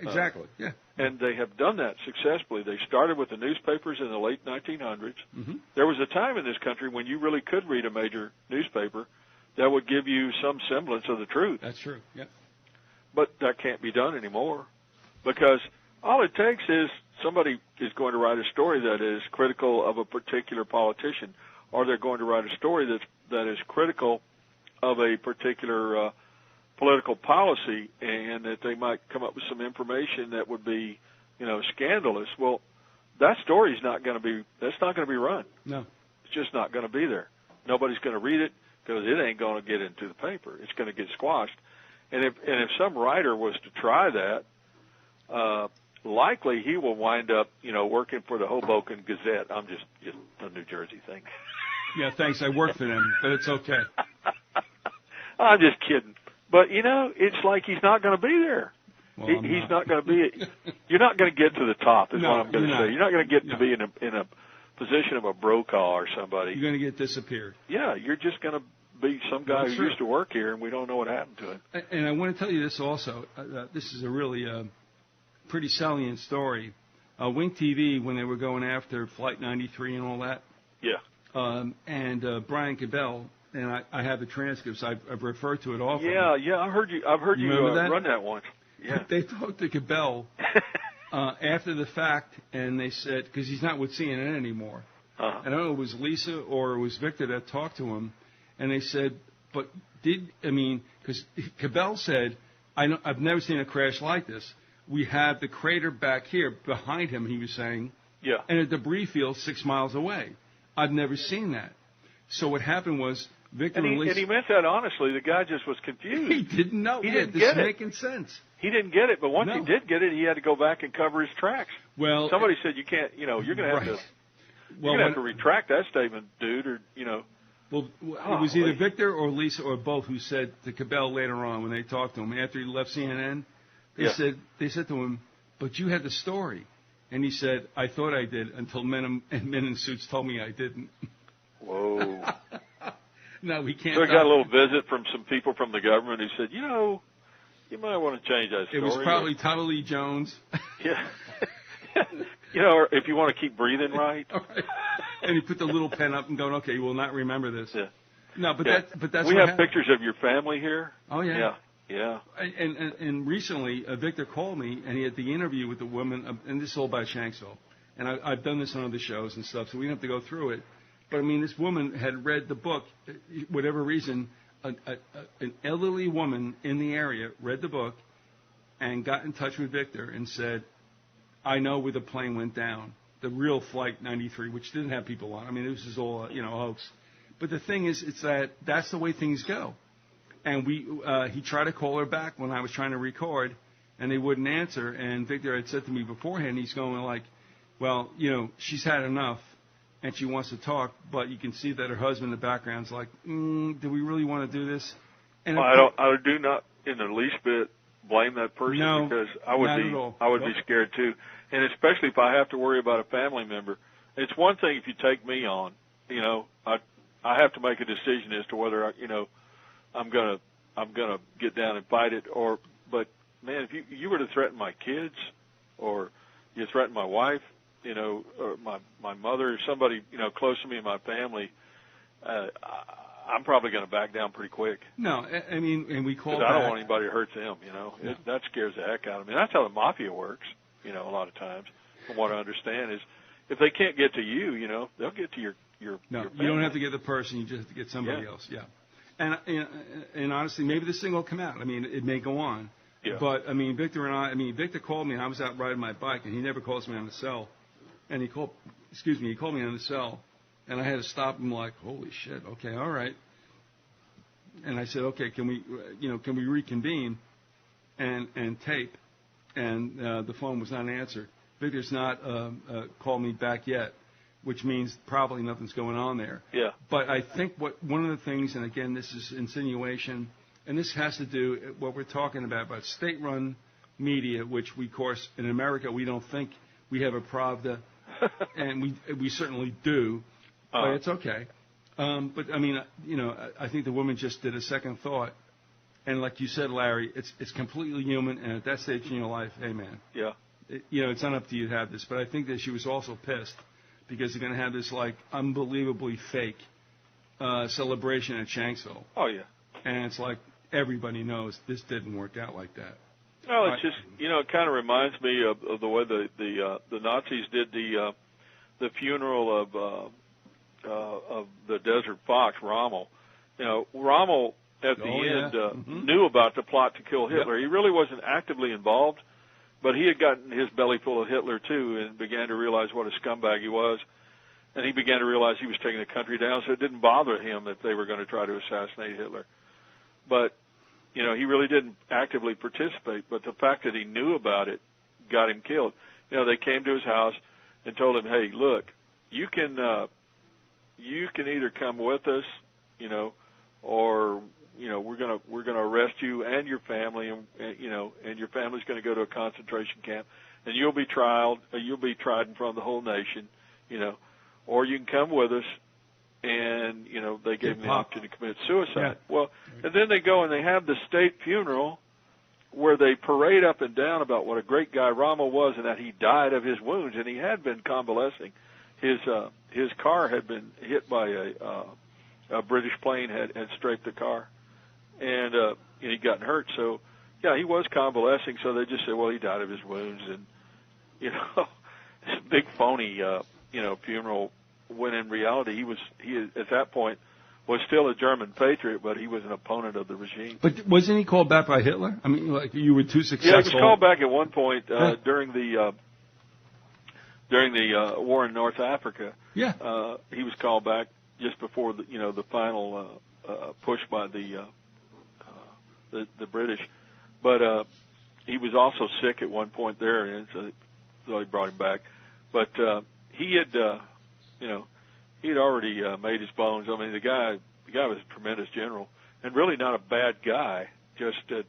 Exactly, yeah. And they have done that successfully. They started with the newspapers in the late 1900s. Mm-hmm. There was a time in this country when you really could read a major newspaper that would give you some semblance of the truth. That's true, yeah. But that can't be done anymore, because all it takes is somebody is going to write a story that is critical of a particular politician, or they're going to write a story that is critical of a particular political policy, and that they might come up with some information that would be, scandalous. Well, that story is not going to be run. No. It's just not going to be there. Nobody's going to read it because it ain't going to get into the paper. It's going to get squashed. And if some writer was to try that, likely he will wind up, working for the Hoboken Gazette. I'm just a New Jersey thing. Yeah, thanks. I work for them, but it's okay. I'm just kidding. But, it's like he's not going to be there. Well, he's not going to be. You're not going to get to the top, is what I'm going to say. You're not going to get to be in a position of a Brokaw or somebody. You're going to get disappeared. Yeah, you're just going to be some guy who used to work here, and we don't know what happened to him. And I want to tell you this also. This is a really pretty salient story. Wink TV, when they were going after Flight 93 and all that. Yeah. And Brian Cabell, and I have the transcripts. I've referred to it often. Yeah. I've heard you run that once. Yeah. They talked to Cabell after the fact, and they said, because he's not with CNN anymore. Uh-huh. I don't know if it was Lisa or it was Victor that talked to him, and they said, because Cabell said, I've never seen a crash like this. We have the crater back here behind him, he was saying, and a debris field 6 miles away. I've never seen that. So what happened was Victor and he meant that honestly. The guy just was confused. He didn't know. He didn't get it. Making sense. He didn't get it, but once he did get it, he had to go back and cover his tracks. Well, somebody said you can't. You're going to have to. You're going to have to retract that statement, dude, or Well, it was either Victor or Lisa or both who said to Cabell later on when they talked to him after he left CNN. They said to him, "But you had the story," and he said, "I thought I did until men in suits told me I didn't." Whoa. No, we can't. So he got a little visit from some people from the government who said, you might want to change that story. It was probably Tommy Lee Jones. Yeah. Or if you want to keep breathing right. Right. And he put the little pen up and going, okay, you will not remember this. Yeah. No, but that's we what have happened. pictures of your family here. Oh, yeah. Yeah. And recently, Victor called me, and he had the interview with the woman, and this is all by Shanksville. And I've done this on other shows and stuff, so we don't have to go through it. But, this woman had read the book, whatever reason, an elderly woman in the area read the book and got in touch with Victor and said, I know where the plane went down, the real Flight 93, which didn't have people on. This is all, a hoax. But the thing is, it's that's the way things go. And he tried to call her back when I was trying to record, and they wouldn't answer. And Victor had said to me beforehand, he's going like, well, she's had enough. And she wants to talk, but you can see that her husband in the background's like, do we really want to do this? And I do not in the least bit blame that person, because I would be scared too. And especially if I have to worry about a family member. It's one thing if you take me on, I have to make a decision as to whether I'm gonna get down and fight it, but man, if you were to threaten my kids, or you threaten my wife, or my mother, or somebody, close to me in my family, I'm probably going to back down pretty quick. No, and we call back. I don't want anybody to hurt them, That scares the heck out of me. That's how the mafia works, a lot of times, from what I understand, is if they can't get to you, they'll get to your No, your you don't have to get the person, you just have to get somebody else, And honestly, maybe this thing will come out. It may go on. Yeah. But, Victor and Victor called me, and I was out riding my bike, and he never calls me on the cell. And he called he called me on the cell, and I had to stop him like, holy shit, okay, all right. And I said, okay, can we reconvene and tape? And the phone was not answered. Victor's not called me back yet, which means probably nothing's going on there. Yeah. But I think one of the things, and again, this is insinuation, and this has to do what we're talking about state-run media, which we, of course, in America, we don't think we have a Pravda, and we certainly do, but it's okay. But I mean, I think the woman just did a second thought, and like you said, Larry, it's completely human, and at that stage in your life, hey man, yeah, it's not up to you to have this. But I think that she was also pissed because they're going to have this like unbelievably fake celebration at Shanksville. Oh yeah, and it's like everybody knows this didn't work out like that. Well, it's just it kind of reminds me of the way the Nazis did the funeral of the Desert Fox, Rommel. Rommel at the end knew about the plot to kill Hitler. Yep. He really wasn't actively involved, but he had gotten his belly full of Hitler too, and began to realize what a scumbag he was, and he began to realize he was taking the country down. So it didn't bother him that they were going to try to assassinate Hitler, but he really didn't actively participate, but the fact that he knew about it got him killed. They came to his house and told him, "Hey, look, you can either come with us, or we're gonna arrest you and your family, and your family's going to go to a concentration camp, and you'll be tried in front of the whole nation, or you can come with us." And, they gave him the option to commit suicide. Yeah. Well, and then they go and they have the state funeral where they parade up and down about what a great guy Rommel was and that he died of his wounds, and he had been convalescing. His car had been hit by a British plane had strafed the car, and he'd gotten hurt. So, yeah, he was convalescing, so they just said, well, he died of his wounds. And, this big phony, funeral, when in reality he at that point was still a German patriot, but he was an opponent of the regime. But wasn't he called back by Hitler? I mean, like you were too successful. Yeah, he was called back at one point during the war in North Africa. Yeah, he was called back just before the final push by the British. But he was also sick at one point there, and so he brought him back. But he had. He had already made his bones. I mean, the guy was a tremendous general, and really not a bad guy. Just that,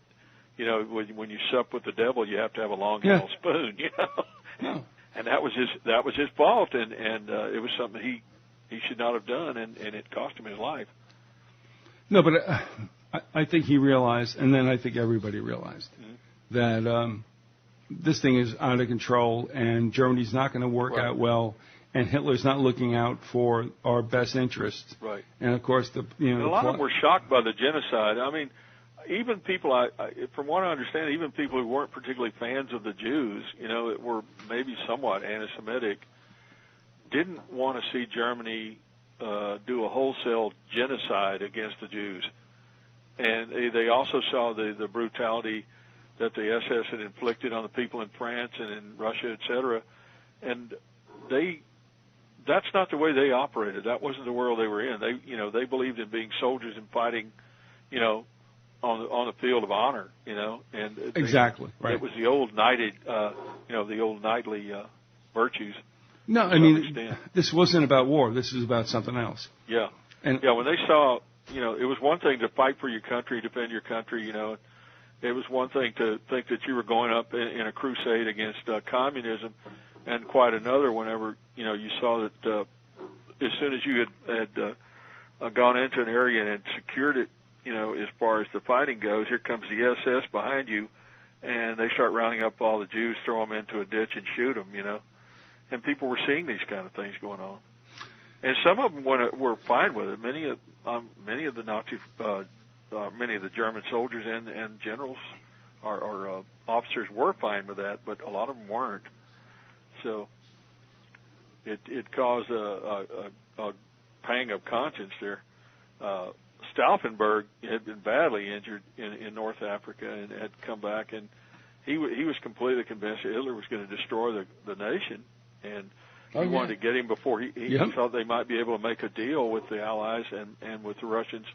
when you sup with the devil, you have to have a long handled spoon. No. And that was his fault, and it was something he should not have done, and it cost him his life. No, but I think he realized, and then I think everybody realized that this thing is out of control, and Germany's not going to work out well. And Hitler's not looking out for our best interests. Right. And of course, a lot of them were shocked by the genocide. I mean, even people, from what I understand, even people who weren't particularly fans of the Jews, were maybe somewhat anti-Semitic, didn't want to see Germany do a wholesale genocide against the Jews. And they also saw the brutality that the SS had inflicted on the people in France and in Russia, et cetera. And that's not the way they operated. That wasn't the world they were in. They believed in being soldiers and fighting, on the field of honor, and exactly right. It was the old knightly virtues. No, I mean, this wasn't about war. This was about something else. Yeah, and when they saw, it was one thing to fight for your country, defend your country, It was one thing to think that you were going up in a crusade against communism, and quite another whenever you saw that as soon as you had gone into an area and had secured it, as far as the fighting goes, here comes the SS behind you, and they start rounding up all the Jews, throw them into a ditch, and shoot them. And people were seeing these kind of things going on, and some of them were fine with it. Many of the Nazi, many of the German soldiers and generals or officers were fine with that, but a lot of them weren't. So it caused a pang of conscience there. Stauffenberg had been badly injured in North Africa and had come back, and he was completely convinced that Hitler was going to destroy the nation. And He wanted to get him before he thought they might be able to make a deal with the Allies and with the Russians,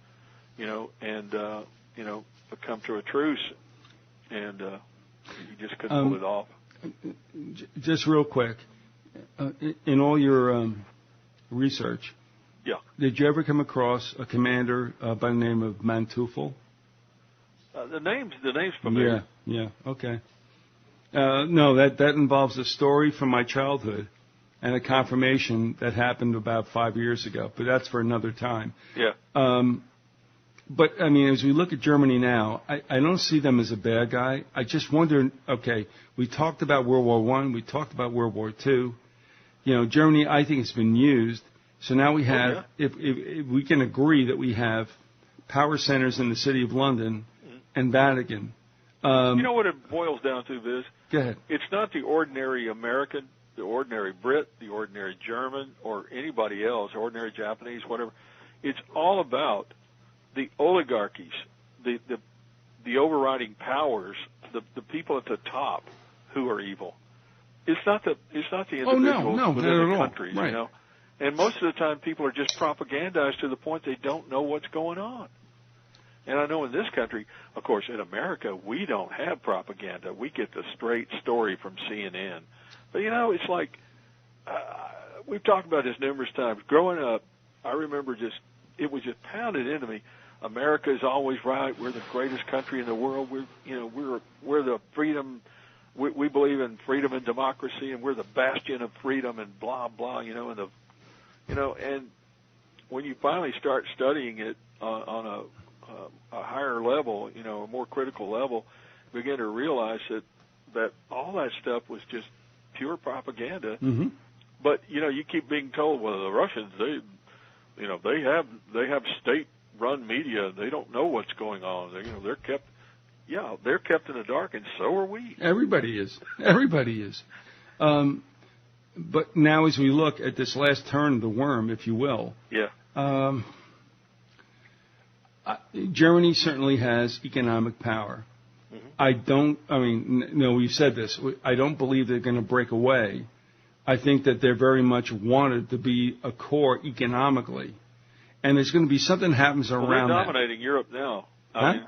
and come to a truce, and he just couldn't pull it off. Just real quick, in all your research, did you ever come across a commander by the name of Manteuffel? The name's familiar. Yeah, okay. No, that involves a story from my childhood and a confirmation that happened about 5 years ago, but that's for another time. Yeah. But, I mean, as we look at Germany now, I don't see them as a bad guy. I just wonder, okay, we talked about World War I, we talked about World War II. Germany, I think, has been used. So now we have, if we can agree that we have power centers in the City of London and Vatican. You know what it boils down to, Viz? Go ahead. It's not the ordinary American, the ordinary Brit, the ordinary German, or anybody else, ordinary Japanese, whatever. It's all about the oligarchies, the overriding powers, the people at the top who are evil. It's not the individuals within the countries, right. And most of the time, people are just propagandized to the point they don't know what's going on. And I know in this country, of course, in America, we don't have propaganda. We get the straight story from CNN. But, it's like, we've talked about this numerous times. Growing up, I remember it was just pounded into me. America is always right. We're the greatest country in the world. We're the freedom. We believe in freedom and democracy, and we're the bastion of freedom and blah blah. And when you finally start studying it on a higher level, a more critical level, you begin to realize that all that stuff was just pure propaganda. Mm-hmm. But you keep being told, well, the Russians they have state-run media. They don't know what's going on. They're kept in the dark, and so are we. Everybody is. But now, as we look at this last turn of the worm, if you will, Germany certainly has economic power. Mm-hmm. We've said this. I don't believe they're going to break away. I think that they're very much wanted to be a core economically. And there's going to be something that happens around they're dominating Europe now. And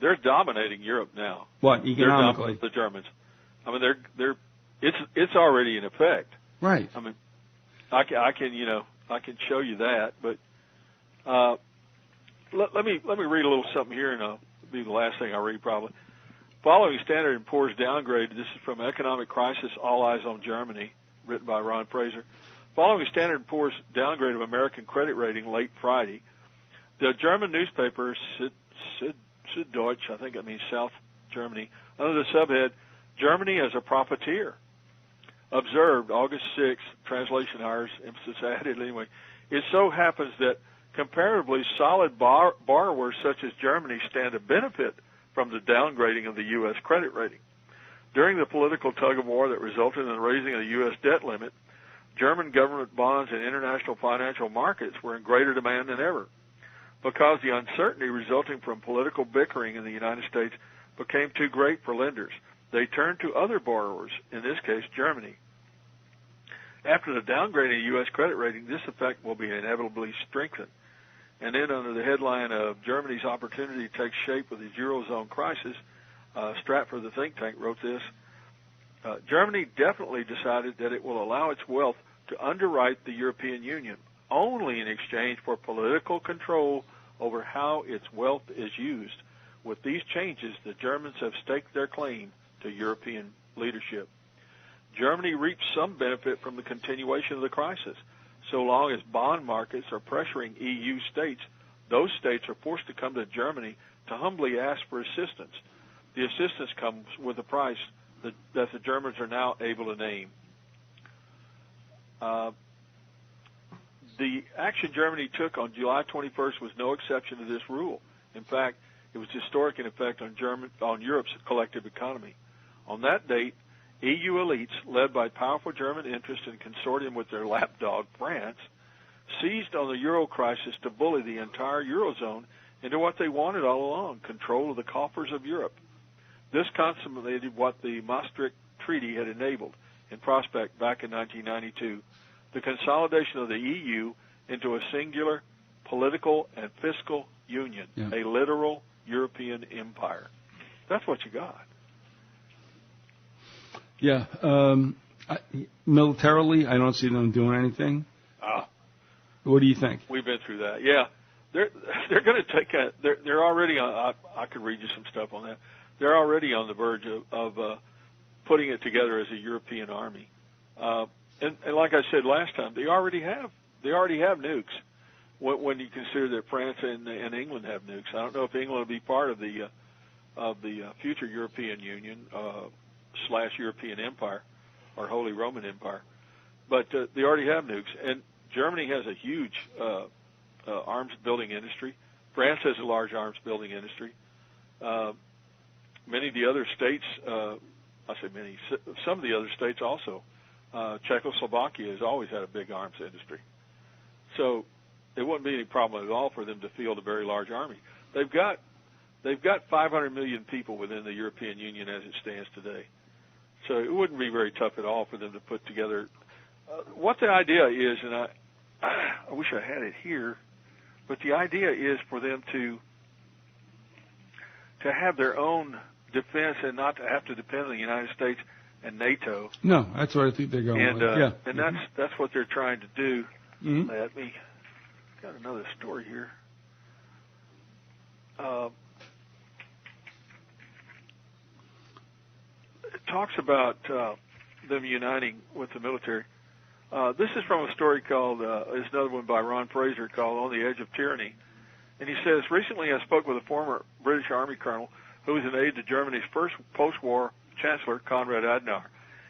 they're dominating Europe now. What, economically? The Germans. It's already in effect. Right. I can show you that, but let me read a little something here, and it'll be the last thing I read probably. Following Standard & Poor's downgrade, this is from Economic Crisis, All Eyes on Germany, written by Ron Fraser. Following Standard & Poor's downgrade of American credit rating late Friday, the German newspaper Süddeutsche, I think that means South Germany, under the subhead, Germany as a profiteer, observed August 6th, translation errors, emphasis added anyway. It so happens that comparatively solid borrowers such as Germany stand to benefit from the downgrading of the U.S. credit rating. During the political tug-of-war that resulted in the raising of the U.S. debt limit, German government bonds and international financial markets were in greater demand than ever. Because the uncertainty resulting from political bickering in the United States became too great for lenders, they turned to other borrowers, in this case Germany. After the downgrading of U.S. credit rating, this effect will be inevitably strengthened. And then under the headline of Germany's opportunity takes shape with the Eurozone crisis, Stratford, the think tank, wrote this. Germany definitely decided that it will allow its wealth to underwrite the European Union only in exchange for political control over how its wealth is used. With these changes, the Germans have staked their claim to European leadership. Germany reaped some benefit from the continuation of the crisis. So long as bond markets are pressuring EU states, those states are forced to come to Germany to humbly ask for assistance. The assistance comes with a price that the Germans are now able to name. The action Germany took on July 21st was no exception to this rule. In fact, it was historic in effect on Europe's collective economy. On that date, EU elites, led by powerful German interests in consortium with their lapdog, France, seized on the euro crisis to bully the entire Eurozone into what they wanted all along, control of the coffers of Europe. This consummated what the Maastricht Treaty had enabled in prospect back in 1992, the consolidation of the EU into a singular political and fiscal union, a literal European empire. That's what you got. Yeah. Militarily, I don't see them doing anything. What do you think? We've been through that. Yeah. They're going to take they're already on, I could read you some stuff on that. They're already on the verge of putting it together as a European army. And like I said last time, they already have nukes. When you consider that France and England have nukes, I don't know if England will be part of the future European Union / European Empire or Holy Roman Empire, but they already have nukes. And Germany has a huge arms building industry. France has a large arms building industry. Many of the other states, some of the other states also. Czechoslovakia has always had a big arms industry. So it wouldn't be any problem at all for them to field a very large army. They've got 500 million people within the European Union as it stands today. So it wouldn't be very tough at all for them to put together. What the idea is, and I wish I had it here, but the idea is for them to have their own defense and not to have to depend on the United States and NATO. No, that's what I think they're going with. Yeah. And that's what they're trying to do. Mm-hmm. Let me got another story here. It talks about them uniting with the military. This is from a story called, there's another one by Ron Fraser called On the Edge of Tyranny. And he says, recently I spoke with a former British Army colonel who was an aide to Germany's first post-war Chancellor, Konrad Adenauer.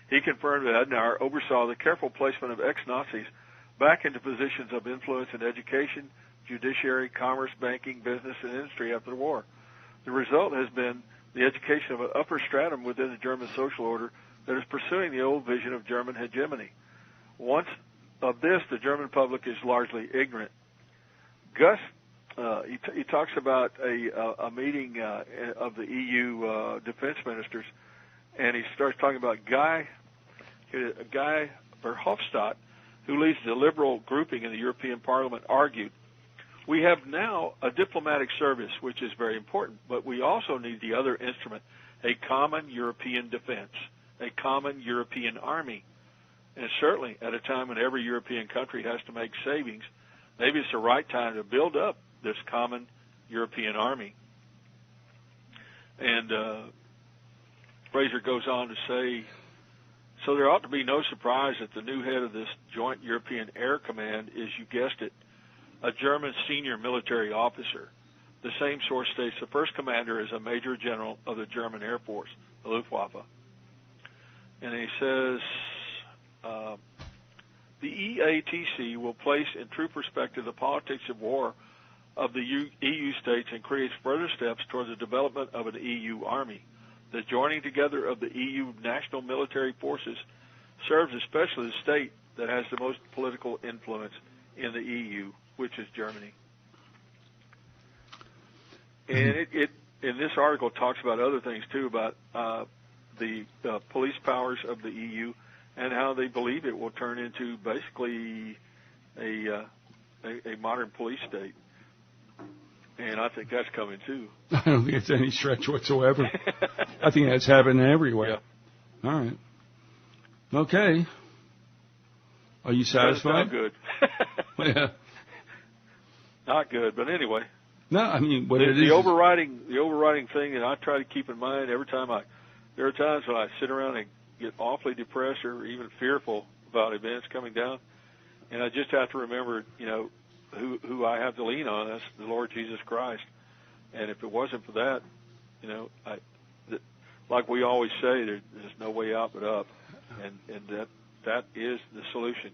He confirmed that Adenauer oversaw the careful placement of ex-Nazis back into positions of influence in education, judiciary, commerce, banking, business, and industry after the war. The result has been the education of an upper stratum within the German social order that is pursuing the old vision of German hegemony. Once of this, the German public is largely ignorant. Gus, he talks about a meeting of the EU defense ministers, and he starts talking about Guy Verhofstadt, who leads the liberal grouping in the European Parliament, argued, "We have now a diplomatic service, which is very important, but we also need the other instrument, a common European defense, a common European army. And certainly at a time when every European country has to make savings, maybe it's the right time to build up this common European army." And Fraser goes on to say, so there ought to be no surprise that the new head of this joint European Air Command is, you guessed it, a German senior military officer. The same source states the first commander is a major general of the German Air Force, the Luftwaffe. And he says, the EATC will place in true perspective the politics of war of the EU states and creates further steps toward the development of an EU army. The joining together of the EU national military forces serves especially the state that has the most political influence in the EU, which is Germany. And it in this article talks about other things too, about the police powers of the EU and how they believe it will turn into basically a modern police state. And I think that's coming too. I don't think it's any stretch whatsoever. I think that's happening everywhere. Yeah. All right. Okay. Are you satisfied? Not good. Yeah. Not good, but anyway. No, I mean the overriding thing that I try to keep in mind every time there are times when I sit around and get awfully depressed or even fearful about events coming down, and I just have to remember, who I have to lean on. That's the Lord Jesus Christ. And if it wasn't for that, like we always say, there's no way out but up, and that is the solution.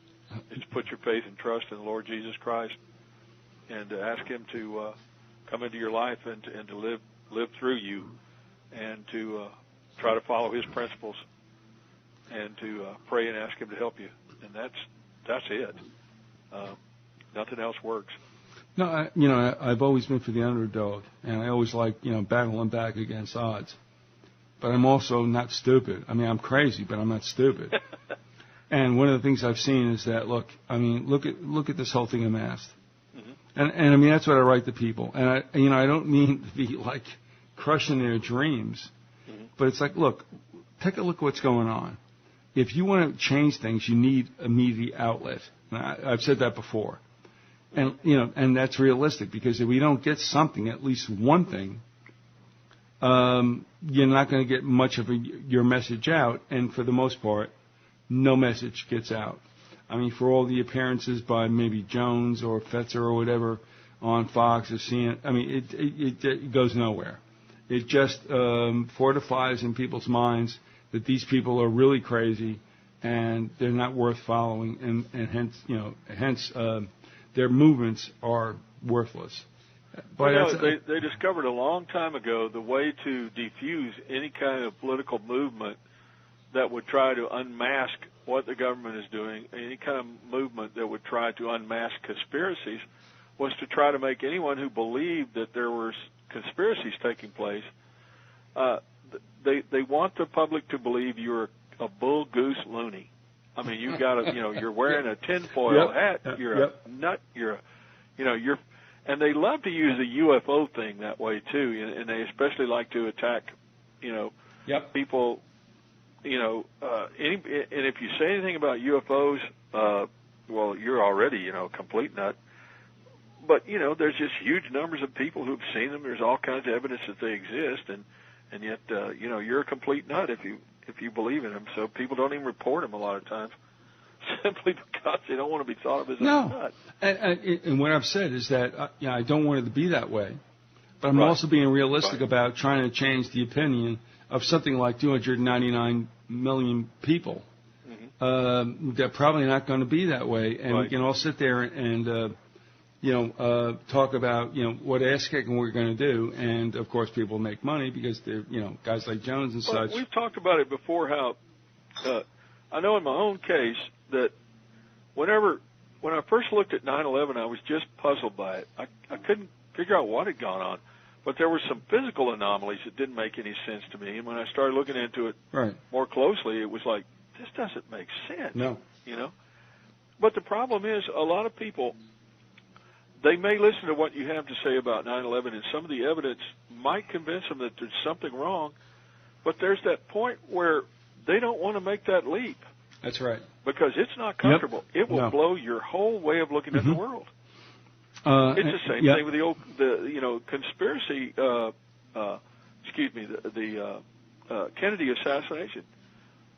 Is to put your faith and trust in the Lord Jesus Christ, and to ask Him to come into your life and to live through you, and to try to follow His principles, and to pray and ask Him to help you. And that's it. Nothing else works. No, I've always been for the underdog, and I always like, battling back against odds. But I'm also not stupid. I mean, I'm crazy, but I'm not stupid. And one of the things I've seen is that, look at this whole thing amassed. And I mean, that's what I write to people. And I don't mean to be like crushing their dreams, but it's like, look, take a look at what's going on. If you want to change things, you need a media outlet. I've said that before. And, and that's realistic, because if we don't get something, at least one thing, you're not going to get much of your message out. And for the most part, no message gets out. I mean, for all the appearances by maybe Jones or Fetzer or whatever on Fox or CNN, I mean, it goes nowhere. It just fortifies in people's minds that these people are really crazy and they're not worth following, and hence their movements are worthless. But they discovered a long time ago the way to defuse any kind of political movement that would try to unmask what the government is doing, any kind of movement that would try to unmask conspiracies, was to try to make anyone who believed that there were conspiracies taking place, they want the public to believe you're a bull goose loony. I mean, you've got you're wearing a tinfoil hat, you're a nut, and they love to use the UFO thing that way too, and they especially like to attack, people. And if you say anything about UFOs, well, you're already, a complete nut. But, there's just huge numbers of people who've seen them. There's all kinds of evidence that they exist, and yet, you're a complete nut if you believe in them. So people don't even report them a lot of times, simply because they don't want to be thought of as a nut. And what I've said is that, I don't want it to be that way. But I'm also being realistic about trying to change the opinion of something like 299 million people. They're probably not going to be that way. And we can all sit there and, talk about, what ass-kicking we're going to do. And, of course, people make money because they're, guys like Jones and such. We've talked about it before, how I know in my own case that when I first looked at 9/11, I was just puzzled by it. I couldn't figure out what had gone on. But there were some physical anomalies that didn't make any sense to me. And when I started looking into it more closely, it was like, this doesn't make sense. No. But the problem is, a lot of people, they may listen to what you have to say about 9/11, and some of the evidence might convince them that there's something wrong. But there's that point where they don't want to make that leap. That's right. Because it's not comfortable. It will blow your whole way of looking at the world. It's the same thing with the conspiracy. The Kennedy assassination.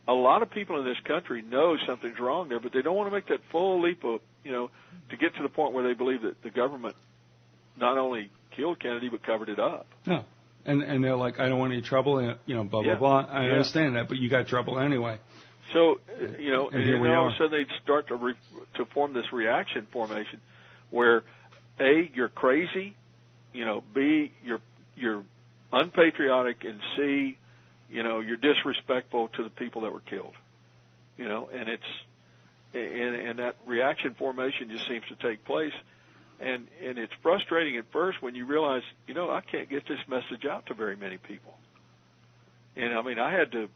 A lot of people in this country know something's wrong there, but they don't want to make that full leap of, to get to the point where they believe that the government not only killed Kennedy but covered it up. No, and they're like, I don't want any trouble, and blah blah blah. I understand that, but you got trouble anyway. So and all of a sudden they start to form this reaction formation, where A, you're crazy, B, you're unpatriotic, and C, you're disrespectful to the people that were killed. And it's and that reaction formation just seems to take place, and it's frustrating at first when you realize, I can't get this message out to very many people. And I mean, I had to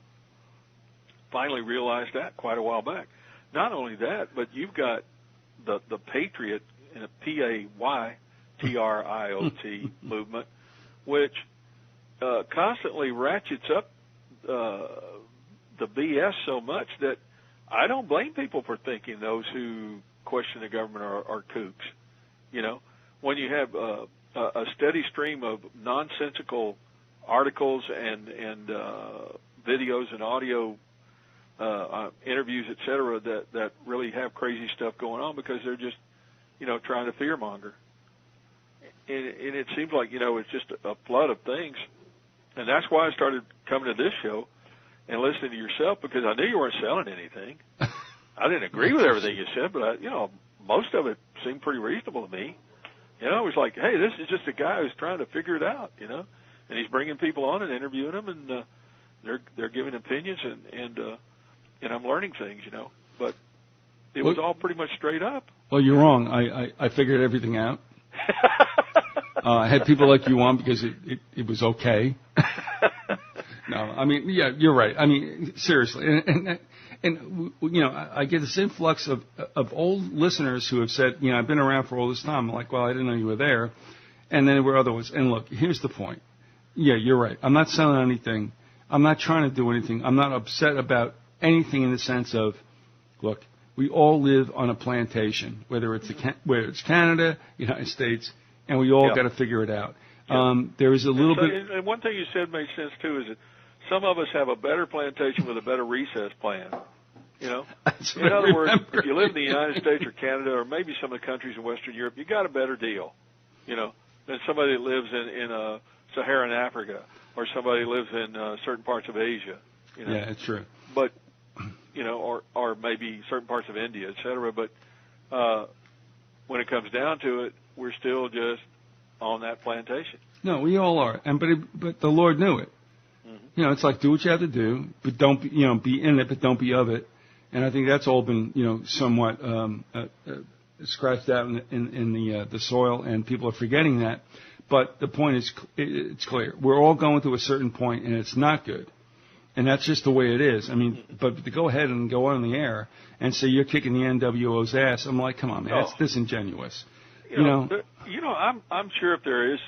finally realize that quite a while back. Not only that, but you've got the Patriot, and PAYTRIOT movement, which constantly ratchets up the BS so much that I don't blame people for thinking those who question the government are kooks. When you have a steady stream of nonsensical articles and videos and audio interviews, et cetera, that really have crazy stuff going on because they're just trying to fearmonger. And it seems like, it's just a flood of things. And that's why I started coming to this show and listening to yourself, because I knew you weren't selling anything. I didn't agree with everything you said, but most of it seemed pretty reasonable to me. I was like, hey, this is just a guy who's trying to figure it out, and he's bringing people on and interviewing them, and they're giving opinions, and I'm learning things, But it was all pretty much straight up. Well, you're wrong. I figured everything out. I had people like you on because it was okay. No, I mean, yeah, you're right. I mean, seriously, And I get this influx of old listeners who have said, I've been around for all this time. I'm like, well, I didn't know you were there. And then there were other ones. And look, here's the point. Yeah, you're right. I'm not selling anything. I'm not trying to do anything. I'm not upset about anything in the sense of, look, we all live on a plantation, whether it's Canada, United States, and we all got to figure it out. There is a little bit. And one thing you said makes sense too. Is that some of us have a better plantation with a better recess plan. In other words, if you live in the United States or Canada or maybe some of the countries in Western Europe, you got a better deal, than somebody that lives in Saharan Africa or somebody who lives in certain parts of Asia. Yeah, it's true. But or maybe certain parts of India, et cetera. But when it comes down to it, we're still just on that plantation. No, we all are, but the Lord knew it. Mm-hmm. It's like do what you have to do, but don't be, be in it, but don't be of it. And I think that's all been, somewhat scratched out in the soil, and people are forgetting that. But the point is, it's clear. We're all going to a certain point, and it's not good. And that's just the way it is. I mean, but to go ahead and go on the air and say you're kicking the NWO's ass, I'm like, come on, man, that's disingenuous. I'm sure if there is,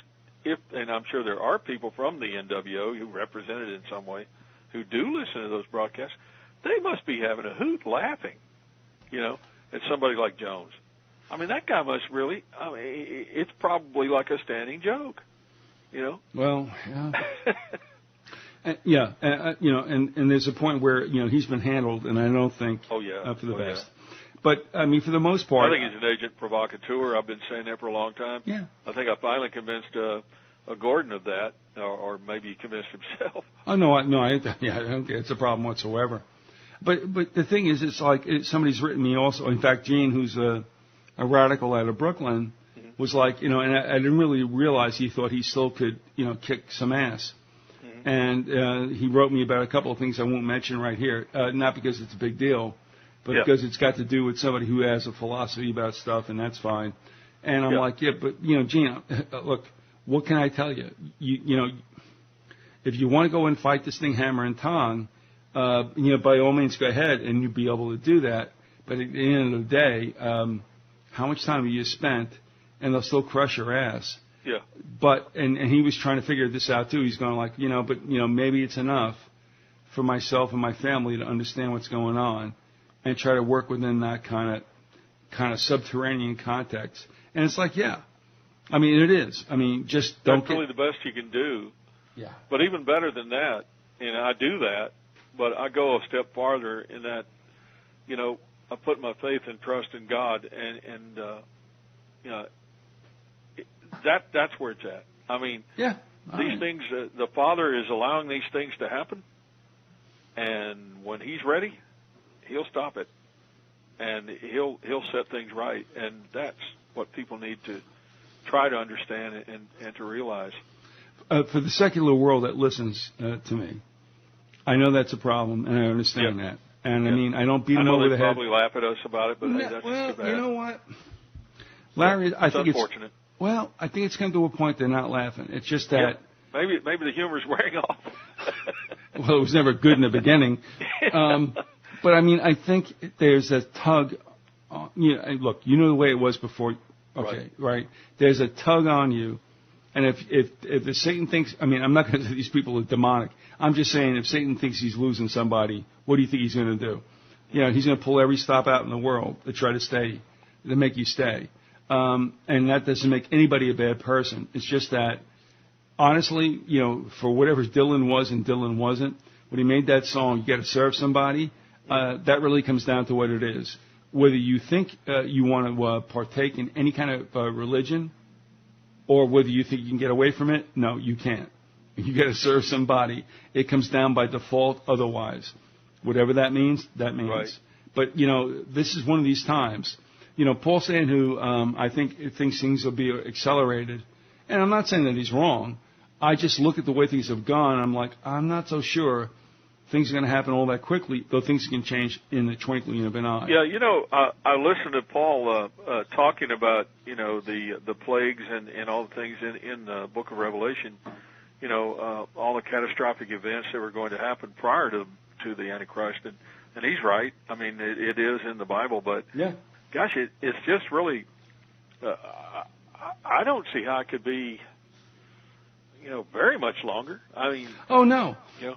and I'm sure there are people from the NWO who represent it in some way who do listen to those broadcasts, they must be having a hoot laughing, at somebody like Jones. I mean, that guy must really, it's probably like a standing joke, Well, yeah. And there's a point where, he's been handled, and I don't think for the best. Yeah. But, I mean, for the most part. I think he's an agent provocateur. I've been saying that for a long time. Yeah. I think I finally convinced Gordon of that, or maybe he convinced himself. Oh, no, I don't think it's a problem whatsoever. But the thing is, it's like somebody's written me also. In fact, Gene, who's a radical out of Brooklyn, was like, and I didn't really realize he thought he still could, kick some ass. Mm-hmm. And he wrote me about a couple of things I won't mention right here, not because it's a big deal, but because it's got to do with somebody who has a philosophy about stuff, and that's fine. And I'm like, but, Gene, look, what can I tell you? If you want to go and fight this thing hammer and tongue, by all means go ahead, and you'll be able to do that. But at the end of the day, how much time have you spent, and they'll still crush your ass. Yeah. But, and he was trying to figure this out too. He's going like, maybe it's enough for myself and my family to understand what's going on and try to work within that kind of subterranean context. And it's like, I mean, it is. I mean, just don't. That's really the best you can do. Yeah. But even better than that, and I do that, but I go a step farther in that, I put my faith and trust in God, and that's where it's at. I mean, these things, the Father is allowing these things to happen, and when He's ready, He'll stop it, and He'll set things right, and that's what people need to try to understand and to realize. For the secular world that listens to me, I know that's a problem, and I understand that. And I mean, I don't beat them over the head. They probably laugh at us about it, but that's too bad. You know what, Larry? I think unfortunate. I think it's come to a point they're not laughing. It's just that maybe the humor's wearing off. Well, it was never good in the beginning. But I mean, I think there's a tug. Look, you know the way it was before. Okay, right? There's a tug on you. And if the Satan thinks, I mean, I'm not going to say these people are demonic. I'm just saying if Satan thinks he's losing somebody, what do you think he's going to do? He's going to pull every stop out in the world to try to make you stay. And that doesn't make anybody a bad person. It's just that, honestly, for whatever Dylan was and Dylan wasn't, when he made that song, you got to serve somebody, that really comes down to what it is. Whether you think you want to partake in any kind of religion, or whether you think you can get away from it, no, you can't. You got to serve somebody. It comes down by default otherwise. Whatever that means, that means. Right. But, this is one of these times. Paul Sandhu, I think thinks things will be accelerated. And I'm not saying that he's wrong. I just look at the way things have gone, and I'm like, I'm not so sure things are going to happen all that quickly, though things can change in the twinkling of an eye. Yeah, I listened to Paul talking about, the plagues and all the things in the book of Revelation, all the catastrophic events that were going to happen prior to to the Antichrist, and he's right. I mean, it is in the Bible, but Yeah. gosh, it's just really. I don't see how it could be, very much longer. I mean, Oh no. No.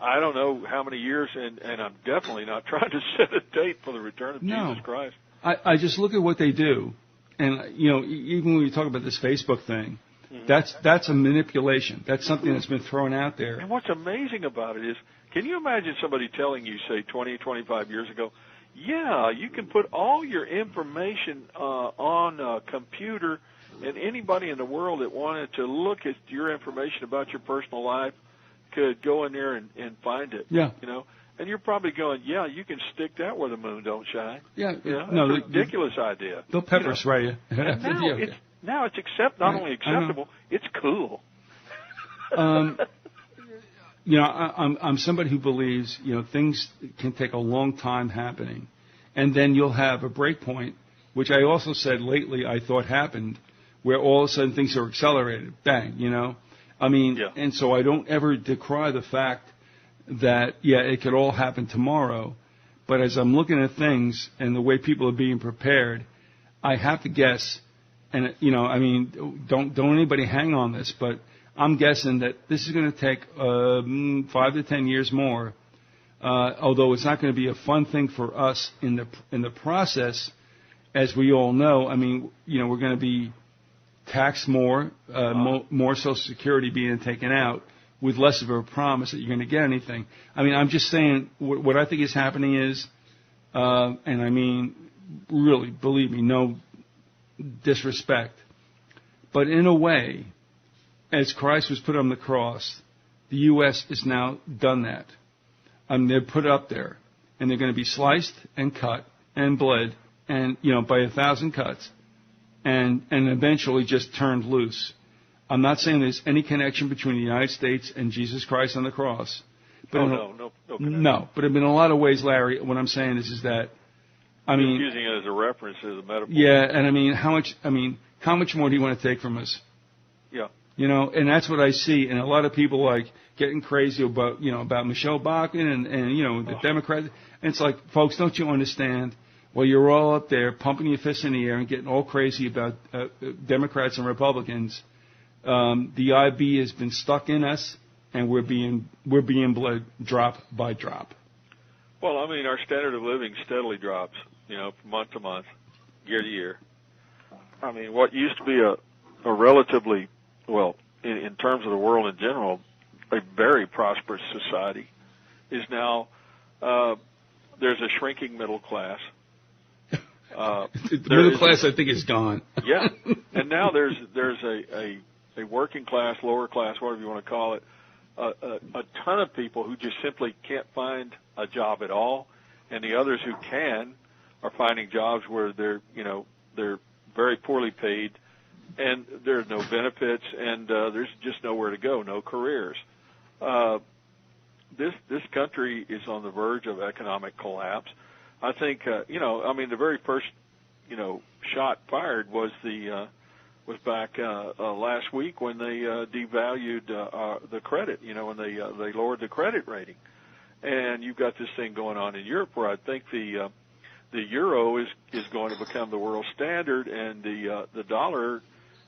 I don't know how many years, and I'm definitely not trying to set a date for the return of Jesus Christ. I just look at what they do, and even when you talk about this Facebook thing, that's a manipulation. That's something that's been thrown out there. And what's amazing about it is, can you imagine somebody telling you, say, 20, 25 years ago, yeah, you can put all your information on a computer, and anybody in the world that wanted to look at your information about your personal life could go in there and find it. Yeah. And you're probably going, yeah, you can stick that where the moon don't shine. Yeah. That's No, a ridiculous idea. They'll pepper spray you. Now it's not only acceptable, it's cool. I'm somebody who believes, things can take a long time happening, and then you'll have a break point, which I also said lately I thought happened, where all of a sudden things are accelerated. Bang, And so I don't ever decry the fact that, it could all happen tomorrow, but as I'm looking at things and the way people are being prepared, I have to guess, and, don't anybody hang on this, but I'm guessing that this is going to take 5 to 10 years more, although it's not going to be a fun thing for us in the process, as we all know. We're going to be taxed more, more Social Security being taken out, with less of a promise that you're going to get anything. I'm just saying what I think is happening is, really, believe me, no disrespect, but in a way, as Christ was put on the cross, the U.S. has now done that. They're put up there, and they're going to be sliced and cut and bled, and by 1,000 cuts, and eventually just turned loose. I'm not saying there's any connection between the United States and Jesus Christ on the cross. But no but in a lot of ways, Larry, what I'm saying is that Just using it as a reference, as a metaphor. Yeah, and how much more do you want to take from us? Yeah. And that's what I see, and a lot of people getting crazy about Michelle Bachmann and the Democrats. And it's like, folks, don't you understand? Well, you're all up there pumping your fists in the air and getting all crazy about Democrats and Republicans. The IB has been stuck in us, and we're being bled drop by drop. Well, our standard of living steadily drops, from month to month, year to year. What used to be a relatively, in terms of the world in general, a very prosperous society, is now, there's a shrinking middle class. The middle class, I think, is gone. Yeah, and now there's a working class, lower class, whatever you want to call it, a ton of people who just simply can't find a job at all, and the others who can are finding jobs where they're very poorly paid, and there's no benefits, and there's just nowhere to go, no careers. This country is on the verge of economic collapse. I think the very first shot fired was back last week when they devalued the credit, when they lowered the credit rating, and you've got this thing going on in Europe where I think the euro is going to become the world standard, and the dollar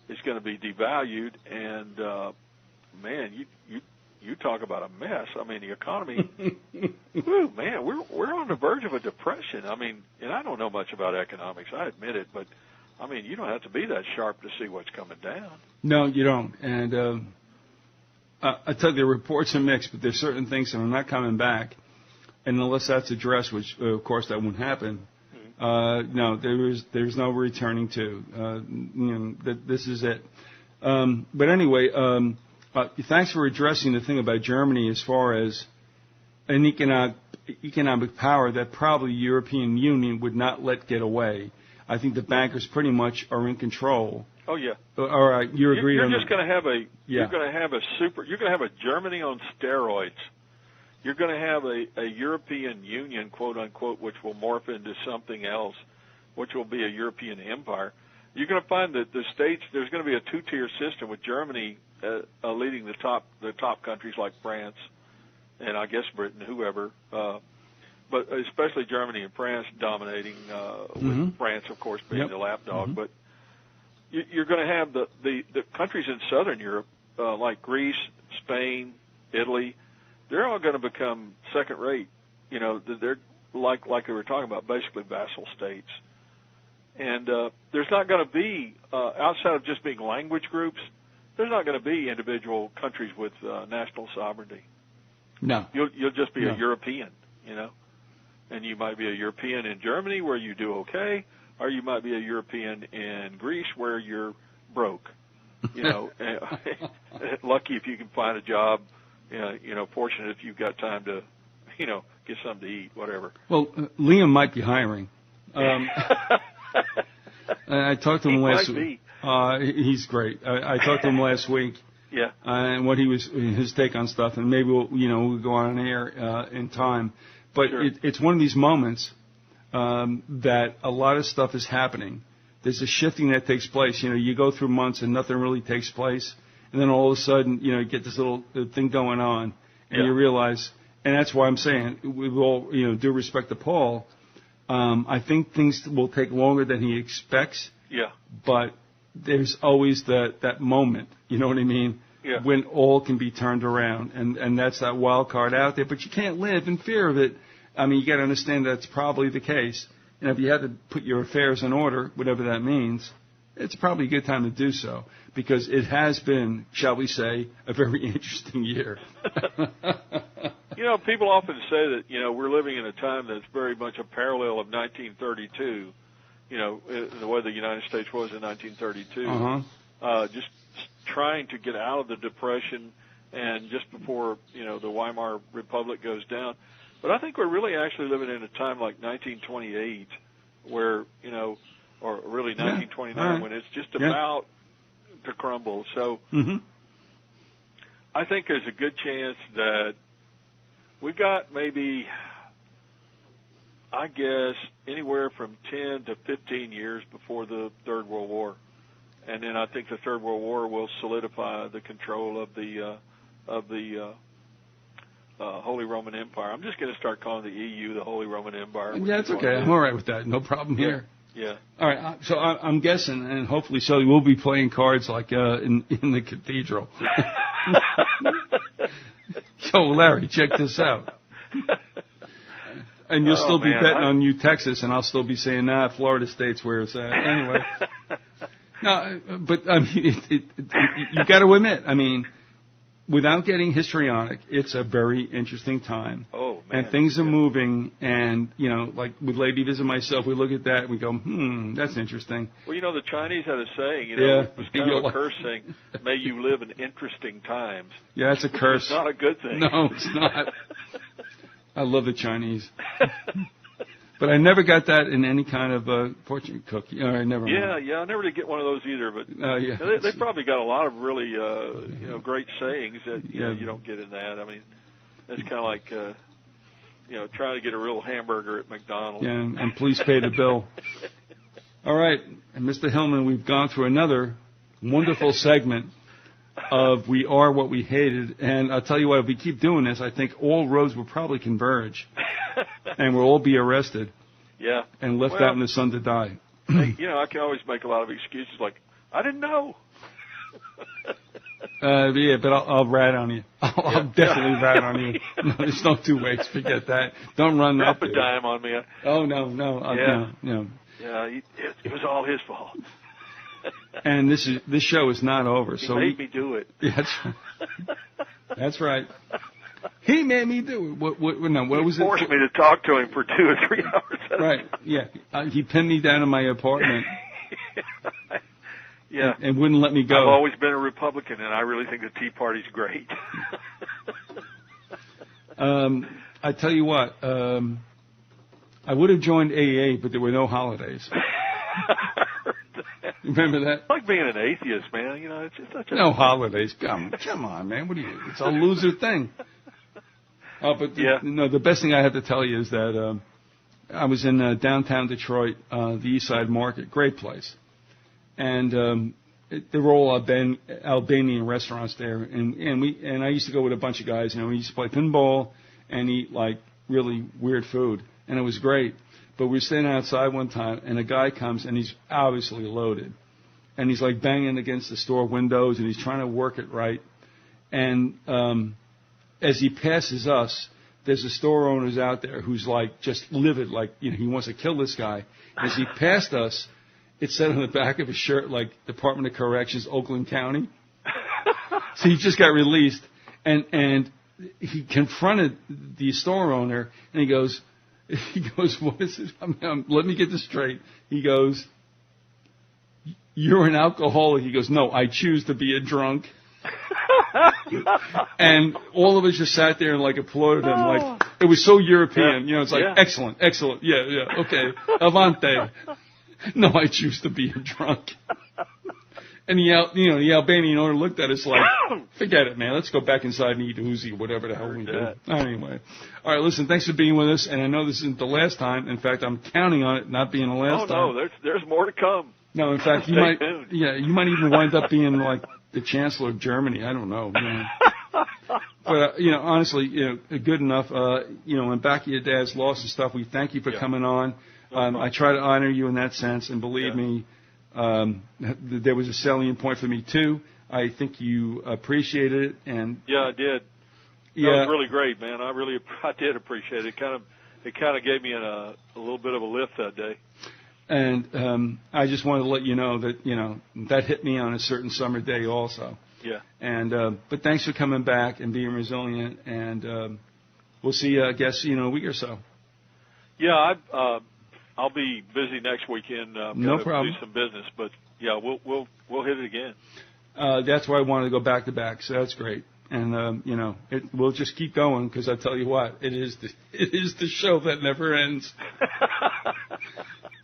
is going to be devalued, and man, you talk about a mess. The economy, whew, man, we're on the verge of a depression. And I don't know much about economics, I admit it, but you don't have to be that sharp to see what's coming down. No, you don't. And I tell you, the reports are mixed, but there's certain things that are not coming back, and unless that's addressed, which of course that won't happen. No, there's no returning to. This is it. But anyway, thanks for addressing the thing about Germany as far as an economic power that probably the European Union would not let get away. I think the bankers pretty much are in control. Oh yeah. All right, you agree? You're just going to have You're going to have You're going to have a Germany on steroids. You're going to have a European Union, quote unquote, which will morph into something else, which will be a European empire. You're going to find that the states, there's going to be a two-tier system with Germany leading the top countries like France and I guess Britain, whoever, but especially Germany and France dominating, with France, of course, being the lapdog. But you're going to have the countries in Southern Europe, like Greece, Spain, Italy. They're all going to become second rate. You know, they're like we were talking about, basically vassal states. And there's not going to be, outside of just being language groups, there's not going to be individual countries with national sovereignty. No. You'll just be a European, you know. And you might be a European in Germany where you do okay, or you might be a European in Greece where you're broke. You know, lucky if you can find a job, you know, fortunate if you've got time to, you know, get something to eat, whatever. Well, Liam might be hiring. I talked to him last week. He's great. I talked to him last week. Yeah. And what his take on stuff, and maybe we'll go on air in time. But Sure. It's one of these moments that a lot of stuff is happening. There's a shifting that takes place. You know, you go through months and nothing really takes place, and then all of a sudden, you know, you get this little thing going on, and you realize. And that's why I'm saying, with all due respect to Paul, I think things will take longer than he expects. Yeah. But there's always that moment, you know what I mean? Yeah. When all can be turned around, and that's that wild card out there. But you can't live in fear of it. I mean, you got to understand that's probably the case. And if you had to put your affairs in order, whatever that means, it's probably a good time to do so, because it has been, shall we say, a very interesting year. You know, people often say that, you know, we're living in a time that's very much a parallel of 1932, you know, the way the United States was in 1932. Just trying to get out of the Depression and just before, you know, the Weimar Republic goes down. But I think we're really actually living in a time like 1928 where, you know, or really 1929 when it's just about to crumble. So I think there's a good chance that we've got maybe, I guess, anywhere from 10 to 15 years before the Third World War. And then I think the Third World War will solidify the control of the Holy Roman Empire. I'm just going to start calling the EU the Holy Roman Empire. Yeah, it's okay. I'm all right with that. No problem here. Yeah. All right. So I'm guessing, and hopefully so, we'll be playing cards like in the cathedral. Yo, Larry, check this out. And you'll still be betting on New Texas, and I'll still be saying, Florida State's where it's at. Anyway. No, but I mean, you got to admit, I mean, without getting histrionic, it's a very interesting time. Oh, man. And things are moving, and, you know, like with Lady Visit myself, we look at that and we go, that's interesting. Well, you know, the Chinese had a saying, you know, it was kind of a curse saying, may you live in interesting times. Yeah, that's a curse. It's not a good thing. No, it's not. I love the Chinese. But I never got that in any kind of fortune cookie. I never. Yeah, I never did get one of those either. But they probably got a lot of really, you know, great sayings that you don't get in that. I mean, it's kind of like, you know, trying to get a real hamburger at McDonald's. Yeah, and please pay the bill. All right, and Mr. Hillman, we've gone through another wonderful segment of We Are What We Hated, and I'll tell you what, if we keep doing this, I think all roads will probably converge. And we'll all be arrested. Yeah. And left out in the sun to die. You know, I can always make a lot of excuses like, I didn't know. Yeah, but I'll rat on you. I'll definitely rat on you. No, there's no two ways. Forget that. Don't run that. Drop a dime on me. Oh, no. Yeah, it was all his fault. And this show is not over. He made me do it. That's right. He made me do it. What was it? He forced me to talk to him for 2 or 3 hours. Right. Yeah. He pinned me down in my apartment. Yeah. And wouldn't let me go. I've always been a Republican, and I really think the Tea Party's great. I tell you what. I would have joined AA, but there were no holidays. Remember that? It's like being an atheist, man. You know, it's just such a... No holidays. Come on, man. What are you? It's a loser thing. But the best thing I have to tell you is that I was in downtown Detroit, the East Side Market, great place, and They're all Albanian restaurants there, and I used to go with a bunch of guys. We used to play pinball and eat like really weird food, and it was great. But we were standing outside one time, and a guy comes, and he's obviously loaded, and he's like banging against the store windows, and he's trying to work it right. And as he passes us, there's a store owner's out there who's like just livid, like he wants to kill this guy. As he passed us, it said on the back of his shirt, like, Department of Corrections, Oakland County. So he just got released. And he confronted the store owner, and he goes, what is it? Let me get this straight. He goes, you're an alcoholic. He goes, no, I choose to be a drunk. And all of us just sat there and, like, applauded him. Like, it was so European. It's like, excellent, yeah, okay, avante. No, I choose to be a drunk. And the Albanian owner looked at us like, forget it, man. Let's go back inside and eat Uzi or whatever the hell we do. Anyway. All right, listen, thanks for being with us. And I know this isn't the last time. In fact, I'm counting on it not being the last time. Oh, no, there's more to come. No, in fact, you might even wind up being like the Chancellor of Germany. I don't know. But, honestly, good enough. And back at your dad's loss and stuff, we thank you for coming on. I try to honor you in that sense, and believe me, there was a salient point for me too. I think you appreciated it, and I did. That was really great, man. I did appreciate it. It kind of gave me a little bit of a lift that day. And I just wanted to let you know that that hit me on a certain summer day also. Yeah. And but thanks for coming back and being resilient, and we'll see you, I guess, a week or so. Yeah, I'll be busy next weekend. No problem. Do some business, but we'll hit it again. That's why I wanted to go back to back. So that's great, and we'll just keep going because I tell you what, it is the show that never ends.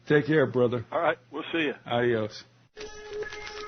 Take care, brother. All right, we'll see you. Adios.